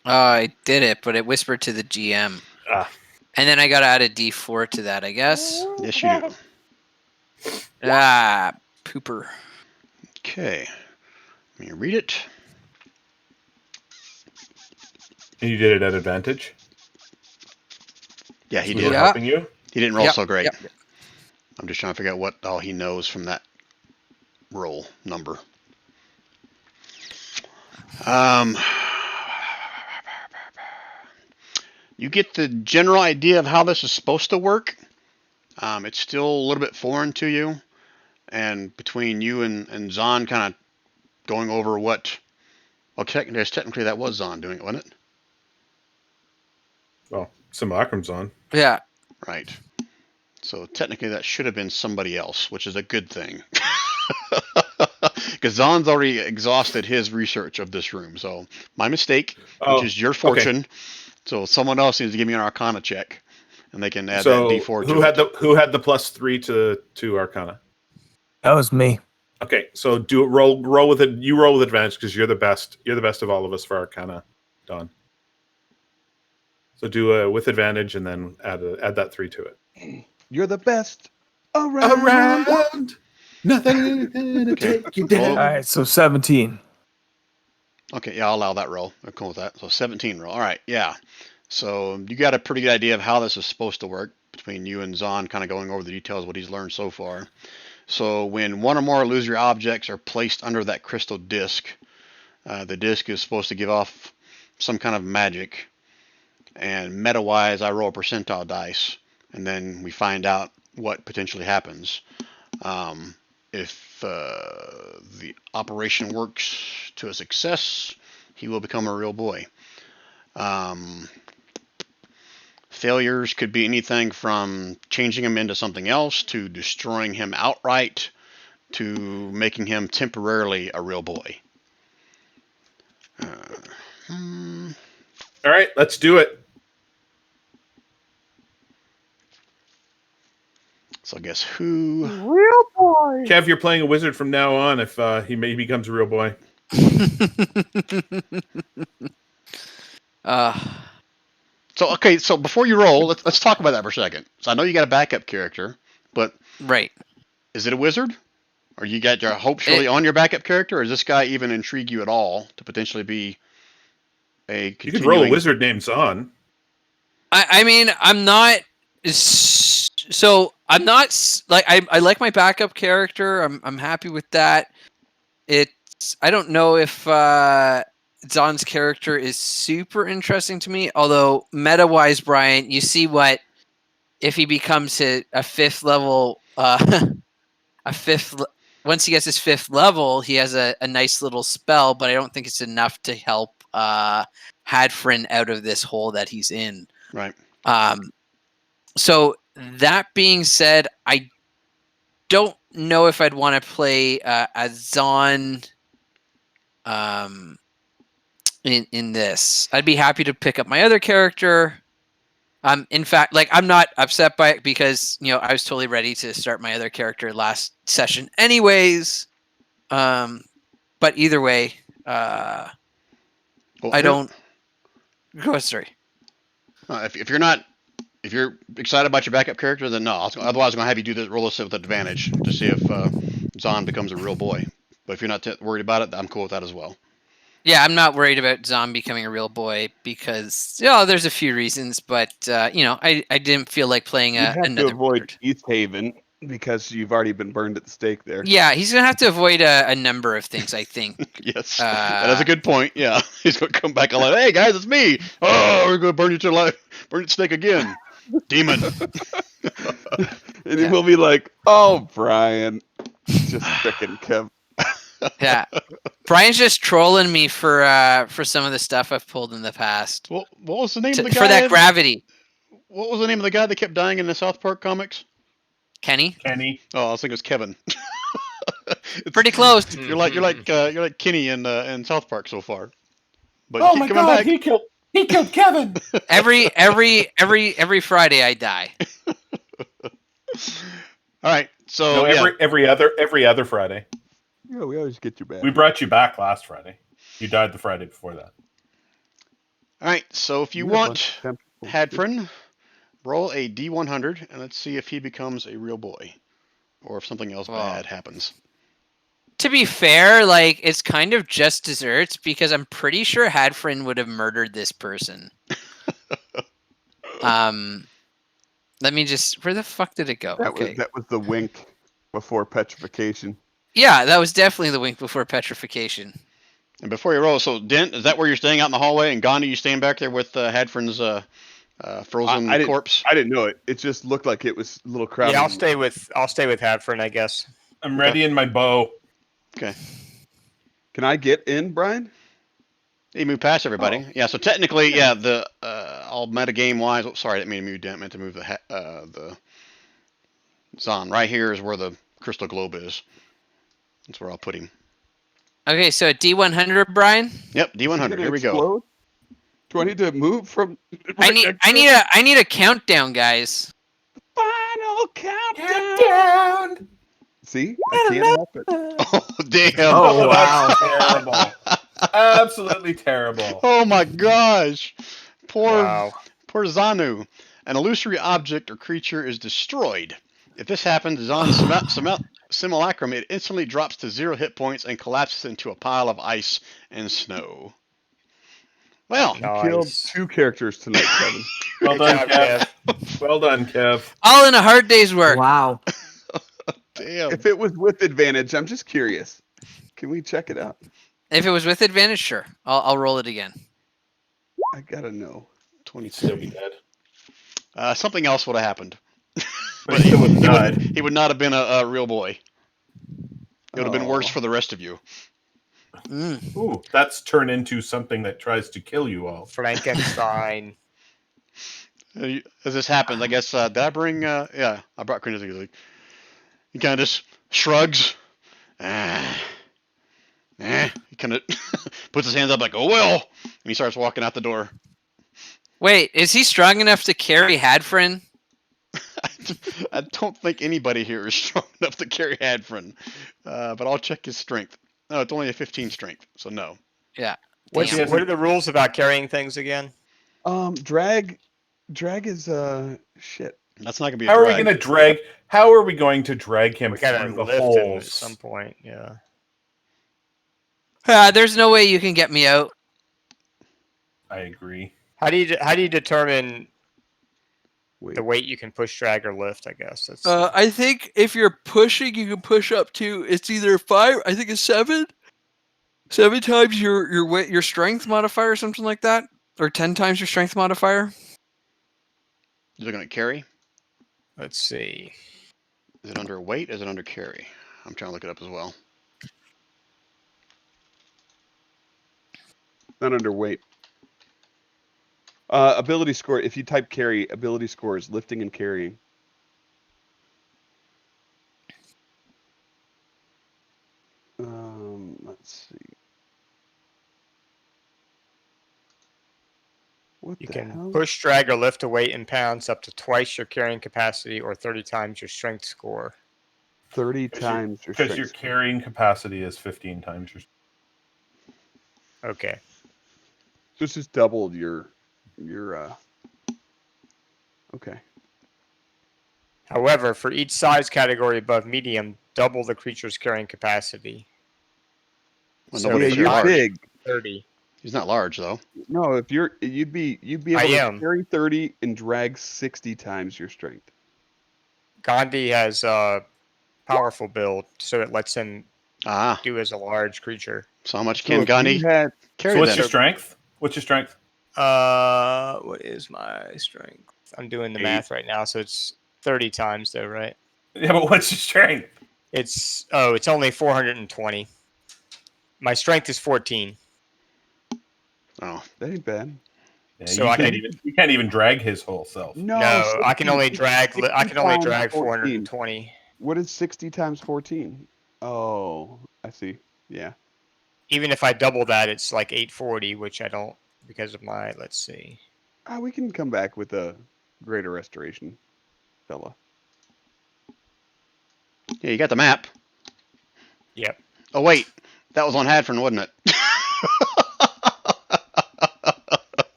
I did it, but it whispered to the GM. Ah. And then I got to add a D4 to that, I guess. Yes, you do. Pooper. Okay. Let me read it. And you did it at advantage. Yeah, he We did. were Yeah. helping you. He didn't roll Yep, so great. yep. I'm just trying to figure out what all he knows from that roll number. You get the general idea of how this is supposed to work. It's still a little bit foreign to you. And between you and Zahn kind of going over what... Well, technically that was Zahn doing it, wasn't it? Well, Simulacrum's on. Yeah. Right. So technically that should have been somebody else, which is a good thing. Because Zahn's already exhausted his research of this room. So my mistake, which is your fortune. Okay. So someone else needs to give me an Arcana check. And they can add So that D4 to who had it. who had the +3 to Arcana? that was me. Okay, so do it. Roll with it. You roll with advantage because you're the best. You're the best of all of us for Arcana, Don. So do with advantage and then add that 3 to it. You're the best around. Nothing to take you down. All right, so 17. Okay, yeah, I'll allow that roll. I'm cool with that. So 17 roll. All right, yeah. So you got a pretty good idea of how this is supposed to work between you and Zahn, kind of going over the details of what he's learned so far. So when one or more illusory objects are placed under that crystal disc, the disc is supposed to give off some kind of magic. And meta-wise, I roll a percentile dice, and then we find out what potentially happens. If the operation works to a success, he will become a real boy. Failures could be anything from changing him into something else, to destroying him outright, to making him temporarily a real boy. All right, let's do it. So I guess who... Real boy. Kev, you're playing a wizard from now on. If he becomes a real boy. So before you roll, let's talk about that for a second. So I know you got a backup character, but Right. is it a wizard? Or you got your hopes really on your backup character, or does this guy even intrigue you at all to potentially be a You continuing... could roll a wizard named Zahn. I mean, I'm not. So I'm not like I like my backup character. I'm happy with that. It's I don't know if Zahn's character is super interesting to me. Although meta wise, Brian, you see what if he becomes a fifth level once he gets his fifth level, he has a nice little spell, but I don't think it's enough to help Hadfrin out of this hole that he's in. Right. So that being said, I don't know if I'd want to play a Zahn in this. I'd be happy to pick up my other character. In fact, like I'm not upset by it because I was totally ready to start my other character last session, anyways. But either way, I don't. Go ahead, sorry. If you're excited about your backup character, then no. Otherwise, I'm gonna have you do this roll this with advantage to see if Zahn becomes a real boy. But if you're not worried about it, I'm cool with that as well. Yeah, I'm not worried about Zahn becoming a real boy because there's a few reasons, but I didn't feel like playing You have another to avoid wizard. East Haven because you've already been burned at the stake there. Yeah, he's gonna have to avoid a number of things, I think. Yes, that is a good point. Yeah, he's gonna come back and like, hey guys, it's me. Oh, we're gonna burn you to life, burn you to stake again, demon. And he will be like, "Oh, Brian, just frickin' Kev." Yeah, Brian's just trolling me for some of the stuff I've pulled in the past. Well, what was the name of the guy? For that gravity. What was the name of the guy that kept dying in the South Park comics? Kenny. Oh, I was thinking it was Kevin. Pretty close. You're like Kenny in South Park so far. But Oh keep my coming God, back. he killed Kevin. Every Friday I die. All right, so No, every other Friday. Yeah, we always get you back. We brought you back last Friday. You died the Friday before that. All right, so if you want Hadfrin, roll a D100 and let's see if he becomes a real boy, or if something else bad happens. To be fair, like it's kind of just desserts because I'm pretty sure Hadfrin would have murdered this person. Let me just. Where the fuck did it go? That was the wink before petrification. Yeah, that was definitely the wink before petrification. And before you roll, so Dent, is that where you're staying out in the hallway? And Gandhi, you staying back there with Hadfrin's frozen corpse? I didn't know it. It just looked like it was a little crowded. Yeah, I'll stay with Hadfrin, I guess. I'm ready in my bow. Okay. Can I get in, Brian? You move past everybody. Yeah. So technically, the all metagame wise. Oh, sorry, I didn't mean to move Dent. I meant to move the Zahn. Right here is where the crystal globe is. That's where I'll put him. Okay, so D100, Brian. Yep, D100. Here we go. Do I need to move from? I need a countdown, guys. Final countdown. See, I can't help it. Oh damn! Oh wow! Terrible. Absolutely terrible. Oh my gosh! Poor Wow. Zanu. An illusory object or creature is destroyed. If this happens, Zahn's simulacrum, it instantly drops to 0 hit points and collapses into a pile of ice and snow. Well, You killed 2 characters tonight, Kevin. Well done, Kev. Well done, Kev. All in a hard day's work. Wow. damn. If it was with advantage, I'm just curious. Can we check it out? If it was with advantage, sure. I'll roll it again. I gotta know. Still be dead. Something else would have happened. But he still would have died. He would not have been a real boy. It would have been worse for the rest of you. Ooh, that's turned into something that tries to kill you all. Frankenstein. As this happens, I guess, did I bring, I brought Crinity. He kind of just shrugs. He kind of puts his hands up like, oh, well. And he starts walking out the door. Wait, is he strong enough to carry Hadfrin? I don't think anybody here is strong enough to carry Hadfrin. But I'll check his strength. No, it's only a 15 strength, so no. Yeah. What are the rules about carrying things again? Drag is shit. That's not gonna be a How are we drag. going to drag? How are we going to drag him We gotta through the lift him at holes? some point. Yeah. There's no way you can get me out. I agree. How do you determine Wait. the weight you can push, drag, or lift? I guess that's. I think if you're pushing, you can push up to it's either 5. I think it's 7. 7 times your weight, your strength modifier, or something like that, or 10 times your strength modifier. Is it gonna carry? Let's see. Is it under weight? Is it under carry? I'm trying to look it up as well. Not underweight. Ability score. If you type carry, ability score is lifting and carrying. Let's see. What You the can hell? push, drag, or lift a weight in pounds up to twice your carrying capacity or 30 times your strength score. 30 times your Because your strength. carrying capacity is 15 times your. Okay. So it's just doubled your okay. However, for each size category above medium, double the creature's carrying capacity. Well, So nobody's for you're large. big. 30. He's not large though. No, if you'd be able I to am. carry 30 and drag 60 times your strength. Gandhi has a powerful build, so it lets him Ah, do as a large creature. so how much So can if Gandhi you had carry So what's then? your strength? What's your strength? What is my strength? I'm doing the 8. math right now, so it's 30 times though, right? Yeah, but what's your strength? It's only 420. My strength is 14. Oh, that ain't bad. Yeah, So you I can't can- even drag his whole self. No, I can 60 only drag 60 I can only times drag 14. 420. What is 60 times 14? Oh, I see. Yeah. Even if I double that, it's like 840, which I don't because of my. Let's see. We can come back with a greater restoration, fella. yeah, you got the map. Yep. Oh wait, that was on Hadford, wasn't it?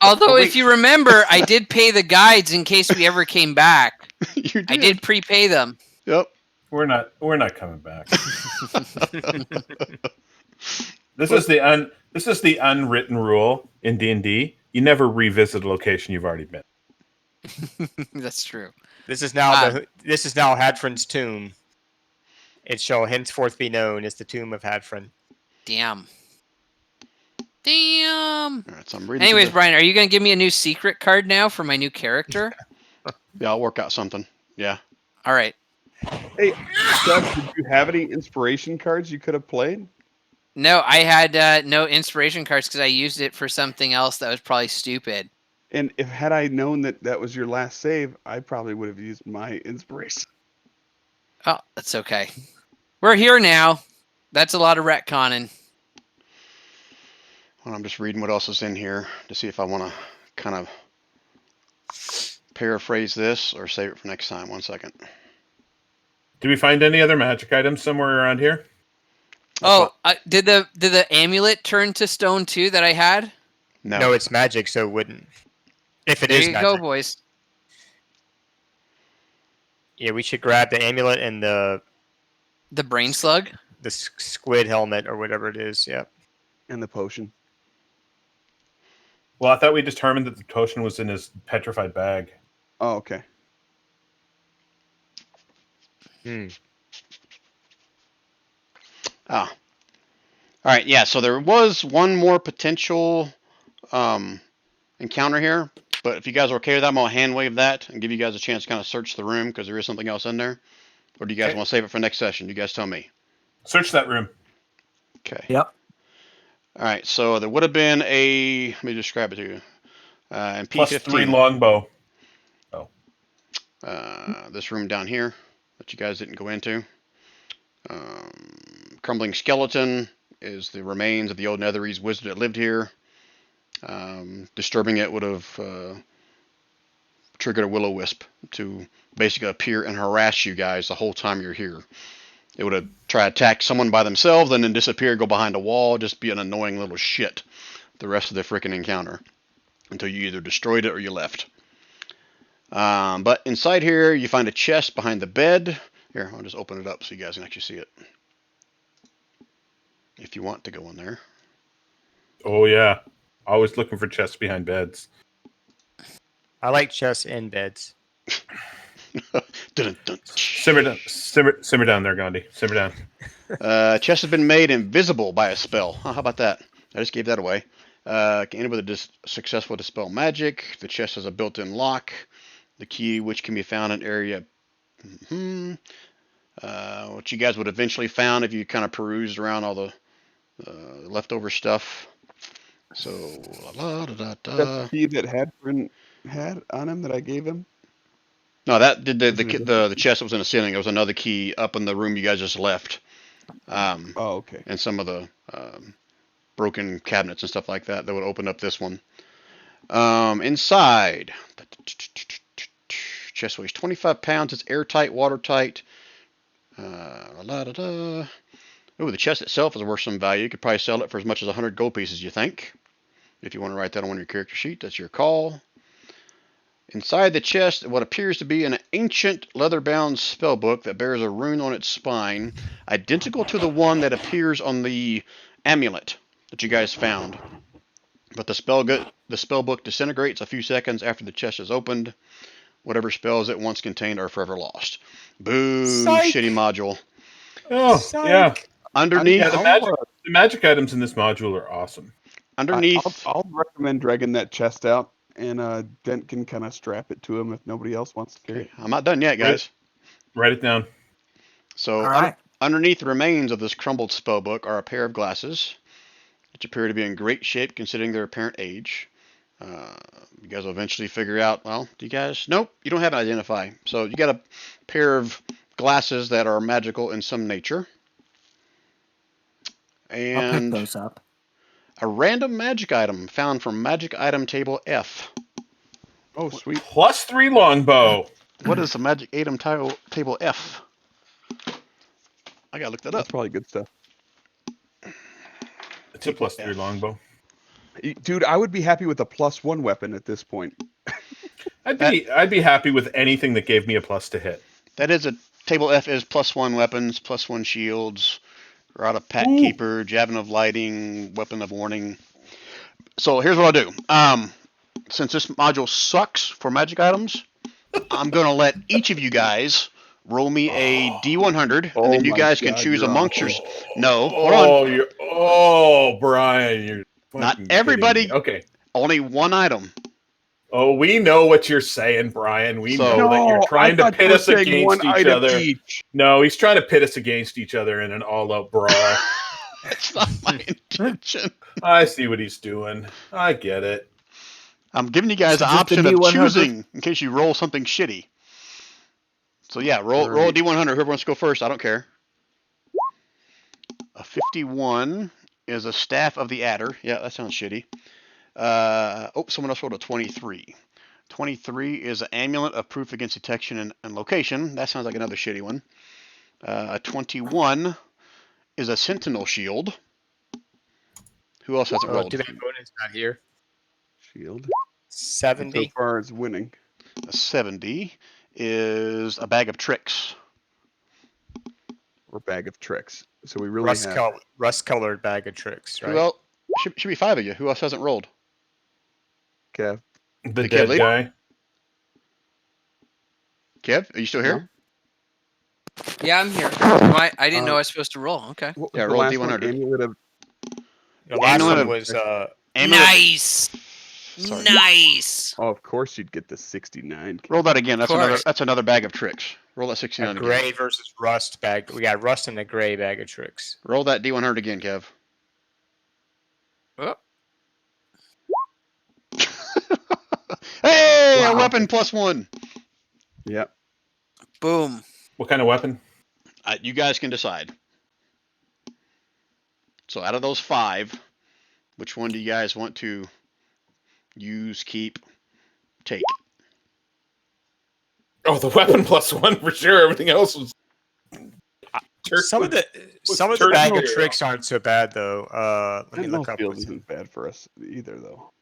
Although, Wait. if you remember, I did pay the guides in case we ever came back. You did. I did prepay them. Yep. We're not coming back. This is the unwritten rule in D&D. You never revisit a location you've already been. That's true. This is now Hadfrin's tomb. It shall henceforth be known as the tomb of Hadfrin. Damn. All right, so I'm reading. Anyways, Brian, are you going to give me a new secret card now for my new character? Yeah, I'll work out something. Yeah. All right. Hey, Doug, did you have any inspiration cards you could have played? No, I had no inspiration cards because I used it for something else that was probably stupid. And had I known that that was your last save, I probably would have used my inspiration. Oh, that's okay. We're here now. That's a lot of retconning. Well, I'm just reading what else is in here to see if I want to kind of paraphrase this or save it for next time. 1 second. Did we find any other magic items somewhere around here? Did the amulet turn to stone too that I had? No. it's magic, so it wouldn't. If it There is you magic. go, boys. Yeah, we should grab the amulet and the brain slug. The squid helmet or whatever it is. Yep. And the potion. Well, I thought we determined that the potion was in his petrified bag. Oh, okay. Ah. All right, yeah, so there was one more potential encounter here, but if you guys are okay with that, I'm going to hand wave that and give you guys a chance to kind of search the room because there is something else in there. Or do you guys want to save it for next session? You guys tell me. Search that room. Okay. Yep. All right, so there would have been let me describe it to you. In Plus P15. 3 longbow. This room down here that you guys didn't go into. Crumbling skeleton is the remains of the old Netherese wizard that lived here. Disturbing it would have triggered a will-o-wisp to basically appear and harass you guys the whole time you're here. It would have tried to attack someone by themselves and then disappear, go behind a wall, just be an annoying little shit the rest of the freaking encounter until you either destroyed it or you left. But inside here, you find a chest behind the bed. Here, I'll just open it up so you guys can actually see it. If you want to go in there. Oh yeah, always looking for chests behind beds. I like chests in beds. Dun, dun. Simmer down there, Gandhi. Simmer down. Chest has been made invisible by a spell. Huh, how about that? I just gave that away. Can end with a successful dispel magic. The chest has a built-in lock. The key, which can be found in area. What you guys would eventually found if you kind of perused around all the leftover stuff. So, That's the key that Hadron had on him that I gave him. No, that did Was it a different the chest that was in the ceiling. There was another key up in the room you guys just left. Oh, okay. And some of the broken cabinets and stuff like that would open up this one. Inside, chest weighs 25 pounds. It's airtight, watertight. Ooh, the chest itself is worth some value. You could probably sell it for as much as 100 gold pieces, you think? If you want to write that on one of your character sheet, that's your call. Inside the chest, what appears to be an ancient leather-bound spellbook that bears a rune on its spine, identical to the one that appears on the amulet that you guys found. But the spellbook disintegrates a few seconds after the chest is opened. Whatever spells it once contained are forever lost. Boo, Psych. shitty module. Oh Psych. yeah, Underneath, yeah. The magic items in this module are awesome. underneath. I'll recommend dragging that chest out, and Dent can kind of strap it to him if nobody else wants to carry it. I'm not done yet, guys. Write it down. So All right. underneath the remains of this crumbled spellbook are a pair of glasses, which appear to be in great shape considering their apparent age. You guys will eventually figure out, well, do you guys? Nope, you don't have an identify. So you got a pair of glasses that are magical in some nature. I'll pick And those up. a random magic item found from magic item table F. Oh, sweet. +3 longbow. What is the magic item table F? I gotta look that That's up. probably good stuff. It's a +3 longbow. Dude, I would be happy with a +1 weapon at this point. I'd be happy with anything that gave me a plus to hit. That is a table F is +1 weapons, +1 shields, rod of pack Ooh. keeper, javelin of lighting, weapon of warning. So here's what I'll do. Since this module sucks for magic items, I'm gonna let each of you guys roll me a D100, and then you guys can choose amongst yours. No, hold on. Brian, you're Not fucking everybody. kidding me. Okay. Only one item. Oh, we know what you're saying, Brian. We So- know that you're trying to pit us against each other. Each. No, he's trying to pit us against each other in an all-out brawl. That's not my intention. I see what he's doing. I get it. I'm giving you guys So the just the option of D100? choosing in case you roll something shitty. So yeah, roll a D100. Whoever wants to go first, I don't care. A 51 is a staff of the adder. Yeah, that sounds shitty. Someone else rolled a 23. 23 is an amulet of proof against detection and location. That sounds like another shitty one. A 21 is a sentinel shield. Who else hasn't rolled? Do that bonus not here? Shield. 70. So far as winning. A 70 is a bag of tricks. Or bag of tricks. So we really have... Rust-colored bag of tricks, right? Well, should be 5 of you. Who else hasn't rolled? Kev. The Kev dead lead? guy. Kev, are you still here? Yeah, I'm here. I didn't know I was supposed to roll. Okay. What was Yeah, the roll last D100. one? Amulet of... The last Amulet one of- was Amulet- Nice. Sorry. Nice. Oh, of course you'd get the 69. Roll that again. Of course. That's another bag of tricks. Roll that a 69 again. gray versus rust bag. We got rust and a gray bag of tricks. Roll that D100 again, Kev. Oh. Hey, a Wow. weapon +1. Yep. Boom. What kind of weapon? You guys can decide. So out of those 5, which one do you guys want to use, keep, take? Oh, the weapon +1 for sure. Everything else was. Some of the turtle bag of here? tricks aren't so bad though. Let me Sentinel look up. shield what's- isn't bad for us either, though.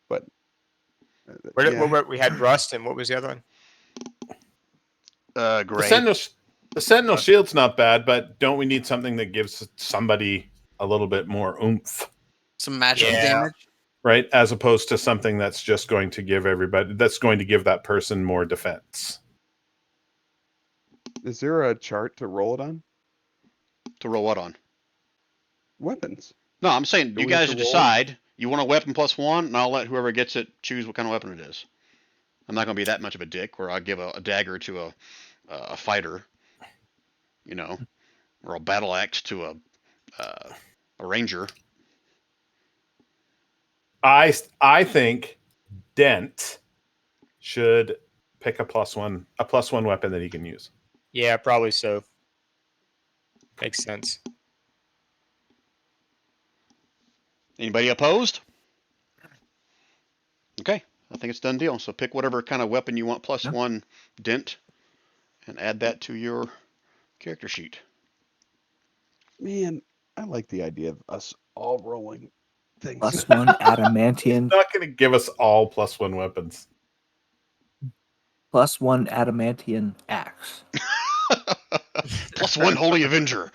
But We had rust, and what was the other one? The Gray. Sentinel Shield's not bad, but don't we need something that gives somebody a little bit more oomph, Some magic Yeah. damage. right? As opposed to something that's just going to give that person more defense. Is there a chart to roll it on? To roll what on? Weapons. No, I'm saying Do you we have guys to roll? decide. You want a weapon +1, and I'll let whoever gets it choose what kind of weapon it is. I'm not going to be that much of a dick where I'll give a dagger to a fighter, you know, or a battle axe to a ranger. I think Dent should pick a +1 weapon that he can use. Yeah, probably so. Makes sense. Anybody opposed? Okay, I think it's done deal. So pick whatever kind of weapon you want +1 dent, and add that to your character sheet. Man, I like the idea of us all rolling things. +1 adamantium. Not going to give us all +1 weapons. +1 adamantium axe. +1 Holy Avenger.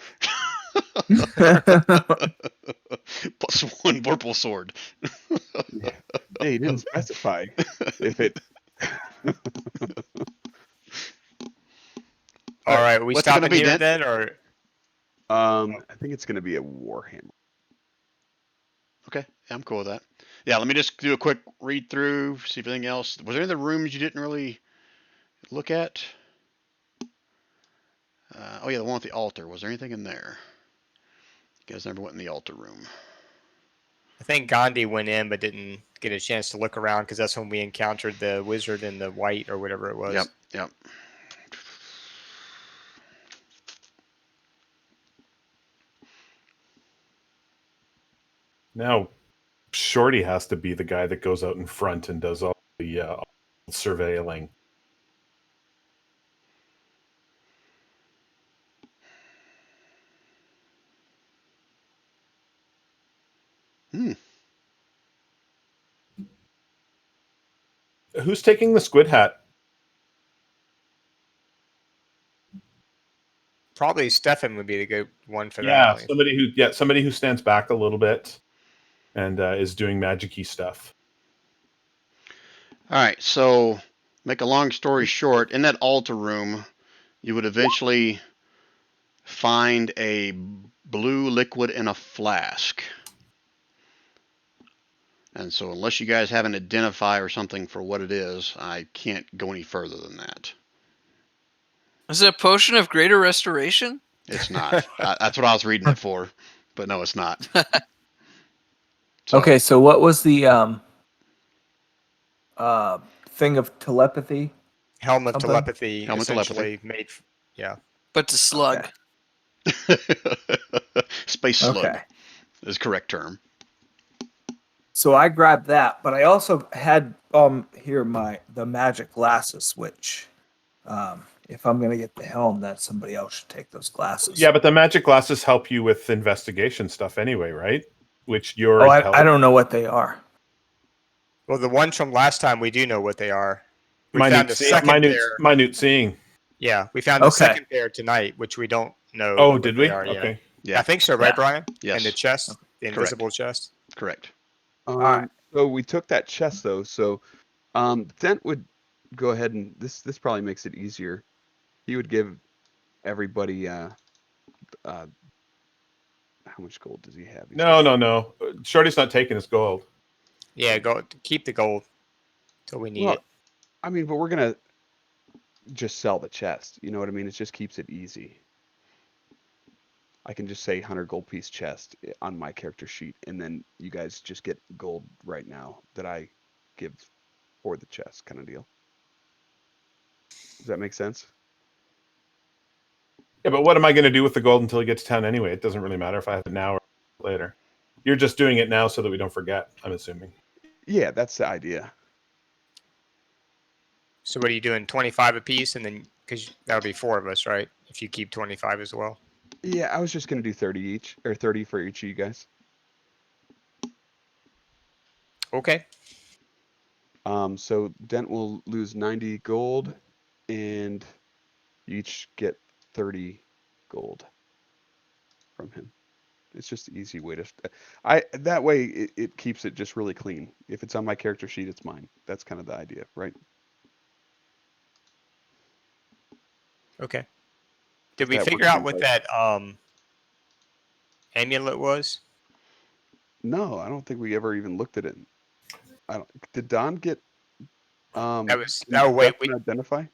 +1 Vorpal Sword. Hey, you didn't specify if it. All right, we what's it gonna stopping be, here Dent? then, or I think it's going to be a Warhammer. Okay, yeah, I'm cool with that. Yeah, let me just do a quick read through, see if anything else. Was there any other rooms you didn't really look at? Oh yeah, the one with the altar. Was there anything in there? You guys never went in the altar room. I think Gandhi went in but didn't get a chance to look around because that's when we encountered the wizard in the white or whatever it was. Yep. Now, Shorty has to be the guy that goes out in front and does all the surveilling. Who's taking the squid hat? Probably Stefan would be the good one for Yeah, that. somebody who stands back a little bit and is doing magic-y stuff. All right, so make a long story short, in that altar room, you would eventually find a blue liquid in a flask. And so unless you guys have an identifier or something for what it is, I can't go any further than that. Is it a potion of greater restoration? It's not. That's what I was reading it for, but no, it's not. So, Okay, so what was the thing of telepathy? Helm of Something? telepathy Helm of essentially made. Yeah. But the slug. Okay. Space slug Okay. is correct term. So I grabbed that, but I also had here the magic glasses, which if I'm gonna get the helm, that somebody else should take those glasses. Yeah, but the magic glasses help you with investigation stuff anyway, right? Which you're I don't know what they are. Well, the ones from last time we do know what they are. We minute found the second pair. minute seeing. Yeah, we found the second pair tonight, which we don't know. Oh, what did they we? are yet. Okay. Yeah. I think so, right, Yeah. Brian? Yes. And the chest, the Correct. invisible chest. Correct. Right. So we took that chest though. So Dent would go ahead and this probably makes it easier. He would give everybody how much gold does he have? No. Shorty's not taking his gold. Yeah, go keep the gold till we need Well, it. I mean, but we're gonna just sell the chest. You know what I mean? It just keeps it easy. I can just say 100 gold piece chest on my character sheet, and then you guys just get gold right now that I give for the chest, kind of deal. Does that make sense? Yeah, but what am I going to do with the gold until he gets to town anyway? It doesn't really matter if I have it now or later. You're just doing it now so that we don't forget, I'm assuming. Yeah, that's the idea. So what are you doing? 25 apiece, and then because that would be 4 of us, right? If you keep 25 as well. Yeah, I was just gonna do 30 each, or 30 for each of you guys. Okay. So Dent will lose 90 gold, and you each get 30 gold from him. It's just the easy way to. That way it keeps it just really clean. If it's on my character sheet, it's mine. That's kind of the idea, right? Okay. Did we That figure works for out you what guys. that amulet was? No, I don't think we ever even looked at it. I don't. Did Don get That was stuff and identify?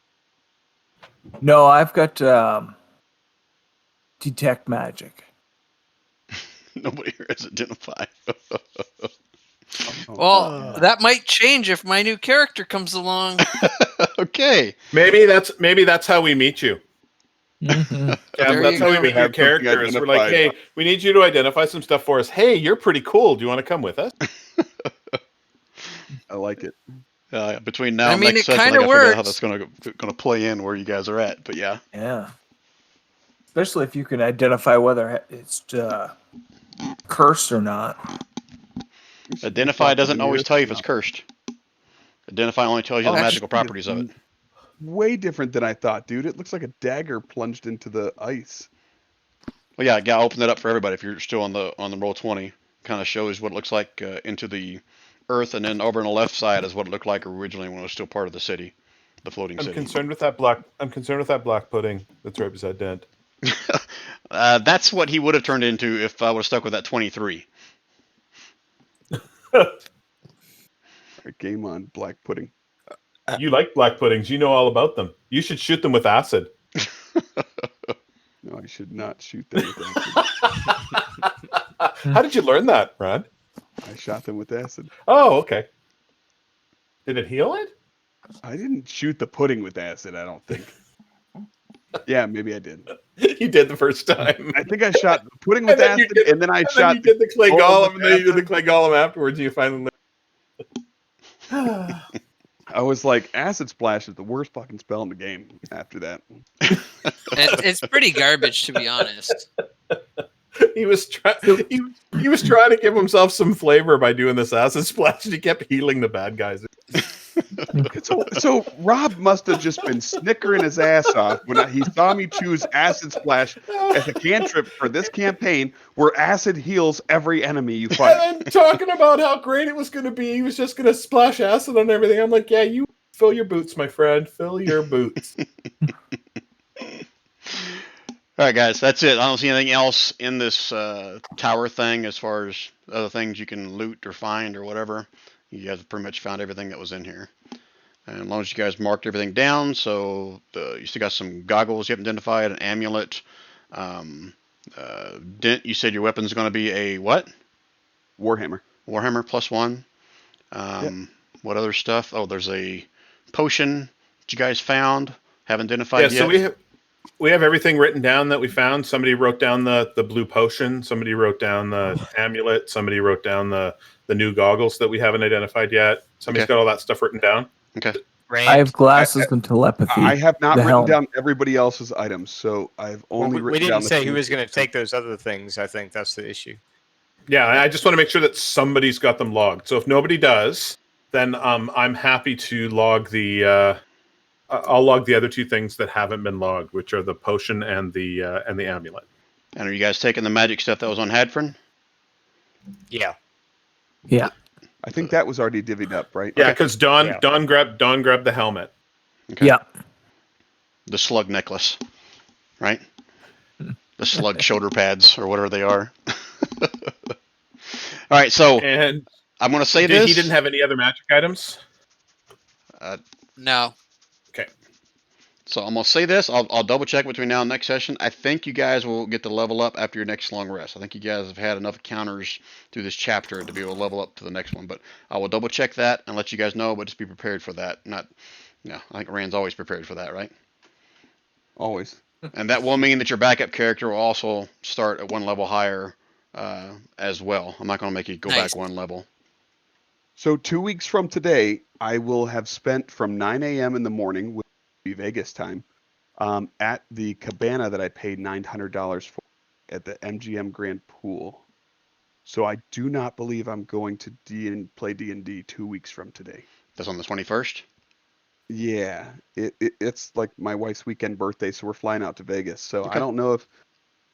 No, I've got detect magic. Nobody here has identified. Well, that might change if my new character comes along. Okay. Maybe that's how we meet you. Mm-hmm. Yeah, There that's you how we go. meet your Have something characters. We're like, identified. hey, we need you to identify some stuff for us. Hey, you're pretty cool. Do you want to come with us? I like it. Between now I and mean, next it session, I kinda gotta figure out how that's works. gonna play in where you guys are at. But yeah. Yeah. Especially if you can identify whether it's cursed or not. We should just Identify walk to the doesn't always nearest tell you if it's shop. cursed. Identify only tells you the Oh, magical actually, properties of it. Way different than I thought, dude. It looks like a dagger plunged into the ice. Well, yeah, I'll open that up for everybody. If you're still on the roll 20, kind of shows what it looks like into the earth, and then over on the left side is what it looked like originally when it was still part of the city, the floating I'm city. concerned with that black pudding that's right beside Dent. That's what he would have turned into if I would have stuck with that 23. Game on, black pudding. You like black puddings. You know all about them. You should shoot them with acid. No, I should not shoot them with acid. How did you learn that, Brad? I shot them with acid. Oh, okay. Did it heal it? I didn't shoot the pudding with acid, I don't think. Yeah, maybe I did. You did the first time. I think I shot the pudding with acid, and then I And shot then you did the clay gold golem, with and then you did the acid. clay golem afterwards, and you finally I was like, acid splash is the worst fucking spell in the game after that. It's pretty garbage, to be honest. he was trying to give himself some flavor by doing this acid splash, and he kept healing the bad guys. So Rob must have just been snickering his ass off when he saw me choose acid splash as a cantrip for this campaign, where acid heals every enemy you fight. And then talking about how great it was going to be, he was just going to splash acid on everything. I'm like, yeah, you fill your boots, my friend. Fill your boots. All right, guys, that's it. I don't see anything else in this tower thing as far as other things you can loot or find or whatever. You guys have pretty much found everything that was in here. And as long as you guys marked everything down, so you still got some goggles you haven't identified, an amulet. Dent, you said your weapon's going to be a what? Warhammer. Warhammer +1. Yep. What other stuff? Oh, there's a potion that you guys found, haven't identified Yeah, yet. so we have everything written down that we found. Somebody wrote down the blue potion. Somebody wrote down the amulet. Somebody wrote down the new goggles that we haven't identified yet. Somebody's got all that stuff written down. Okay. Rand, I have glasses and telepathy. I have not The written helm. down everybody else's items, so I've well, only we written down didn't the say who things was going that- to take those other things. I think that's the issue. Yeah, I just want to make sure that somebody's got them logged. So if nobody does, then I'm happy to log the. I'll log the other two things that haven't been logged, which are the potion and the amulet. And are you guys taking the magic stuff that was on Hadfrin? Yeah. Yeah. I think that was already divvied up, right? Yeah, because Don Yeah. grabbed the helmet. Okay. Yeah. The slug necklace, right? The slug shoulder pads or whatever they are. All right, so And I'm going to say this. he didn't have any other magic items. No. So I'm going to say this. I'll double check between now and next session. I think you guys will get to level up after your next long rest. I think you guys have had enough encounters through this chapter to be able to level up to the next one. But I will double check that and let you guys know, but just be prepared for that. I think Rand's always prepared for that, right? Always. And that will mean that your backup character will also start at one level higher as well. I'm not going to make you go Nice. back one level. So 2 weeks from today, I will have spent from 9 a.m. in the morning, which will be Vegas time, at the cabana that I paid $900 for at the MGM Grand Pool. So I do not believe I'm going to play D&D 2 weeks from today. That's on the 21st. Yeah, it's like my wife's weekend birthday, so we're flying out to Vegas. So Okay. I don't know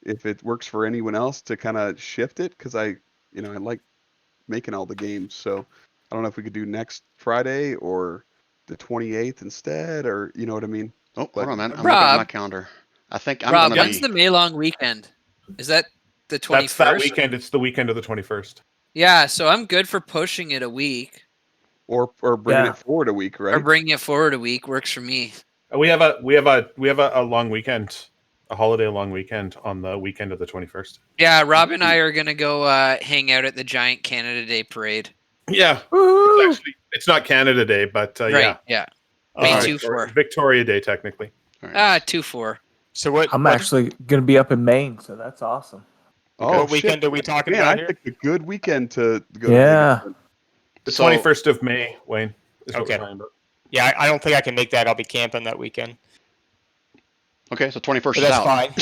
if it works for anyone else to kind of shift it, because I like making all the games. So I don't know if we could do next Friday or the 28th instead, or you know what I mean. Oh, But- hold on, man. I'm Rob. looking at my calendar. I think I'm Rob, gonna when's be. the May long weekend? Is that the 21st? That's that weekend. It's the weekend of the 21st. Yeah, so I'm good for pushing it a week or bringing Yeah. it forward a week, right? or bringing it forward a week. Works for me. We have a long weekend, a holiday long weekend on the weekend of the 21st. Yeah, Rob and I are gonna go hang out at the giant Canada Day parade. Yeah, Woo! it's not Canada Day, but Right? Yeah. May 2-4. Victoria Day technically. All right. 2-4. So what? I'm what, actually going to be up in Maine, so that's awesome. Oh, what weekend shit. are we talking Man, about I here? picked a good weekend to go Yeah. to Vegas. The So- 21st of May, Wayne. Is what Okay. we're talking about. Yeah, I don't think I can make that. I'll be camping that weekend. Okay, so 21st But is that's out. fine.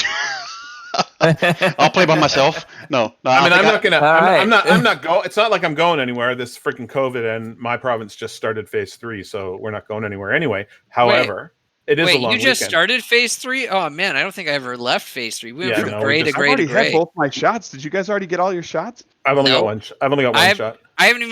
I'll play by myself. No, I mean, think I'm not gonna. All I'm right. not going. It's not like I'm going anywhere. This freaking COVID and my province just started phase 3, so we're not going anywhere anyway. However, it is a Wait, long you just weekend. started phase 3? Oh man, I don't think I ever left phase 3. We went Yeah, from no, gray we to just- I've gray to already had gray. both my shots. Did you guys already get all your shots? I've only got No. one. I've only got one I've- shot. I haven't even